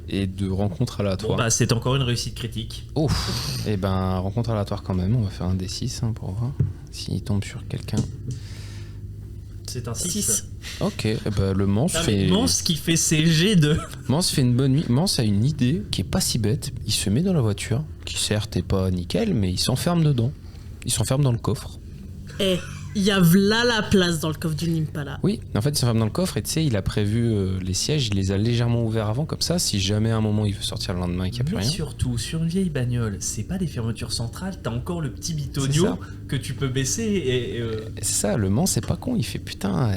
et de rencontre aléatoire? Bon, c'est encore une réussite critique. Oh, et rencontre aléatoire quand même. On va faire un D6 pour voir s'il tombe sur quelqu'un. C'est un 6. Ok, le Mance fait... Mance qui fait ses jets de... Mance fait une bonne nuit. Mance a une idée qui est pas si bête. Il se met dans la voiture, qui certes est pas nickel, mais il s'enferme dedans. Il s'enferme dans le coffre. Eh, il y a v'là la place dans le coffre du Nimpala. Oui, en fait, il s'enferme dans le coffre et tu sais, il a prévu les sièges, il les a légèrement ouverts avant, comme ça, si jamais à un moment il veut sortir le lendemain et qu'il n'y a plus Mais rien. surtout, sur une vieille bagnole, c'est pas des fermetures centrales, t'as encore le petit C'est bitonio ça. que tu peux baisser et C'est ça, le Mans, c'est pas con, il fait putain,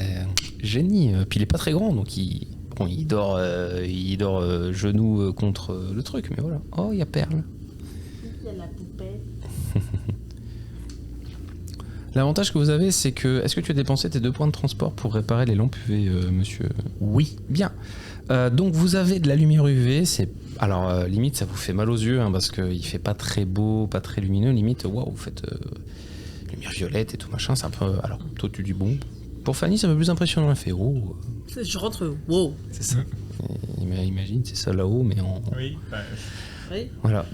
génie. Puis il est pas très grand, donc il dort, genou contre le truc, mais voilà. Oh, il y a Perle. Il y a la poupée. L'avantage que vous avez, c'est que... Est-ce que tu as dépensé tes 2 points de transport pour réparer les lampes UV, monsieur? Oui. Bien. Donc vous avez de la lumière UV, c'est... Alors, limite, ça vous fait mal aux yeux, parce qu'il fait pas très beau, pas très lumineux. Limite, waouh, vous faites lumière violette et tout machin, c'est un peu... Alors, toi, tu dis bon. Pour Fanny, c'est un peu plus impressionnant. Elle fait, oh... Je rentre, wow. C'est ça. Et imagine, c'est ça là-haut, mais en... Oui. Oui. Voilà.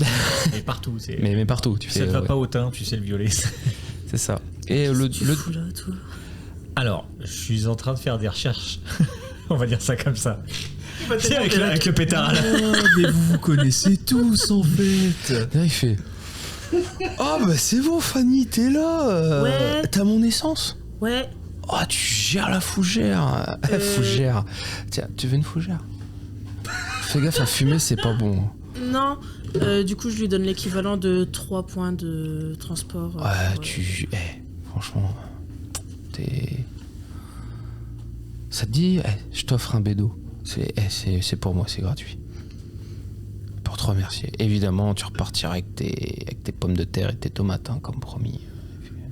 Mais partout. C'est... mais partout, tu Ça fais... ne va ouais. pas au teint, tu sais le violet. C'est ça. Et Tu fous là, toi. Alors, je suis en train de faire des recherches. On va dire ça comme ça. C'est avec le pétard à la... mais vous vous connaissez tous en fait. Là, il fait... Oh, c'est bon, Fanny, t'es là. Ouais. T'as mon essence. Ouais. Oh, tu gères la fougère. Fougère. Tiens, tu veux une fougère? Fais gaffe à fumer, c'est pas bon. Non, du coup, je lui donne l'équivalent de 3 points de transport. Franchement, ça te dit, je t'offre un bédo. C'est pour moi, c'est gratuit. Pour te remercier. Évidemment, tu repartiras avec tes pommes de terre et tes tomates, hein, comme promis.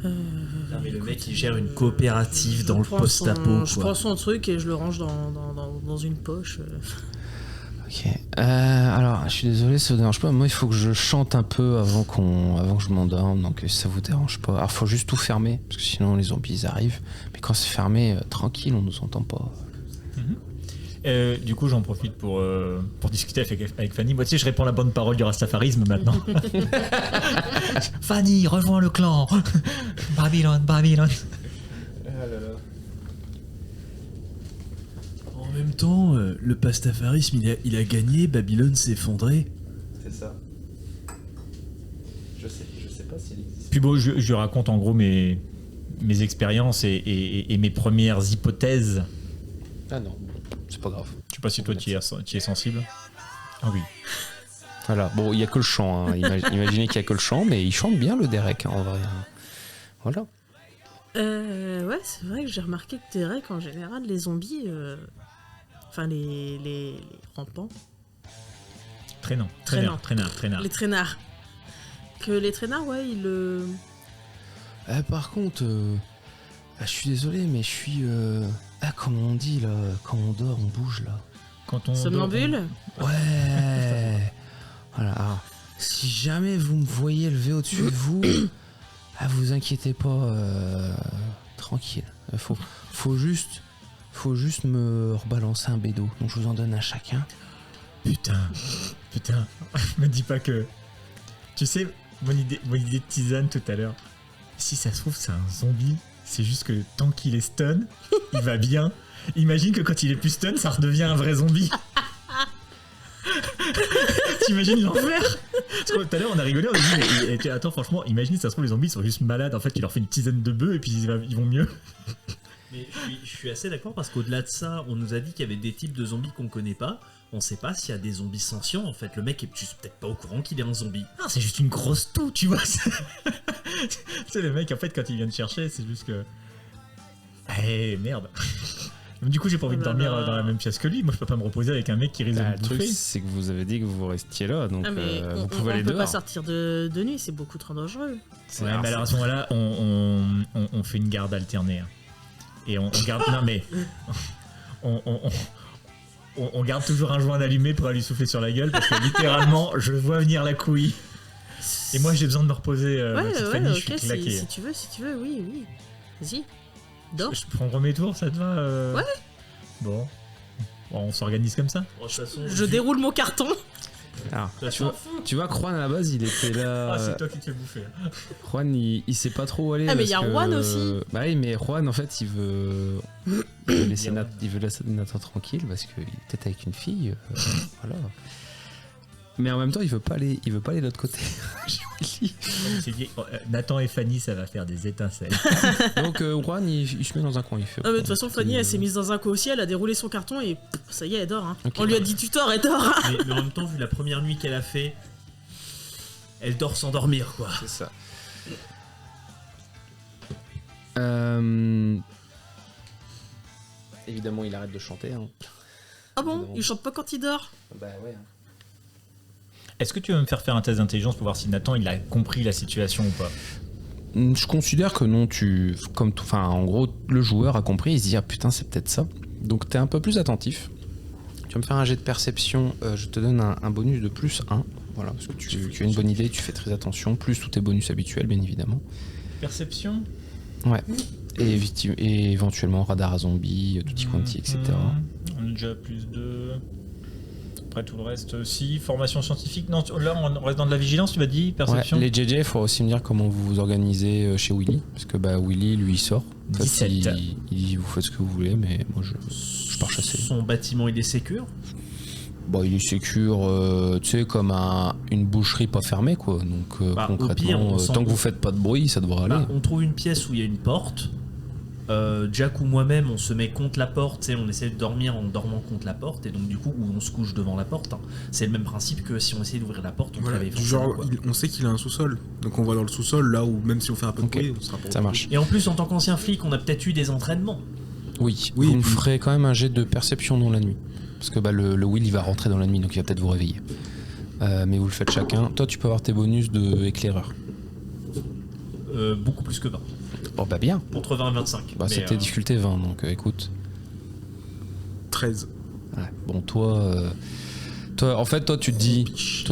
Non, mais le mec, il gère une coopérative dans le post-apo. Je prends son truc et je le range dans une poche. Ok. Alors, je suis désolé, ça vous dérange pas. Moi, il faut que je chante un peu avant que je m'endorme. Donc, si ça vous dérange pas. Alors, faut juste tout fermer, parce que sinon les zombies ils arrivent. Mais quand c'est fermé, tranquille, on nous entend pas. Du coup, j'en profite pour discuter avec Fanny. Moi, tu sais, je réponds la bonne parole du rastafarisme maintenant. Fanny, rejoins le clan. Babylone. En même temps, le pastafarisme, il a gagné, Babylone s'est effondrée. C'est ça. Je sais pas s'il existe. Puis bon, je raconte en gros mes expériences et mes premières hypothèses. Ah non, c'est pas grave. Je sais pas si toi tu y es sensible. Ah oui. Voilà, bon, il y a que le chant. Hein. Imaginez qu'il y a que le chant, mais il chante bien le Derek, hein, en vrai. Voilà. Ouais, c'est vrai que j'ai remarqué que Derek, en général, les zombies, enfin les rampants, Traînants. les traînards, que les traînards, ouais, ils le... Par contre, je suis désolé, mais je suis... comment on dit, là, quand on dort, on bouge, là. Quand on Somnambule. Ouais. Voilà, alors, si jamais vous me voyez lever au-dessus de vous, vous inquiétez pas, tranquille. Faut juste me rebalancer un bédo. Donc je vous en donne à chacun. Putain. Me dis pas que... Tu sais, mon idée de tisane tout à l'heure, si ça se trouve c'est un zombie, c'est juste que tant qu'il est stun, il va bien. Imagine que quand il est plus stun, ça redevient un vrai zombie. T'imagines l'enfer? Parce que tout à l'heure on a rigolé, on a dit mais attends, franchement, imagine ça se trouve les zombies sont juste malades, en fait tu leur fais une tisane de bœufs et puis ils vont mieux. Mais je suis assez d'accord parce qu'au-delà de ça, on nous a dit qu'il y avait des types de zombies qu'on connaît pas. On sait pas s'il y a des zombies sentients. En fait, le mec est juste peut-être pas au courant qu'il est un zombie. Non, c'est juste une grosse toux, tu vois. C'est le mec, en fait, quand il vient te chercher, c'est juste que... merde. Du coup, j'ai pas envie de dormir dans la même pièce que lui. Moi, je peux pas me reposer avec un mec qui risque de me Le truc, bouffer. c'est que vous avez dit que vous restiez là, donc on vous pouvez aller peut dehors. pas sortir de nuit, c'est beaucoup trop dangereux. Ouais, mais alors à ce moment-là, on fait une garde alternée. Hein. Et on garde... Non, mais... On garde toujours un joint allumé pour aller lui souffler sur la gueule parce que littéralement, je vois venir la couille. Et moi, j'ai besoin de me reposer. Ma petite Fanny, je suis claqué. Si tu veux, oui. Vas-y, dors. Je prends mes tours, ça te va Ouais. Bon, on s'organise comme ça. Bon, de toute façon, Je déroule mon carton. Alors, tu vois, Juan à la base, il était là. Ah, c'est toi qui te fais bouffer. Juan, il sait pas trop où aller. Ah, mais parce il y a que- Juan aussi. Bah oui, mais Juan, en fait, il veut laisser Nathan tranquille parce qu'il est peut-être avec une fille. Voilà. Mais en même temps, il veut pas aller de l'autre côté. C'est dit, Nathan et Fanny, ça va faire des étincelles. Donc, Juan, il se met dans un coin. Il fait. Ah, mais de toute façon, Fanny, elle s'est mise dans un coin aussi, elle a déroulé son carton et ça y est, elle dort. Hein. Ok. On lui a dit tu dors, elle dort. Hein. mais en même temps, vu la première nuit qu'elle a fait, elle dort sans dormir, quoi. C'est ça. Évidemment, il arrête de chanter. Hein. Ah bon, il chante pas quand il dort. Bah ouais. Est-ce que tu veux me faire un test d'intelligence pour voir si Nathan il a compris la situation ou pas? Je considère que non, en gros, le joueur a compris, il se dit ah putain, c'est peut-être ça. Donc t'es un peu plus attentif. Tu vas me faire un jet de perception, je te donne un bonus de plus 1. Voilà, parce que tu as une bonne idée, tu fais très attention, plus tous tes bonus habituels, bien évidemment. Perception. Ouais. Et éventuellement radar à zombies, tutti quanti, etc. On est déjà à plus 2. Après tout le reste aussi. Formation scientifique. Non, là on reste dans de la vigilance, tu m'as dit. Perception. Ouais, les JJ, il faudra aussi me dire comment vous vous organisez chez Willy. Parce que Willy, lui, il sort. En fait, 17. il dit vous faites ce que vous voulez, mais moi je pars chasser. Son bâtiment, il est sécure. Bon, il est sécure, tu sais, comme une boucherie pas fermée, quoi. Donc Au pire, concrètement, on s'en tant que fout. vous faites pas de bruit, ça devrait aller. On trouve une pièce où il y a une porte. Jack ou moi-même, on se met contre la porte, tu sais, on essaie de dormir en dormant contre la porte, et donc du coup, ou on se couche devant la porte, hein. C'est le même principe que si on essaie d'ouvrir la porte, on Voilà, se réveille du forcément, genre, quoi. on sait qu'il a un sous-sol. Donc on va dans le sous-sol, là où même si on fait un peu de Ok. bruit, on sera pas Ça marche. Et en plus, en tant qu'ancien flic, on a peut-être eu des entraînements. Oui, Oui, vous me puis- ferez quand même un jet de perception dans la nuit. Parce que le Will, il va rentrer dans la nuit, donc il va peut-être vous réveiller. Mais vous le faites chacun. Toi, tu peux avoir tes bonus de éclaireur. Beaucoup plus que 20. Bon, bah bien. Entre 20 et 25. Bah, Mais, c'était difficulté 20, donc écoute. 13. Ouais. Bon, toi, en fait, toi, tu te dis, pff,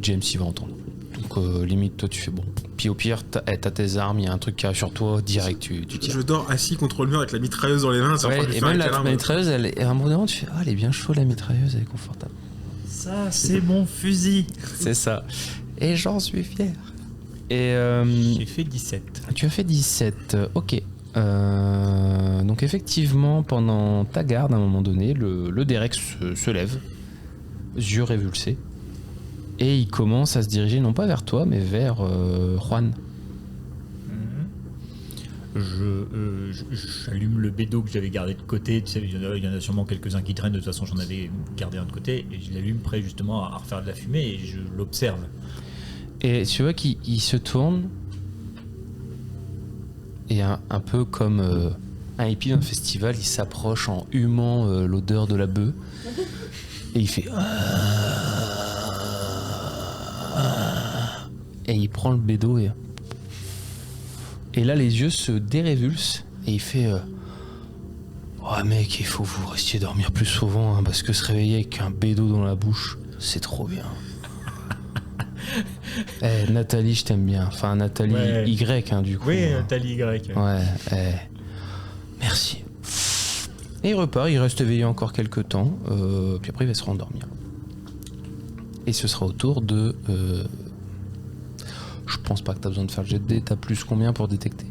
James, il va entendre. Donc, limite, toi, tu fais bon. Puis au pire, t'as tes armes, il y a un truc qui arrive sur toi, direct, tu tires. Je dors assis contre le mur avec la mitrailleuse dans les mains, ça va Ouais, lui et faire même un la câlin. mitrailleuse, à un moment donné, tu fais, ah, elle est bien chaude, la mitrailleuse, elle est confortable. Ça, c'est mon fusil. C'est ça. Et j'en suis fier. Et J'ai fait 17. tu as fait 17, ok. Donc effectivement, pendant ta garde, à un moment donné, le Derek se lève, yeux révulsés, et il commence à se diriger non pas vers toi, mais vers Juan. J'allume le bédo que j'avais gardé de côté. Tu sais, il y en a sûrement quelques-uns qui traînent. De toute façon, j'en avais gardé un de côté. Et je l'allume prêt justement à refaire de la fumée et je l'observe. Et tu vois qu'il se tourne, et un peu comme un hippie d'un festival, il s'approche en humant l'odeur de la bœuf, et il fait... Et il prend le bédo et là les yeux se dérévulsent et il fait oh mec, il faut que vous restiez dormir plus souvent, hein, parce que se réveiller avec un bédo dans la bouche, c'est trop bien. Nathalie, je t'aime bien. Enfin Nathalie Ouais. Y, hein, du coup. Tali Y. Ouais, merci. Et il repart, il reste éveillé encore quelques temps, puis après il va se rendormir. Et ce sera au tour de... je pense pas que t'as besoin de faire le jet de dés, t'as plus combien pour détecter?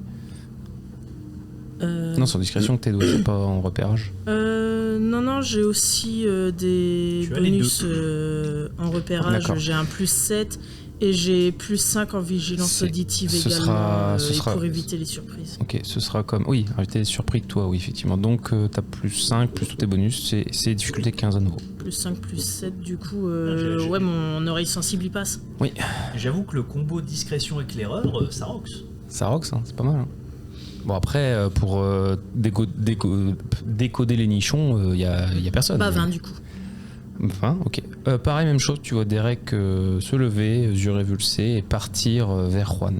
Non, c'est en discrétion que t'es doué, c'est pas en repérage. Non, j'ai aussi des Tu as les bonus en repérage. D'accord. J'ai un plus 7 et j'ai plus 5 en vigilance C'est- auditive ce également. sera- ce et sera- pour éviter les surprises. Ok, ce sera comme... Oui, inviter les surpris de toi, oui, effectivement. Donc t'as plus 5, plus tous tes bonus, c'est difficulté 15 à nouveau. Plus 5, plus 7, du coup, j'ai- ouais, mon oreille sensible y passe. J'avoue que le combo discrétion-éclaireur, ça rocks. Ça rocks, hein, c'est pas mal. Hein. Bon après, pour décoder les nichons, y a personne. Pas 20 du coup. 20, ok. Pareil, même chose, tu vois Derek se lever, yeux révulsés, et partir vers Juan.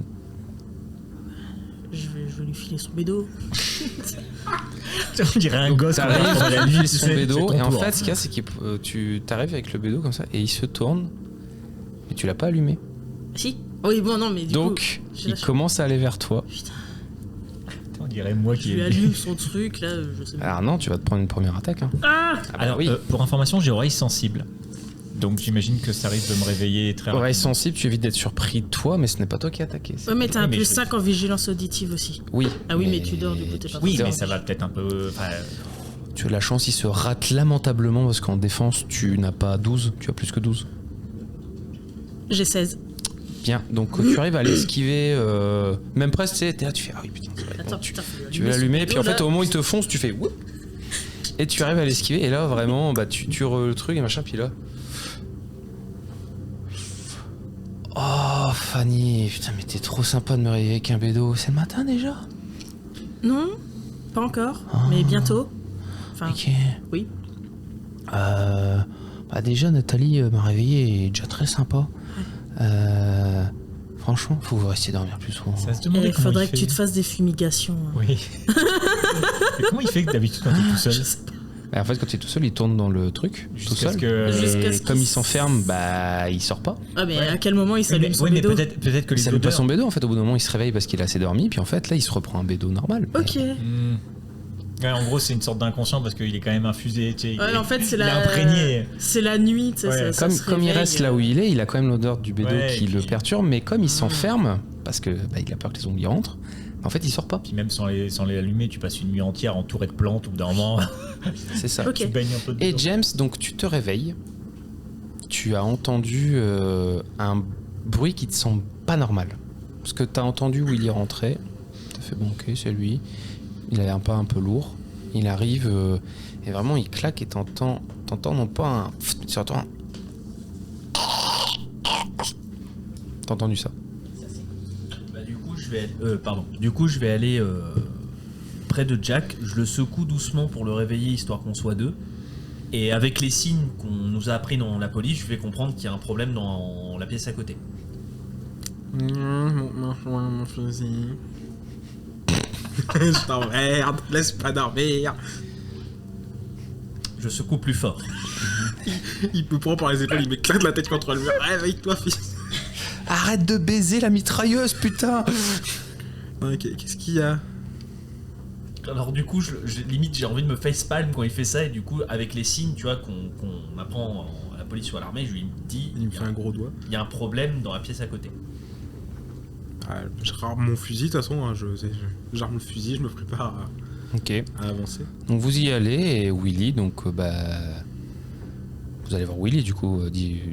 Je vais lui filer son bédo. On dirait un gosse. T'arrives, qu'on va tu la lui nuit, files son c'est bédo, ton et en tour. fait, ce qu'il y a, c'est que tu t'arrives avec le bédo comme ça, et il se tourne, et tu l'as pas allumé. Si. Oui, bon, non, mais du coup, Donc, j'ai il la chance. commence à aller vers toi. Putain, On dirait moi je qui lui ai allume son truc, là, je sais pas. Alors non, tu vas te prendre une première attaque. Hein. Ah Alors, oui. pour information, j'ai oreille sensible. Donc j'imagine que ça risque de me réveiller très Oreille rapidement. sensible, tu évites d'être surpris toi, mais ce n'est pas toi qui as attaqué. c'est- Ouais, mais t'as un Oui, mais plus je- 5 en vigilance auditive aussi. Oui. Ah oui, mais tu dors, du coup, t'es pas Oui, dors. mais ça va peut-être un peu. Enfin, Tu as de la chance, il se rate lamentablement parce qu'en défense, tu n'as pas 12, tu as plus que 12. J'ai 16. Bien, donc tu arrives à l'esquiver, même presque, tu sais, t'es là, tu fais, ah oui putain, ça va être Attends, bon. putain, faut lui Tu veux allumer son l'allumer, bédo, puis en fait là. au moment où il te fonce, tu fais whoop, et tu arrives à l'esquiver, et là vraiment, bah tu tues le truc et machin, puis là. Oh Fanny, putain, mais t'es trop sympa de me réveiller avec un bédo. C'est le matin déjà? Non, pas encore, Ah. mais bientôt. Enfin, Ok. oui. Bah déjà, Nathalie m'a réveillé et est déjà très sympa. Franchement, faut que vous restiez dormir plus souvent. ça se demandait Il comment faudrait il que fait. tu te fasses des fumigations. hein. Oui. Mais comment il fait que d'habitude quand il est tout seul? Je sais pas. Bah, en fait, quand il est tout seul, il tourne dans le truc, tout Jusqu'à seul. ce que- Et Jusqu'à ce comme qu'il il s'enferme, bah il sort pas. Ah, mais Ouais. à quel moment il s'allume son Oui, mais bédo peut-être que Il les s'allume pas odeurs. son bédo en fait, au bout d'un moment il se réveille parce qu'il a assez dormi, puis en fait là il se reprend un bédo normal. Ok. Hmm. Ouais, en gros, c'est une sorte d'inconscient parce qu'il est quand même infusé. Tu sais, Ouais, en fait, c'est il est la... imprégné. C'est la nuit, tu sais, Ouais. ça Comme, se comme il réveille, reste là où il est, il a quand même l'odeur du bédo Ouais, qui et le puis- perturbe, mais comme il s'enferme, parce que bah, il a peur que les zombies rentrent, en fait il sort pas. Puis même sans les allumer, tu passes une nuit entière entouré de plantes ou d'un moment. C'est ça. Ok. Tu baignes un peu de Et dedans. James, donc tu te réveilles, tu as entendu un bruit qui te semble pas normal. Parce que tu as entendu où il est rentré, tu as fait bon ok c'est lui, il a l'air pas un peu lourd. Il arrive et vraiment il claque et t'entends non pas un... Tu entends un... T'as entendu ça? Bah, du coup, je vais aller près de Jack. Je le secoue doucement pour le réveiller, histoire qu'on soit deux. Et avec les signes qu'on nous a appris dans la police, je vais comprendre qu'il y a un problème dans la pièce à côté. Mon fusil. Je t'emmerde, laisse pas dormir. Je secoue plus fort. Il me prend par les épaules, il m'éclate la tête contre le mur. Réveille-toi, fils. Arrête de baiser la mitrailleuse, putain. Non, qu'est-ce qu'il y a? Alors du coup, limite j'ai envie de me facepalm quand il fait ça, et du coup avec les signes, tu vois, qu'on apprend à la police ou à l'armée, je lui dis, Il me fait un gros doigt. il y a un problème dans la pièce à côté. Ah, je rarme mon fusil, de toute façon, hein, j'arme le fusil, je me prépare Ok. à avancer. Donc vous y allez et Willy, donc vous allez voir Willy du coup,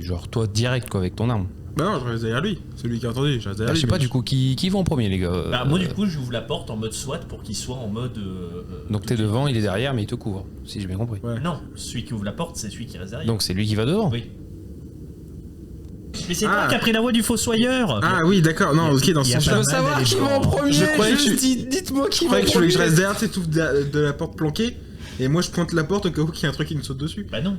genre toi direct quoi avec ton arme. Bah non, je reste derrière lui, c'est lui qui a entendu, je reste derrière Je lui. sais pas mais du coup qui va en premier les gars. Bah, moi du coup j'ouvre la porte en mode SWAT pour qu'il soit en mode... Donc t'es devant, il est derrière mais il te couvre, si j'ai bien compris. Ouais. Non, celui qui ouvre la porte c'est celui qui reste derrière. Donc c'est lui qui va devant. Oui. Mais c'est Ah. toi qui as pris la voie du fossoyeur. Ah oui, d'accord, non, ok, dans ce il y a sens-là. pas Je veux mal savoir d'aller qui va en devant. premier. Je croyais que Juste tu- dites-moi qui Je va en croyais que tu voulais premier. que je reste derrière, tu sais, tout de la porte planquée, et moi je pointe la porte au cas où qu'il y a un truc qui me saute dessus. Bah non.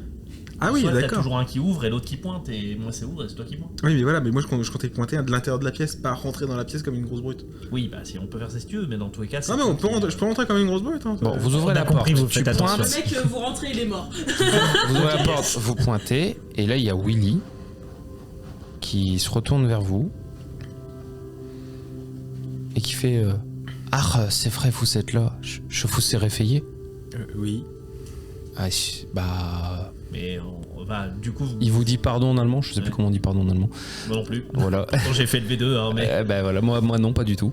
Ah oui, Soit t'as d'accord. toujours un qui ouvre et l'autre qui pointe, et moi c'est ouvre et c'est toi qui pointe. Oui, mais voilà, mais moi je comptais pointer de l'intérieur de la pièce, pas rentrer dans la pièce comme une grosse brute. Oui, bah si on peut faire ça si tu veux, mais dans tous les cas... c'est Ah mais on toi peut qui- je peux rentrer comme une grosse brute. Hein, Bon, vous ouvrez On la a compris, porte, vous tu faites pointes, Le attention. mec, vous rentrez, il est mort. vous ouvrez la porte, vous pointez et là il y a Willy qui se retourne vers vous et qui fait ah c'est vrai vous êtes là, je vous ai réveillé. Oui. Ah, bah Mais on va... Du coup, il vous dit pardon en allemand, je sais plus Ouais. comment on dit pardon en allemand. moi non plus. Voilà. Pourtant, j'ai fait le V2, hein, mais... Bah voilà, moi non pas du tout.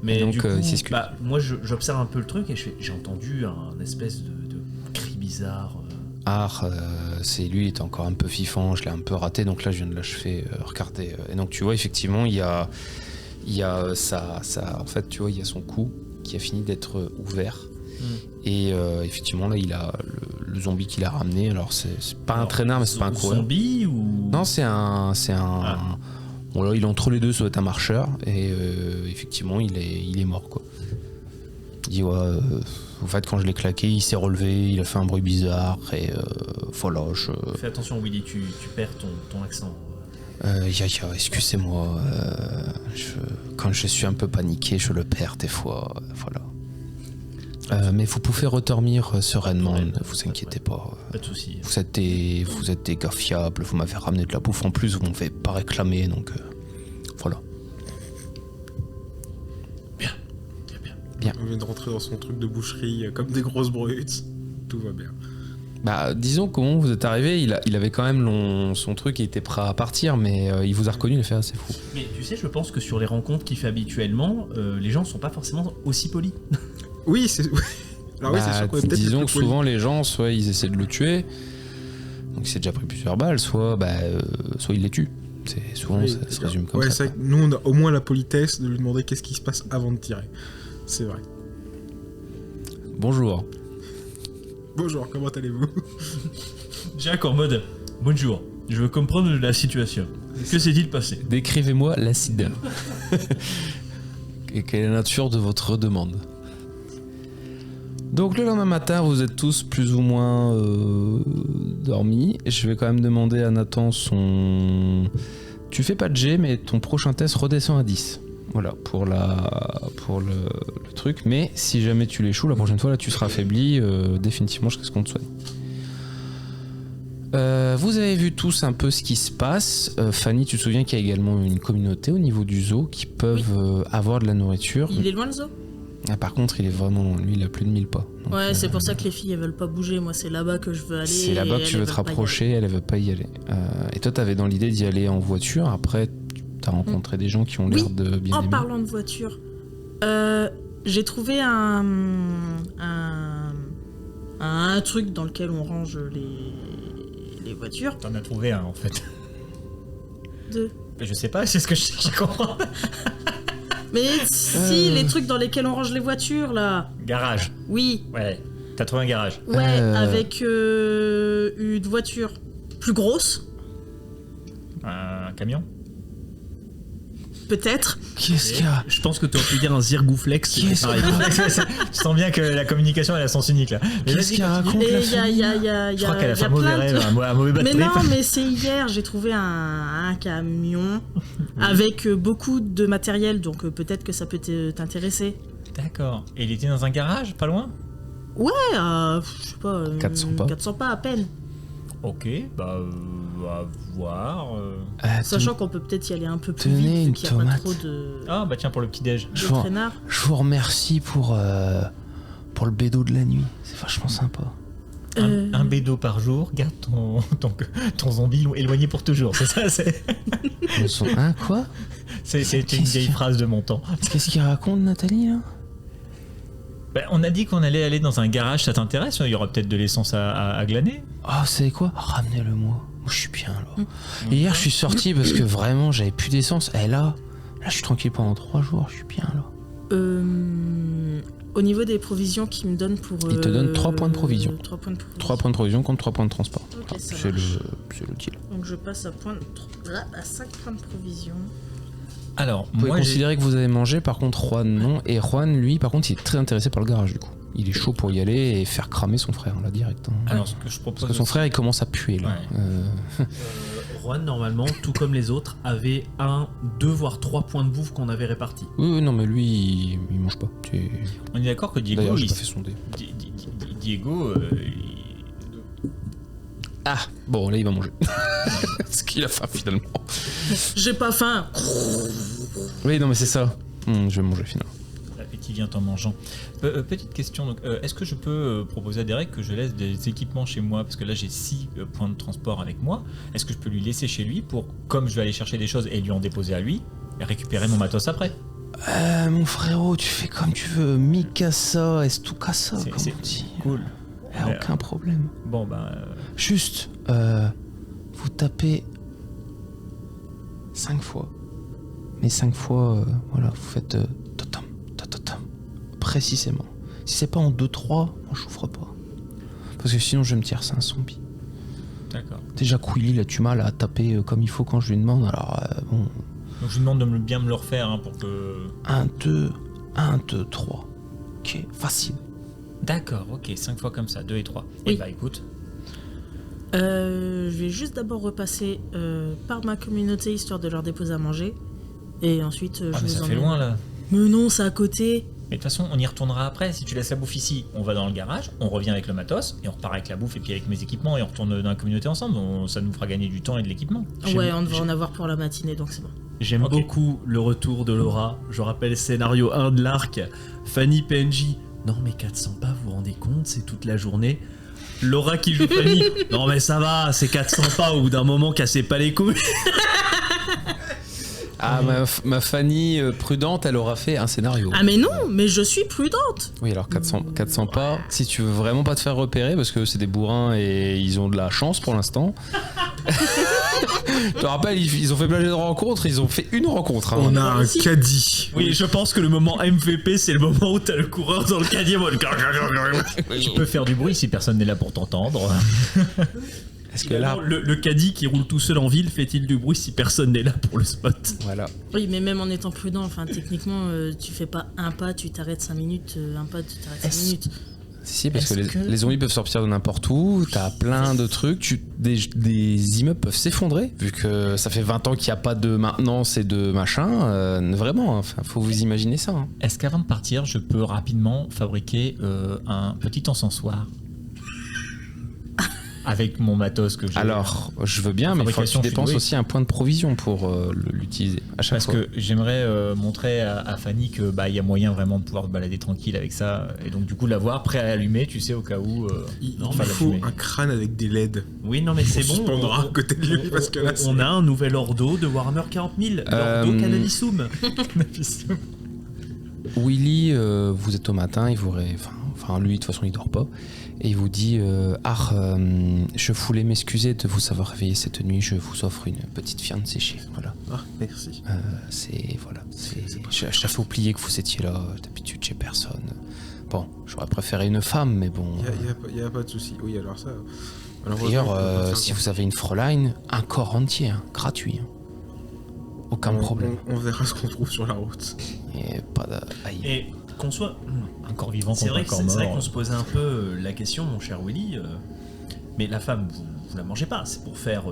Mais Et donc, du coup, il s'excuse. bah, moi j'observe un peu le truc et j'ai entendu un espèce de cri bizarre. Ah, c'est lui, il était encore un peu fifant, je l'ai un peu raté, donc là je viens de l'achever. Regardez. Et donc tu vois, effectivement, il y a ça, en fait, tu vois, il y a son cou qui a fini d'être ouvert. Et effectivement, là, il a le zombie qu'il a ramené. Alors, c'est pas un Alors, traîneur, mais c'est pas un coureur. Zombie ou... Non, c'est un. Ah. Bon, là, il est entre les deux, ça doit être un marcheur. Et effectivement, il est mort, quoi. Il dit, ouais, en fait, quand je l'ai claqué, il s'est relevé, il a fait un bruit bizarre. Et voilà, Fais attention, Willy, tu perds ton accent. excusez-moi. Quand je suis un peu paniqué, je le perds des fois. Voilà. Mais vous pouvez redormir sereinement, Ouais, ne vous inquiétez pas. Pas de soucis. Vous êtes des gars fiables, vous m'avez ramené de la bouffe en plus, vous m'avez pas réclamé, donc voilà. On vient de rentrer dans son truc de boucherie comme des grosses brutes. Tout va bien. Bah, disons qu'au moment où vous êtes arrivé, il avait quand même son truc, il était prêt à partir, mais il vous a reconnu, il a fait ah, c'est fou. Mais tu sais, je pense que sur les rencontres qu'il fait habituellement, les gens sont pas forcément aussi polis. Oui, c'est. Alors oui, c'est sûr qu'on est peut-être disons plus que poli. souvent les gens, soit ils essaient de le tuer, donc il s'est déjà pris plusieurs balles, soit il les tue. C'est souvent Oui, ça se d'accord. résume comme ouais, ça. c'est vrai que nous, on a au moins la politesse de lui demander qu'est-ce qui se passe avant de tirer. C'est vrai. Bonjour. Bonjour, comment allez-vous? Jack en mode bonjour, je veux comprendre la situation. Que s'est-il passé? Décrivez-moi l'acide. Et quelle est la nature de votre demande? Donc le lendemain matin, vous êtes tous plus ou moins dormis. Je vais quand même demander à Nathan son... Tu fais pas de G, mais ton prochain test redescend à 10. Voilà, pour le truc. Mais si jamais tu l'échoues, la prochaine fois, là, tu seras affaibli. Définitivement, je risque qu'on te soigne. Vous avez vu tous un peu ce qui se passe. Fanny, tu te souviens qu'il y a également une communauté au niveau du zoo qui peuvent avoir de la nourriture. Il est loin le zoo? Ah, par contre, il est vraiment loin. Lui, il a plus de 1000 pas. Donc, Ouais, c'est pour ça que les filles elles veulent pas bouger. Moi, c'est là-bas que je veux aller. c'est là-bas et que tu elles veux te veulent pas y rapprocher, elle veut pas y aller. Et toi, t'avais dans l'idée d'y aller en voiture. Après, t'as rencontré des gens qui ont l'air Oui. de bien En aimer. parlant de voiture, j'ai trouvé un truc dans lequel on range les voitures. T'en as trouvé un en fait. Deux. Je sais pas, c'est ce que je cherche à comprendre. Mais si, les trucs dans lesquels on range les voitures, là. Garage. Oui, Ouais. T'as trouvé un garage. ouais, avec une voiture plus grosse, Un camion. peut-être. Qu'est-ce qu'il y a? Je pense que tu aurais pu dire un Zirgouflex. c'est Qu'est-ce pareil. Je sens bien que la communication elle a sens unique là. Mais Qu'est-ce vas-y, qu'elle raconte Et la il y a, famille y a, y a, Je crois qu'elle a fait un plein mauvais de rêve, un mauvais bad Mais trip. non, mais c'est hier, j'ai trouvé un camion avec beaucoup de matériel, donc peut-être que ça peut t'intéresser. D'accord. Et il était dans un garage, pas loin. Ouais, je sais pas, 400 pas. 400 pas à peine. Ok, bah à voir. Sachant qu'on peut peut-être y aller un peu plus tenez vite, vu une qu'il n'y a pas tomate. trop de Ah bah tiens pour le petit déj. Je vois. traînards. Je vous remercie pour le bédo de la nuit. C'est vachement sympa. Un bédo par jour, garde ton zombie éloigné pour toujours. C'est ça, Hein, quoi? c'est une Qu'est-ce vieille que- phrase de mon temps. Qu'est-ce qu'il raconte, Nathalie, là? Bah, on a dit qu'on allait aller dans un garage, ça t'intéresse? Il y aura peut-être de l'essence à glaner. Ah, vous savez quoi? Ramenez-le moi. Moi, je suis bien, là. Et hier, je suis sorti parce que vraiment, j'avais plus d'essence. Et là, je suis tranquille pendant 3 jours. Je suis bien, là. Au niveau des provisions qu'ils me donnent pour... Il te donne 3 points de provision. 3 points de provision. 3 points de provision contre 3 points de transport. Ok, ça C'est marche. le deal. Donc je passe à 5 points de provision. Alors, Vous pouvez moi, considérer que vous avez mangé, par contre Juan non. Et Juan, lui, par contre, il est très intéressé par le garage du coup. Il est chaud pour y aller et faire cramer son frère là direct. Hein. alors ce que je propose Parce que son aussi- frère il commence à puer là. Juan, normalement, tout comme les autres, avait 1, 2 voire 3 points de bouffe qu'on avait répartis. Oui, non mais lui il mange pas. On est d'accord que Diego, D'ailleurs j'ai il- pas fait son dé. Diego, Ah bon là il va manger. Ce qu'il a faim finalement. J'ai pas faim. Oui non mais c'est ça. Je vais manger finalement. l'appétit vient en mangeant. Petite question, donc, est-ce que je peux proposer à Derek que je laisse des équipements chez moi? Parce que là j'ai 6 points de transport avec moi. Est-ce que je peux lui laisser chez lui pour, comme je vais aller chercher des choses et lui en déposer à lui, et récupérer mon matos après? Mon frérot, tu fais comme tu veux. Mikasa, est tout casa, comme C'est on dit. cool. Y a aucun problème. Bon ben... Juste, vous tapez 5 fois. Mais 5 fois, voilà, vous faites totom, totom, précisément. Si c'est pas en 2-3, moi je vous ferai pas. Parce que sinon je vais me tirer, c'est un zombie. D'accord. Déjà Quilly, il a du mal à taper comme il faut quand je lui demande, alors bon. Donc je lui demande de bien me le refaire hein, pour que... 1, 2, 1, 2, 3. Ok, facile. D'accord, ok, 5 fois comme ça, 2 et 3. Oui. Et bah écoute, Je vais juste d'abord repasser par ma communauté histoire de leur déposer à manger. Et ensuite, ah, je mais vous ça fait emmène. loin là. Mais non, c'est à côté. Mais de toute façon, on y retournera après. Si tu laisses la bouffe ici, on va dans le garage, on revient avec le matos, et on repart avec la bouffe et puis avec mes équipements, et on retourne dans la communauté ensemble. Ça nous fera gagner du temps et de l'équipement. Ouais, on devrait en avoir pour la matinée, donc c'est bon. J'aime Ok. beaucoup le retour de Laura. Je rappelle scénario 1 de l'arc. Fanny PNJ. Non mais 400 pas, vous vous rendez compte, c'est toute la journée. Laura qui joue Fanny. Non mais ça va, c'est 400 pas, au bout d'un moment, cassez pas les couilles. Ah, ma Fanny prudente, elle aura fait un scénario. Ah mais non, mais je suis prudente. Oui, alors 400 pas, si tu veux vraiment pas te faire repérer, parce que c'est des bourrins et ils ont de la chance pour l'instant. Je te rappelle, ils ont fait plein de rencontres, ils ont fait une rencontre. Hein. On a un Si. caddie. Oui, je pense que le moment MVP, c'est le moment où t'as le coureur dans le caddie. Tu peux faire du bruit si personne n'est là pour t'entendre. Est-ce que là, Le caddie qui roule tout seul en ville fait-il du bruit si personne n'est là pour le spot? voilà. Oui, mais même en étant prudent, enfin techniquement, tu fais pas un pas, tu t'arrêtes 5 minutes, un pas, tu t'arrêtes 5 minutes. Si, parce que Est-ce que- les zombies peuvent sortir de n'importe où, t'as plein de trucs, des immeubles peuvent s'effondrer, vu que ça fait 20 ans qu'il n'y a pas de maintenance et de machin, vraiment, enfin, faut vous imaginer ça. Hein. Est-ce qu'avant de partir, je peux rapidement fabriquer un petit encensoir avec mon matos que j'ai? Alors, je veux bien, mais il faut que tu Fabrication, je suis dépenses doué. aussi un point de provision pour l'utiliser à chaque Parce fois. que j'aimerais montrer à Fanny que bah il y a moyen vraiment de pouvoir se balader tranquille avec ça et donc du coup l'avoir prêt à allumer, tu sais, au cas où. Il Non, il mais faut l'allumer. un crâne avec des LED. Oui, non mais c'est On bon. suspendra à côté de lui, parce que là, on c'est- a un nouvel ordo de Warhammer 40 000. L'ordo Canalisum. Willy, vous êtes au matin, il vous Enfin, lui, de toute façon, il dort pas. Et il vous dit je voulais m'excuser de vous avoir réveillé cette nuit. Je vous offre une petite viande séchée. Voilà. Ah, merci. J'avais oublié que vous étiez là. D'habitude, j'ai personne. Bon, j'aurais préféré une femme, mais bon. Il y a pas de souci. Oui, alors ça. D'ailleurs, si vous avez une Fräulein, un corps entier, gratuit. Aucun problème. On verra ce qu'on trouve sur la route. Et pas de... Aïe. Et qu'on soit. Un corps vivant C'est contre vrai, un corps c'est vrai mort. qu'on se posait un peu la question, mon cher Willy. Mais la femme, vous la mangez pas, c'est pour faire.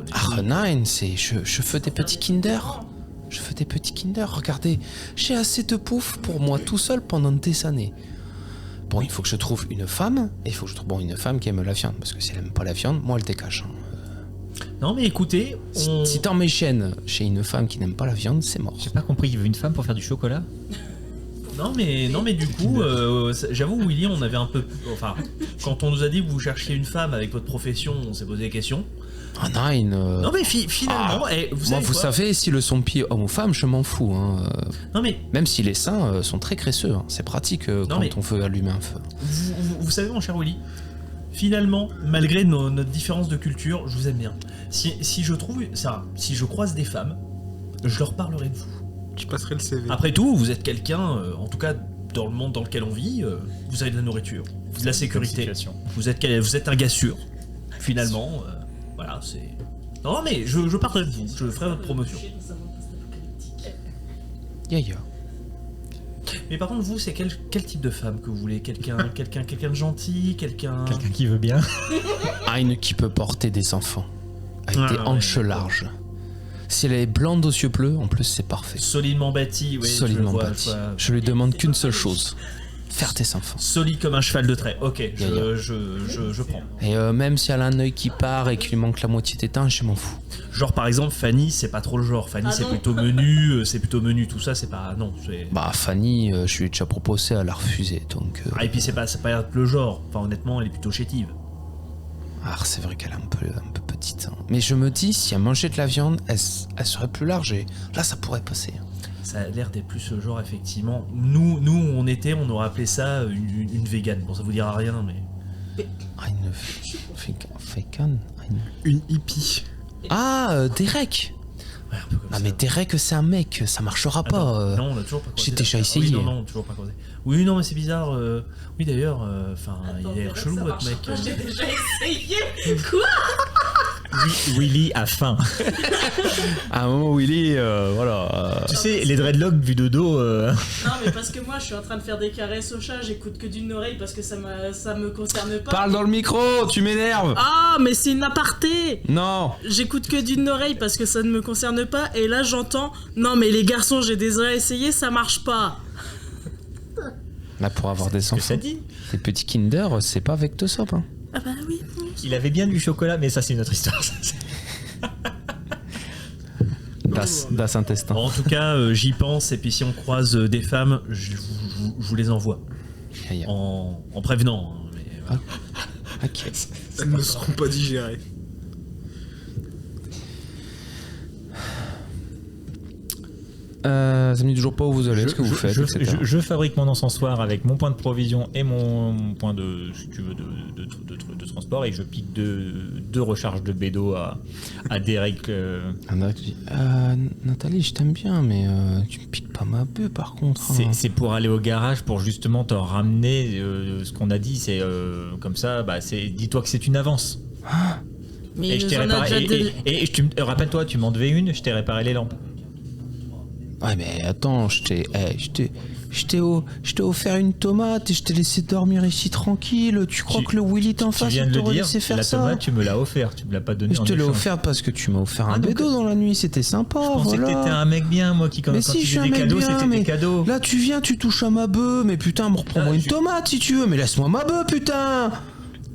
Nein, c'est. Je fais des petits Kinder. Je fais des petits Kinder. Regardez, j'ai assez de pouf pour moi tout seul pendant des années. Bon, il faut que je trouve une femme, et il faut que je trouve une femme qui aime la viande, parce que si elle aime pas la viande, moi elle dégage. Non, mais écoutez, Si t'en mets chaîne chez une femme qui n'aime pas la viande, c'est mort. J'ai pas compris, il veut une femme pour faire du chocolat. Non mais du coup, j'avoue Willy, on avait un peu, enfin, quand on nous a dit que vous cherchiez une femme avec votre profession, on s'est posé des questions. Ah nein. Non mais finalement, Vous savez, si le son pied homme ou femme, je m'en fous. Non mais Même si les seins sont très graisseux, c'est pratique quand mais- on veut allumer un feu. vous savez mon cher Willy, finalement, malgré notre différence de culture, je vous aime bien. Si je trouve ça, si je croise des femmes, je leur parlerai de vous. Tu passerais le CV. Après tout, vous êtes quelqu'un, en tout cas dans le monde dans lequel on vit, vous avez de la nourriture, de la sécurité. Situation. Vous êtes un gars sûr. Finalement, voilà, c'est. Non mais je parlerai de vous, je ferai votre promotion. Yaya. Mais par contre, vous, c'est quel type de femme que vous voulez? Quelqu'un de gentil, quelqu'un. Quelqu'un qui veut bien. Une qui peut porter des enfants. Avec Ah, des ouais, hanches d'accord. larges. Si elle est blonde aux yeux bleus, en plus c'est parfait. Solidement bâti, oui. Solidement je le vois, bâti. je vois. Je lui demande qu'une seule chose. Faire tes enfants. Solide comme un cheval de trait. Ok, Yaya. je prends. Et même si elle a un œil qui part et qu'il lui manque la moitié d'étain, je m'en fous. Genre par exemple, Fanny, c'est pas trop le genre. Fanny, Ah c'est non. plutôt menu, tout ça, c'est pas. Non, c'est. Bah Fanny, je lui ai déjà proposé, elle a refusé, donc... Ah, et puis c'est pas le genre. Enfin, honnêtement, elle est plutôt chétive. Ah, c'est vrai qu'elle est un peu petite. Hein. Mais je me dis, si elle mangeait de la viande, elle serait plus large et là, ça pourrait passer. Ça a l'air d'être plus ce genre, effectivement. Nous, on aurait appelé ça une végane. Bon, ça vous dira rien, mais. Une fécane. Une hippie. Ah, Derek. Ouais, un peu comme Ah, ça. mais Derek, c'est un mec, ça marchera Attends, pas. non, on a toujours pas croisé. j'ai déjà Ah, essayé. Oui, non, toujours pas croisé. Oui, non, mais c'est bizarre. Oui, d'ailleurs, enfin, il a l'air chelou, votre mec. J'ai déjà essayé. Quoi? Willy a faim. À un moment, Willy, voilà. Tu sais, les dreadlocks vus de dos. Non, mais parce que moi, je suis en train de faire des caresses au chat, j'écoute que d'une oreille parce que ça me concerne pas. Parle dans le micro, tu m'énerves. Ah, mais c'est une aparté. Non. J'écoute que d'une oreille parce que ça ne me concerne pas, et là j'entends non mais les garçons, j'ai déjà essayé, ça marche pas. Là, pour avoir des Que ça enfants, dit. les petits Kinder, c'est pas avec de soap. Hein. Ah bah oui. Il avait bien du chocolat, mais ça c'est une autre histoire. Das intestin. En tout cas, j'y pense, et puis si on croise des femmes, je vous les envoie. Yaya. En prévenant. Hein, mais, voilà. Ok. Elles ne seront pas digérées. Ça me dit toujours pas où vous allez, ce que vous faites, etc. je fabrique mon encensoir avec mon point de provision et mon point de, si tu veux, de transport, et je pique deux recharges de bédo à Derek. Derek, tu dis, Nathalie, je t'aime bien, mais tu me piques pas ma bœuf par contre. hein. C'est pour aller au garage pour justement te ramener ce qu'on a dit. C'est comme ça. Bah, dis-toi que c'est une avance. Mais Et il je nous t'ai en a réparé. déjà donné. Rappelle-toi, tu m'en devais une. Je t'ai réparé les lampes. Ouais, mais attends, je t'ai offert une tomate et je t'ai laissé dormir ici tranquille. Tu crois que le Willy t'en Tu face, viens il de le t'aurait dire. laissé faire La ça? tomate, tu me l'as offert. Tu me l'as pas donnée. Je en te l'ai échange. offert parce que tu m'as offert un Ah, donc, bédo dans la nuit, c'était sympa, Je pensais voilà. que t'étais un mec bien, moi, qui quand Mais quand si, tu je suis faisais un des mec cadeaux, bien, c'était mais des cadeaux. là tu viens, tu touches à ma bœuf, mais putain, reprends-moi une tomate si tu veux, mais laisse-moi ma bœuf, putain.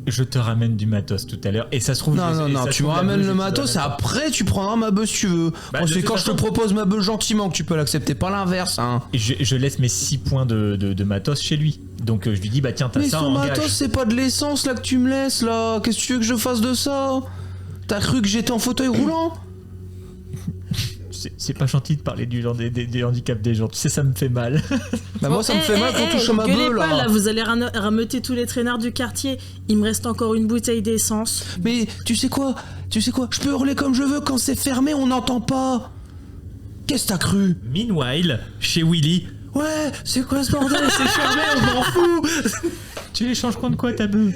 Je te ramène du matos tout à l'heure. Et ça se trouve. Non, non, ça se tu me trouve, la ramènes bœuf, le je te matos, la ramène après tu prendras ma bœuf si tu veux. Bah, Bon, de c'est toute quand je te façon- propose ma bœuf gentiment que tu peux l'accepter, pas l'inverse, hein. pas. Je laisse mes 6 points de matos chez lui. Donc je lui dis, bah tiens, t'as Mais ça son en matos, gage. c'est pas de l'essence là que tu me laisses là. Qu'est-ce que tu veux que je fasse de ça? T'as cru que j'étais en fauteuil roulant? c'est pas gentil de parler du handicap des gens. Tu sais, ça me fait mal. Bah moi ça me fait mal qu'on touche à ma gueulez beuh pas, là. vous allez rameuter tous les traînards du quartier. Il me reste encore une bouteille d'essence. Mais tu sais quoi, je peux hurler comme je veux, quand c'est fermé on n'entend pas. Qu'est-ce que t'as cru? Meanwhile, chez Willy, ouais, c'est quoi ce bordel? C'est fermé, on m'en fout. Tu l'échanges contre quoi, ta beuh?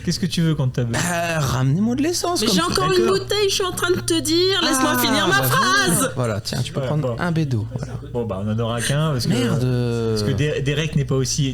Qu'est-ce que tu veux contre ta beuh? Ramenez-moi de l'essence. Mais comme j'ai ça. encore une bouteille, je suis en train de te dire. Laisse-moi finir ma phrase. Voilà, tiens, tu peux Voilà, prendre bon. un bédo. Voilà. Bon, bah, on en aura qu'un. Parce que, Merde. Parce que Derek n'est pas aussi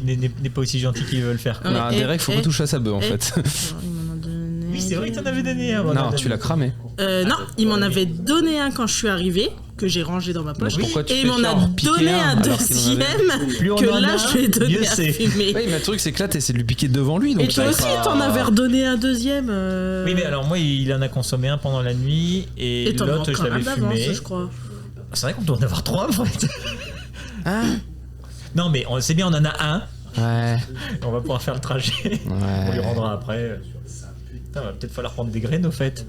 gentil qu'il veut le faire. quoi. Non, Derek, faut pas toucher à sa bœuf en fait. Il m'en a donné. Oui, c'est vrai que t'en avais donné un. Non, tu l'as cramé. Non, il m'en avait donné un quand je suis arrivé, que j'ai rangé dans ma poche. Donc pourquoi tu Et fais il m'en a en piquer donné un alors qu'il en avait- deuxième Plus on que en là a, je lui ai donné mieux à c'est. fumer. Oui, mais le truc c'est que là t'essaies de lui piquer devant lui. Donc Et toi t'arrives aussi, pas- t'en avais redonné un deuxième. Oui, mais alors moi, il en a consommé un pendant la nuit et Et t'en as l'autre, je encore un l'avais d'avance, fumé. je crois. C'est vrai qu'on doit en avoir 3 en fait. Hein? Non, mais c'est bien, on en a un. Ouais. On va pouvoir faire le trajet. On lui Ouais. rendra après. Putain, va peut-être falloir prendre des graines au fait.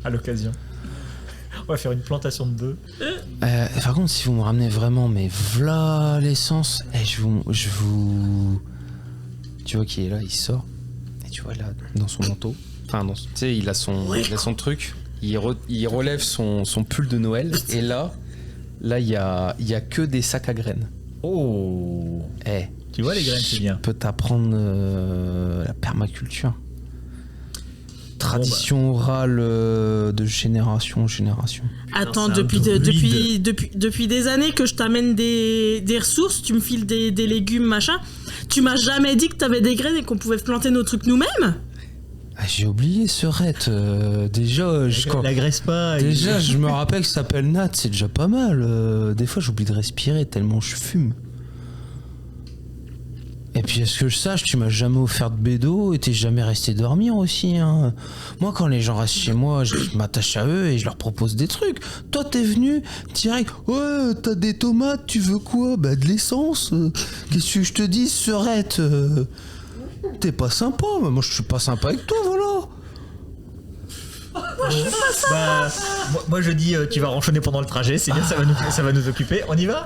À l'occasion. On va faire une plantation de bœufs. Par contre, si vous me ramenez vraiment, mais v'là l'essence, je vous. Tu vois qui est là, il sort. Et tu vois là, dans son manteau. Enfin, tu sais, il a son truc. Il relève son pull de Noël. Et là, il y a que des sacs à graines. Oh. Tu vois les graines, c'est bien. Je peux t'apprendre la permaculture. Tradition orale de génération en génération. Attends, c'est un depuis des années que je t'amène des ressources, tu me files des légumes, machin. Tu m'as jamais dit que t'avais des graines et qu'on pouvait planter nos trucs nous-mêmes? Ah, j'ai oublié ce rate. Déjà, L'agresse pas. déjà, je me rappelle que ça s'appelle Nat, c'est déjà pas mal. Des fois, j'oublie de respirer tellement je fume. Et puis, à ce que je sache, tu m'as jamais offert de bédo et t'es jamais resté dormir aussi. Hein. Moi, quand les gens restent chez moi, je m'attache à eux et je leur propose des trucs. Toi, t'es venu direct. Ouais, t'as des tomates, tu veux quoi? Bah, de l'essence. Qu'est-ce que je te dis, Serette? T'es pas sympa. Mais moi, je suis pas sympa avec toi, voilà. Bah, moi je dis tu vas ronchonner pendant le trajet, c'est bien, ça va nous occuper. On y va?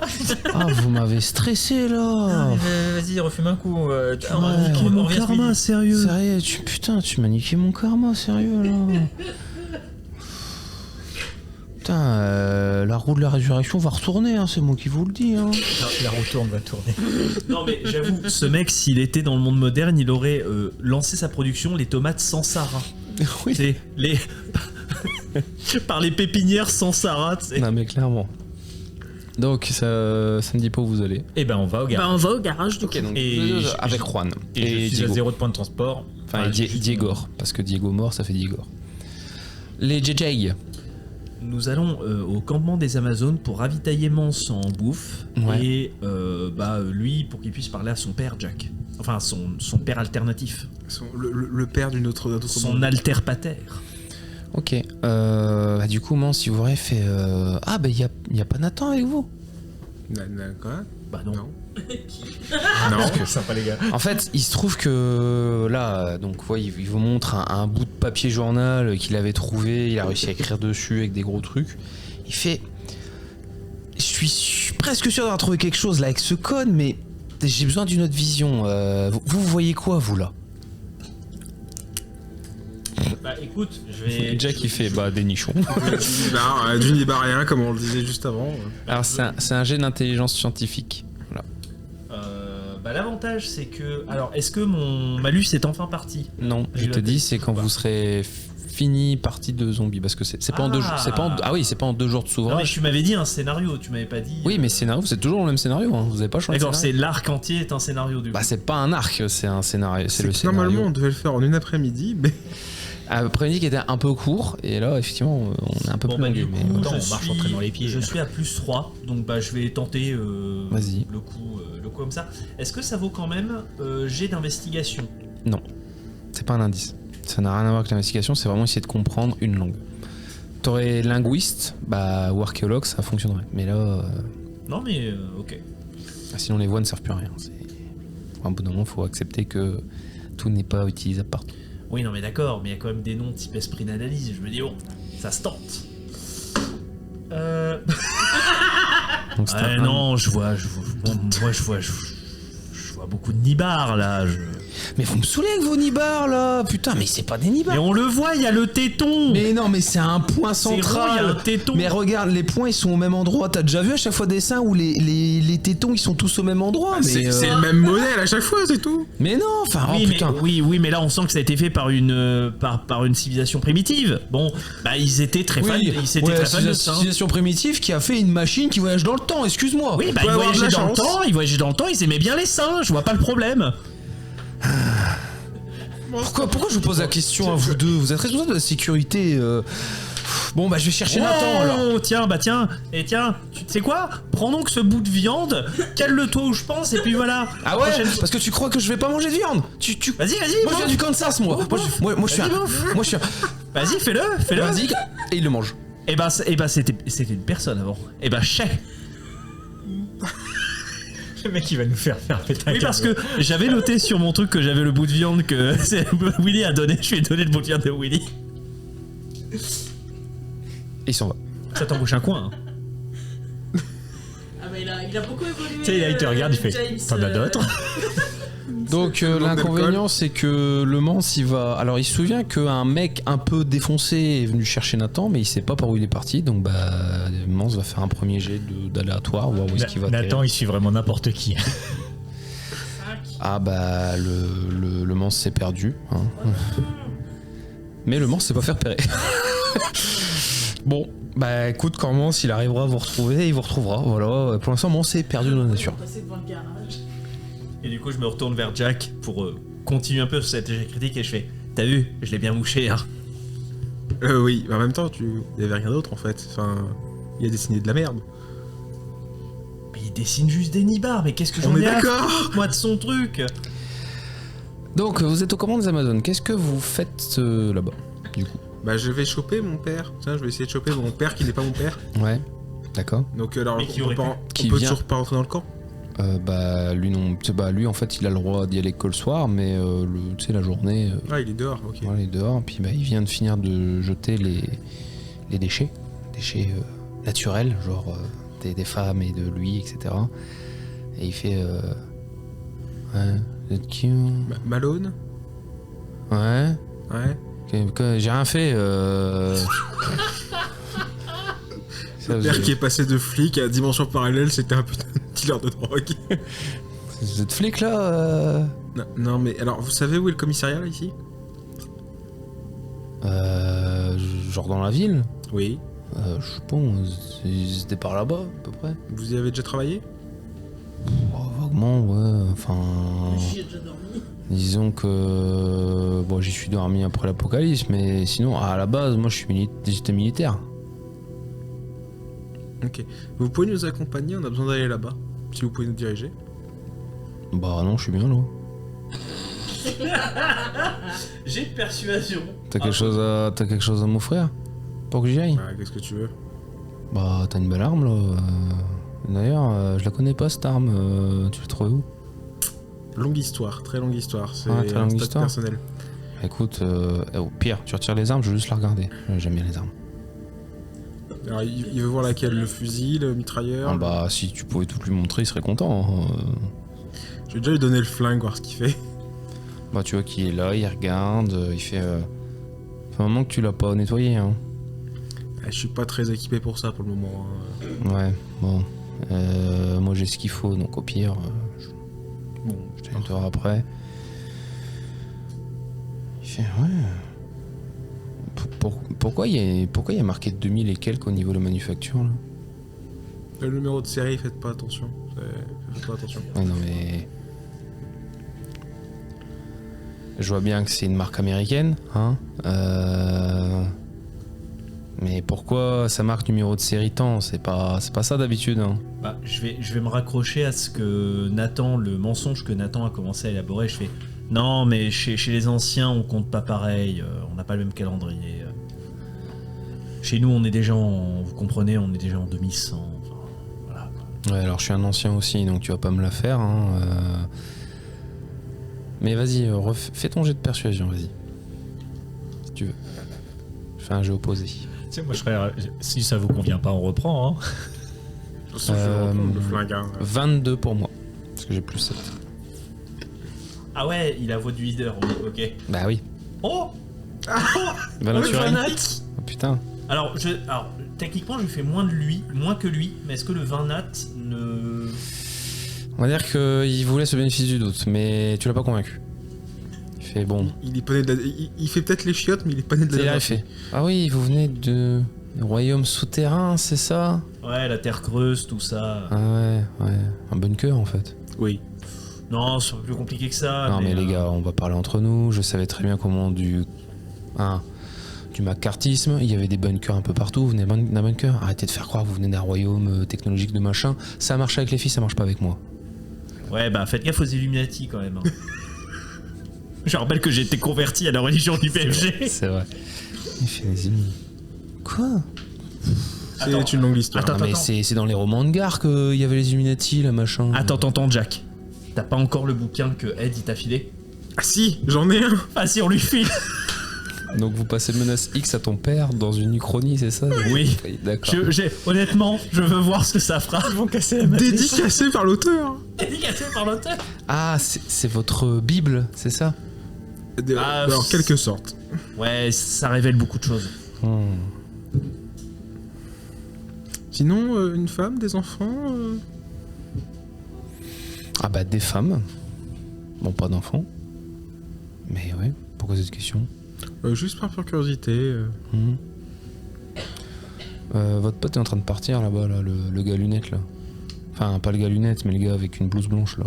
Ah, vous m'avez stressé là. Vas-y, refume un coup. Ouais, mon karma, sérieux. Sérieux, tu m'as niqué mon karma, sérieux là. Putain, la roue de la résurrection va retourner, hein, c'est moi qui vous le dis. Hein. La roue tourne, va tourner. Non mais j'avoue, ce mec, s'il était dans le monde moderne, il aurait lancé sa production les tomates sans Sarah. Oui. C'est les par les pépinières sans Sarah. Non mais clairement. Donc ça me dit pas où vous allez. Et ben on va au Bah, garage. on va au garage du coup. Ok, donc Et avec Juan Et je suis à Diego. 0 de point de transport. Enfin, Diegor, parce que Diego mort, ça fait Diegor. Les JJ. Nous allons au campement des Amazones pour ravitaillement en bouffe. Ouais. Et lui, pour qu'il puisse parler à son père, Jack. Enfin, son père alternatif. Le père d'un autre Son monde. alter pater. Ok. Du coup, moi, si vous aurez fait... Ah, bah, y a pas Nathan avec vous. Quoi? Bah non. Non. Non, sympa les gars. En fait, il se trouve que là, donc, ouais, il vous montre un bout de papier journal qu'il avait trouvé. Il a réussi à écrire dessus avec des gros trucs. Il fait... Je suis presque sûr d'avoir trouvé quelque chose là avec ce code, mais j'ai besoin d'une autre vision. Vous voyez quoi, vous, là? Bah écoute, je vais. Jack, il fait des nichons. Du Nibarien, comme on le disait juste avant. Alors, c'est un jet d'intelligence scientifique. Voilà. L'avantage, c'est que. Alors, est-ce que mon malus est enfin parti? Non, je te dis, c'est quand vous serez fini partie de zombies, parce que c'est pas en 2 jours. Ah oui, c'est pas en 2 jours de Non, mais s'ouvrage. tu m'avais dit un scénario, tu m'avais pas dit. Oui, mais scénario, c'est toujours le même scénario. Hein. Vous avez pas changé. de D'accord, c'est scénario. l'arc entier est un scénario du coup. Bah, c'est pas un arc, c'est un scénario. C'est le scénario. Normalement, on devait le faire en une après-midi, mais Après-midi qui était un peu court, et là, effectivement, on est un peu plus du longué. coup, Mais... Attends, je on marche suis- en traînant les pieds. Je suis à plus 3, donc je vais tenter Vas-y. le coup comme ça. Est-ce que ça vaut quand même jet d'investigation? Non, c'est pas un indice. Ça n'a rien à voir avec l'investigation, c'est vraiment essayer de comprendre une langue. T'aurais linguiste, ou archéologue, ça fonctionnerait. Mais là, Non mais ok. sinon les voix ne servent plus à rien. À un bout d'un moment, il faut accepter que tout n'est pas utilisable partout. Oui non mais d'accord, mais il y a quand même des noms type esprit d'analyse, je me dis bon, ça se tente. Donc, c'est un- Non, je vois beaucoup de nibards là. Mais vous me saoulez avec vos nibards là. Putain, mais c'est pas des nibards. Mais on le voit, il y a le téton. Mais non, mais c'est un point C'est rond, il y a central. un téton. Mais regarde, les points ils sont au même endroit. T'as déjà vu à chaque fois des seins où les tétons ils sont tous au même endroit. Mais, C'est le même modèle à chaque fois, c'est tout. mais non, enfin, Oui, oh, mais, putain. oui, mais là on sent que ça a été fait par une civilisation primitive. Bon, bah ils étaient très fans, ils étaient très fans de ça. une civilisation primitive qui a fait une machine qui voyage dans le temps. Excuse-moi. Oui, bah Faut ils avoir de voyageaient la dans le chance. temps, ils aimaient bien les seins, je vois pas le problème. Pourquoi je vous pose la question à vous deux? Vous êtes responsable de la sécurité. Bon, bah je vais chercher Nathan alors. Oh, tiens, et tiens, tu sais quoi? Prends donc ce bout de viande, cale-le-toi où je pense, et puis voilà. Ah ouais? Prochaine fois- Parce que tu crois que je vais pas manger de viande? Vas-y, Moi je viens du Kansas, moi. Moi je suis un. Moi je suis un. vas-y, fais-le. Vas-y. Et il le mange. Et bah, c'était une personne avant. Et bah, chais. Le mec, il va nous faire péter un Oui, parce câble. que j'avais noté sur mon truc que j'avais le bout de viande que Willy a donné. Je lui ai donné le bout de viande de Willy. Et il s'en va. Ça t'embouche un coin. Hein. Ah bah il a beaucoup évolué. Tu sais, là, il te regarde, il fait, James, t'en as d'autres? Donc l'inconvénient c'est que le Mans il va. Alors il se souvient qu'un mec un peu défoncé est venu chercher Nathan, mais il sait pas par où il est parti. Donc bah le Mans va faire un premier jet d'aléatoire, voir où est-ce qu'il va Nathan, atterrir. il suit vraiment n'importe qui. Ah bah le Mans s'est perdu. Hein. Mais le Mans s'est pas fait repérer. Bon, bah écoute, quand Mans il arrivera à vous retrouver, il vous retrouvera. Voilà, pour l'instant Mans s'est perdu dans la nature. Passer devant le garage. Et du coup, je me retourne vers Jack pour continuer un peu sur cette échec critique et je fais t'as vu, je l'ai bien mouché. Hein. Oui, mais en même temps, il y avait rien d'autre en fait. Enfin, il a dessiné de la merde. Mais il dessine juste des nibards, mais qu'est-ce que j'en On est ai à d'accord. foutre, moi de son truc. Donc vous êtes aux commandes des Amazones. Qu'est-ce que vous faites là-bas du coup? Bah, je vais choper mon père. Tiens, je vais essayer de choper mon père qui n'est pas mon père. Ouais, d'accord. Donc, alors, Mais qui on aurait peut, pu. pas, Qui on peut vient. toujours pas rentrer dans le camp. Bah lui non, bah lui en fait il a le droit d'y aller que le soir, mais tu sais la journée, Ah, il est dehors, ok. voilà, il est dehors. Puis bah il vient de finir de jeter les déchets naturels, genre des femmes et de lui, etc. Et il fait ouais, vous êtes qui Malone. Ouais. Ouais. J'ai rien fait. Ça, Père vous, qui est passé de flic à dimension parallèle, c'était un putain de dealer de drogue. vous êtes flic là Non, mais alors, vous savez où est le commissariat là, ici? Genre dans la ville. Oui. Je sais pas, c'était par là-bas à peu près. Vous y avez déjà travaillé? Oh, vaguement, ouais. Enfin, J'y ai déjà dormi. disons que bon, j'y suis dormi après l'apocalypse, mais sinon, à la base, moi, j'étais militaire. Ok. Vous pouvez nous accompagner, on a besoin d'aller là-bas. Si vous pouvez nous diriger. Bah non, je suis bien là. J'ai de persuasion. T'as quelque chose à m'offrir pour que j'y aille? Ah, qu'est-ce que tu veux? Bah, t'as une belle arme là. D'ailleurs, je la connais pas cette arme. Tu l'as trouvée où? Longue histoire, très longue histoire. C'est Ah, très un longue stock histoire. personnel. Écoute, au pire, tu retires les armes, je veux juste la regarder. J'aime bien les armes. Alors, il veut voir laquelle? Le fusil, le mitrailleur? Ah bah, si tu pouvais tout lui montrer, il serait content. Hein. Je vais déjà lui donner le flingue, voir ce qu'il fait. Bah, tu vois qu'il est là, il regarde, il fait. Ça fait un moment que tu l'as pas nettoyé, hein. Ah, je suis pas très équipé pour ça pour le moment. Hein. Ouais, bon. Moi j'ai ce qu'il faut, donc au pire, Bon, je te nettoierai après. Il fait, ouais. Pourquoi il y a marqué 2000 et quelques au niveau de la manufacture là? le numéro de série, faites pas attention. Faites pas attention. Ouais, non mais. Je vois bien que c'est une marque américaine, hein. Mais pourquoi ça marque numéro de série tant? C'est pas ça d'habitude, hein. Bah, je vais me raccrocher à ce que Nathan, le mensonge que Nathan a commencé à élaborer. Je fais non, mais chez les anciens, on compte pas pareil. On n'a pas le même calendrier. Chez nous, on est déjà vous comprenez, on est déjà en 2100. Enfin, voilà. Ouais, alors je suis un ancien aussi, donc tu vas pas me la faire, hein. Mais vas-y, fais ton jet de persuasion, vas-y. Si tu veux. Je fais un jet opposé. sais, moi, si ça vous convient pas, on reprend. Hein. Sauf le flingue. Hein. 22 pour moi. Parce que j'ai plus 7. Ah ouais, il a la voix du leader, oui, ok. Bah oui. Oh Va le naturel. Vanat. Oh, putain. Alors, techniquement, je fais moins que lui, mais est-ce que le Vanat ne... On va dire qu'il vous laisse le bénéfice du doute, mais tu l'as pas convaincu. Il fait bon. Il est pas né de il fait peut-être les chiottes, mais il est pas né de la C'est là, il dernière fait. Ah oui, vous venez du royaume souterrain, c'est ça? Ouais, la terre creuse, tout ça. Ah ouais. Un bunker en fait. Oui. Non, c'est un peu plus compliqué que ça. Non mais les gars, on va parler entre nous. Je savais très bien comment du macartisme, il y avait des bunkers un peu partout. Vous venez d'un bunker. Arrêtez de faire croire que vous venez d'un royaume technologique de machin. Ça marche avec les filles, ça marche pas avec moi. Ouais, bah faites gaffe aux Illuminati quand même. Hein. Je rappelle que j'ai été converti à la religion du PFG. C'est vrai. Il fait les ennemis. Quoi? C'est une longue histoire. Attends, Non, mais c'est dans les romans de gare qu'il y avait les Illuminati, là, machin. Attends, Jack. T'as pas encore le bouquin que Ed il t'a filé? Ah si, j'en ai un. Ah si, on lui file. Donc vous passez menace X à ton père dans une uchronie, c'est ça? Oui. D'accord. Honnêtement, je veux voir ce que ça fera. Ils vont casser la matrice. Dédicacé par l'auteur. Dédicacé par l'auteur. Ah, c'est votre Bible, c'est ça? Ah, En quelque sorte. Ouais, ça révèle beaucoup de choses. Sinon, une femme, des enfants Ah bah des femmes. Bon, pas d'enfants. Mais ouais, pourquoi cette question? Juste par pure curiosité. Votre pote est en train de partir là-bas, là, le gars lunettes là. Enfin, pas le gars lunettes, mais le gars avec une blouse blanche là.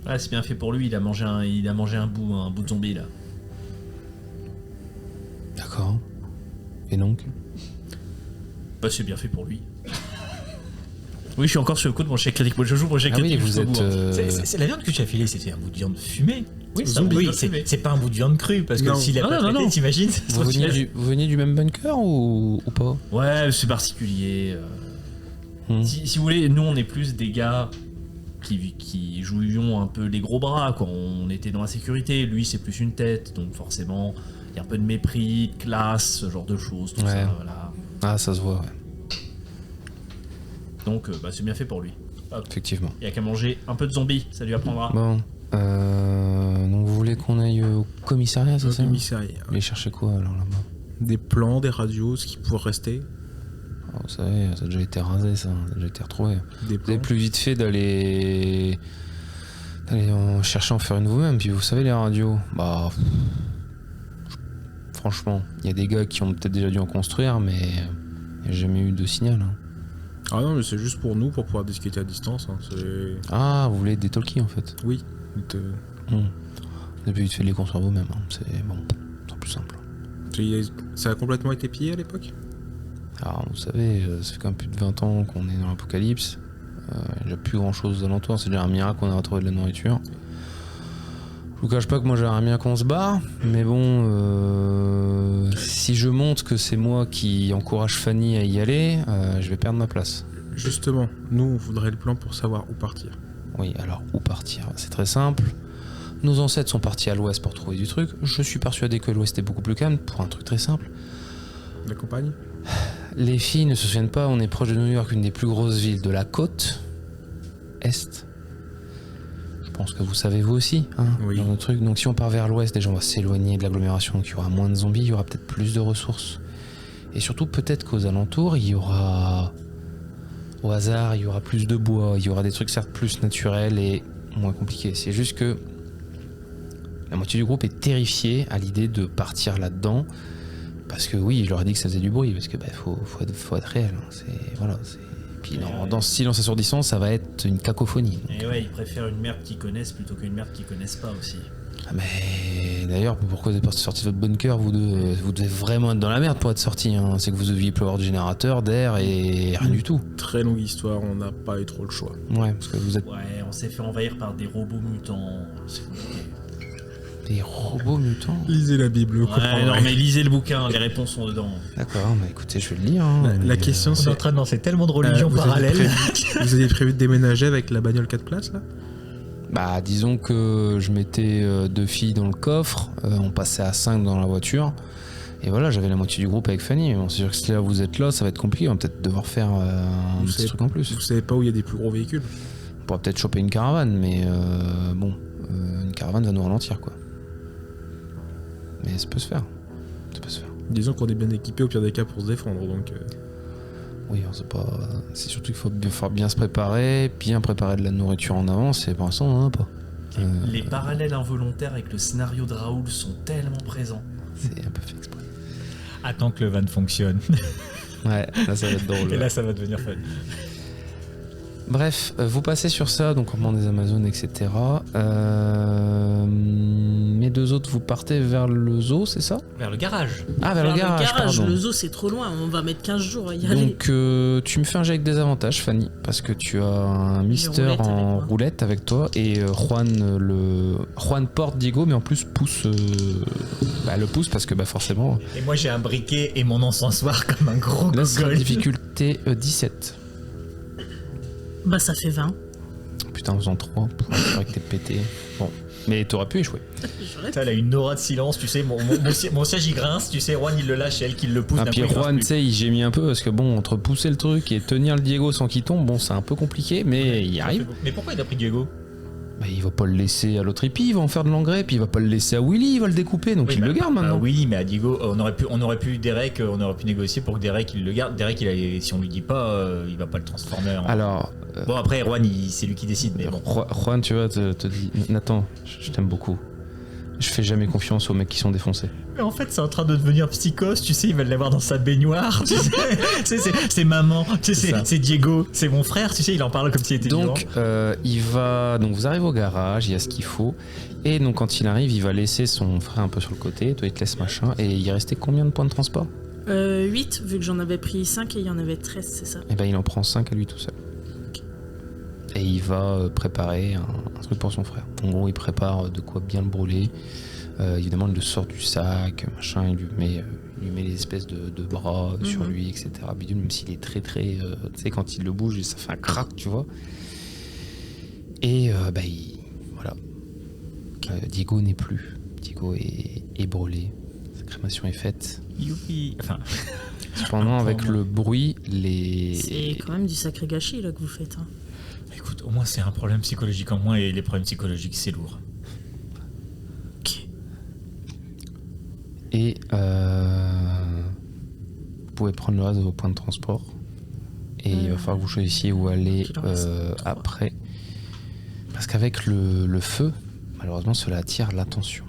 Ouais, c'est bien fait pour lui, il a mangé un bout de zombie là. D'accord. Et donc? Bah c'est bien fait pour lui. Oui, je suis encore sur le coup de mon chèque critique. Moi, je joue mon chèque Ah oui, critique vous jusqu'au êtes. bout, hein. C'est la viande que tu as filée, c'était un bout de viande fumée. Oui, c'est un Zombie, bout de viande fumée. c'est pas un bout de viande crue, parce que Non. s'il a Non, pas non, traité, non. t'imagines? Vous veniez du même bunker ou pas? Ouais, c'est particulier. Si vous voulez, nous on est plus des gars qui jouions un peu les gros bras, quoi. On était dans la sécurité, lui c'est plus une tête, donc forcément il y a un peu de mépris, de classe, ce genre de choses, tout Ouais. ça, voilà. Ah, ça se voit, ouais. Donc bah, c'est bien fait pour lui. Hop. Effectivement. Il y a qu'à manger un peu de zombies, ça lui apprendra. Bon. Donc vous voulez qu'on aille au commissariat, c'est Au ça? commissariat. Aller chercher quoi alors là-bas? Des plans, des radios, ce qui pourrait rester. Ah, vous savez, ça a déjà été rasé, ça a déjà été retrouvé. Des Vous avez plans. plus vite fait d'aller chercher à en faire une vous-même. Puis vous savez, les radios, bah. Franchement, il y a des gars qui ont peut-être déjà dû en construire, mais il n'y a jamais eu de signal. Hein. Ah non, mais c'est juste pour nous, pour pouvoir discuter à distance. Hein. Ah, vous voulez des talkies en fait? Oui. Vous avez vite fait de les construire vous-même. Hein. C'est bon, c'est plus simple. Ça a complètement été pillé à l'époque? Alors, vous savez, ça fait quand même plus de 20 ans qu'on est dans l'apocalypse. Il n'y a plus grand chose aux alentours. C'est déjà un miracle qu'on a retrouvé de la nourriture. Je vous cache pas que moi j'aimerais bien qu'on se barre, mais bon, si je montre que c'est moi qui encourage Fanny à y aller, je vais perdre ma place. Justement, nous on voudrait le plan pour savoir où partir. Oui, alors où partir? C'est très simple. Nos ancêtres sont partis à l'ouest pour trouver du truc. Je suis persuadé que l'ouest est beaucoup plus calme pour un truc très simple. La campagne? Les filles ne se souviennent pas, on est proche de New York, une des plus grosses villes de la côte est. Je pense que vous savez vous aussi, hein, Oui. genre de truc. Donc si on part vers l'ouest, déjà on va s'éloigner de l'agglomération, donc il y aura moins de zombies, il y aura peut-être plus de ressources. Et surtout peut-être qu'aux alentours, il y aura, au hasard, il y aura plus de bois, il y aura des trucs certes plus naturels et moins compliqués. C'est juste que la moitié du groupe est terrifiée à l'idée de partir là-dedans. Parce que oui, je leur ai dit que ça faisait du bruit, parce que bah, faut être réel. Hein. Puis dans ce silence assourdissant, ça va être une cacophonie. Et ouais, ils préfèrent une merde qu'ils connaissent plutôt qu'une merde qu'ils connaissent pas aussi. Mais d'ailleurs, pourquoi vous êtes sortis de votre bunker, vous deux? Vous devez vraiment être dans la merde pour être sortis. Hein. C'est que vous deviez plus avoir de générateur, d'air et rien du tout. Très longue histoire, on n'a pas eu trop le choix. Ouais, parce que vous êtes Ouais, on s'est fait envahir par des robots mutants. C'est compliqué. des robots mutants. Lisez la Bible, vous Ouais, comprendrez. non, mais lisez le bouquin, les réponses sont dedans. D'accord, bah écoutez, je vais le lire. Hein. La question On est c'est... en train de lancer tellement de religions vous aviez parallèles. vous aviez prévu de déménager avec la bagnole 4 places là? Bah disons que je mettais 2 filles dans le coffre, on passait à 5 dans la voiture, Et voilà, j'avais la moitié du groupe avec Fanny. Bon, c'est sûr que si là vous êtes là, ça va être compliqué. On va peut-être devoir faire un Vous petit savez- truc en plus. Vous savez pas où il y a des plus gros véhicules? On pourra peut-être choper une caravane, mais une caravane va nous ralentir, quoi. Mais ça peut se faire. Ça peut se faire. Disons qu'on est bien équipé au pire des cas pour se défendre, donc... Oui, c'est pas. C'est surtout qu'il faut bien se préparer, bien préparer de la nourriture en avance, et pour l'instant on en a pas. Les parallèles involontaires avec le scénario de Raoul sont tellement présents. C'est un peu fait exprès. Attends que le van fonctionne. Ouais, là ça va être drôle. Et là, ça va devenir fun. Bref, vous passez sur ça, donc on prend des Amazones, etc. Les deux autres, vous partez vers le zoo, c'est ça? Vers le garage. Ah, vers le garage, pardon. le zoo c'est trop loin, on va mettre 15 jours à y aller. Donc tu me fais un jet avec des avantages, Fanny, parce que tu as un Mister roulette avec en moi. roulette avec toi et Juan porte Diego, mais en plus pousse le pousse parce que forcément. Et moi, j'ai un briquet et mon encensoir comme un gros Là, c'est gogol. difficulté 17. Bah ça fait 20. Putain, en faisant 3, c'est vrai que t'es pété. Bon, mais t'aurais pu échouer. J'aurais Putain, elle a une aura de silence, tu sais, mon siège il grince, tu sais, Juan il le lâche, c'est elle qui le pousse. Ah, d'un puis coup, il grince Juan, plus. tu sais, il gémit un peu parce que bon, entre pousser le truc et tenir le Diego sans qu'il tombe, bon, c'est un peu compliqué, mais il y arrive. Mais pourquoi il a pris Diego? Il va pas le laisser à l'autre hippie, il va en faire de l'engrais, puis il va pas le laisser à Willy, il va le découper, donc Oui, il bah, le garde maintenant. Oui, mais à Diego, on aurait pu Derek, on aurait pu négocier pour que Derek il le garde. Derek, si on lui dit pas, il va pas le transformer en. Alors, Bon, après, Juan, c'est lui qui décide, mais bon. Juan, tu vois, te dit Nathan, je t'aime beaucoup. Je fais jamais confiance aux mecs qui sont défoncés. Mais en fait, c'est en train de devenir psychose, tu sais, il va l'avoir dans sa baignoire, tu sais, c'est maman, tu sais, C'est ça. c'est Diego, c'est mon frère, tu sais, il en parle comme s'il était vivant. Donc, donc vous arrivez au garage, il y a ce qu'il faut. Et donc, quand il arrive, il va laisser son frère un peu sur le côté. Toi, il te laisse machin. Et il restait combien de points de transport? 8, vu que j'en avais pris 5 et il y en avait 13, c'est ça. Et ben, il en prend 5 à lui tout seul. Et il va préparer un truc pour son frère. En gros, il prépare de quoi bien le brûler. Évidemment, il le sort du sac, machin. Il lui met les espèces de bras sur lui, etc. Bidule, même s'il est très, très. Tu sais, quand il le bouge, ça fait un crack, tu vois. Et voilà. Diego n'est plus. Diego est brûlé. Sa crémation est faite. Youpi. Enfin, Cependant, avec le bruit, C'est quand même du sacré gâchis là que vous faites. Hein. écoute, au moins c'est un problème psychologique en moins et les problèmes psychologiques c'est lourd. Ok. Et vous pouvez prendre le reste de vos points de transport. Et il va falloir que vous choisissiez où aller il en reste 3. après. Parce qu'avec le feu, malheureusement, cela attire l'attention.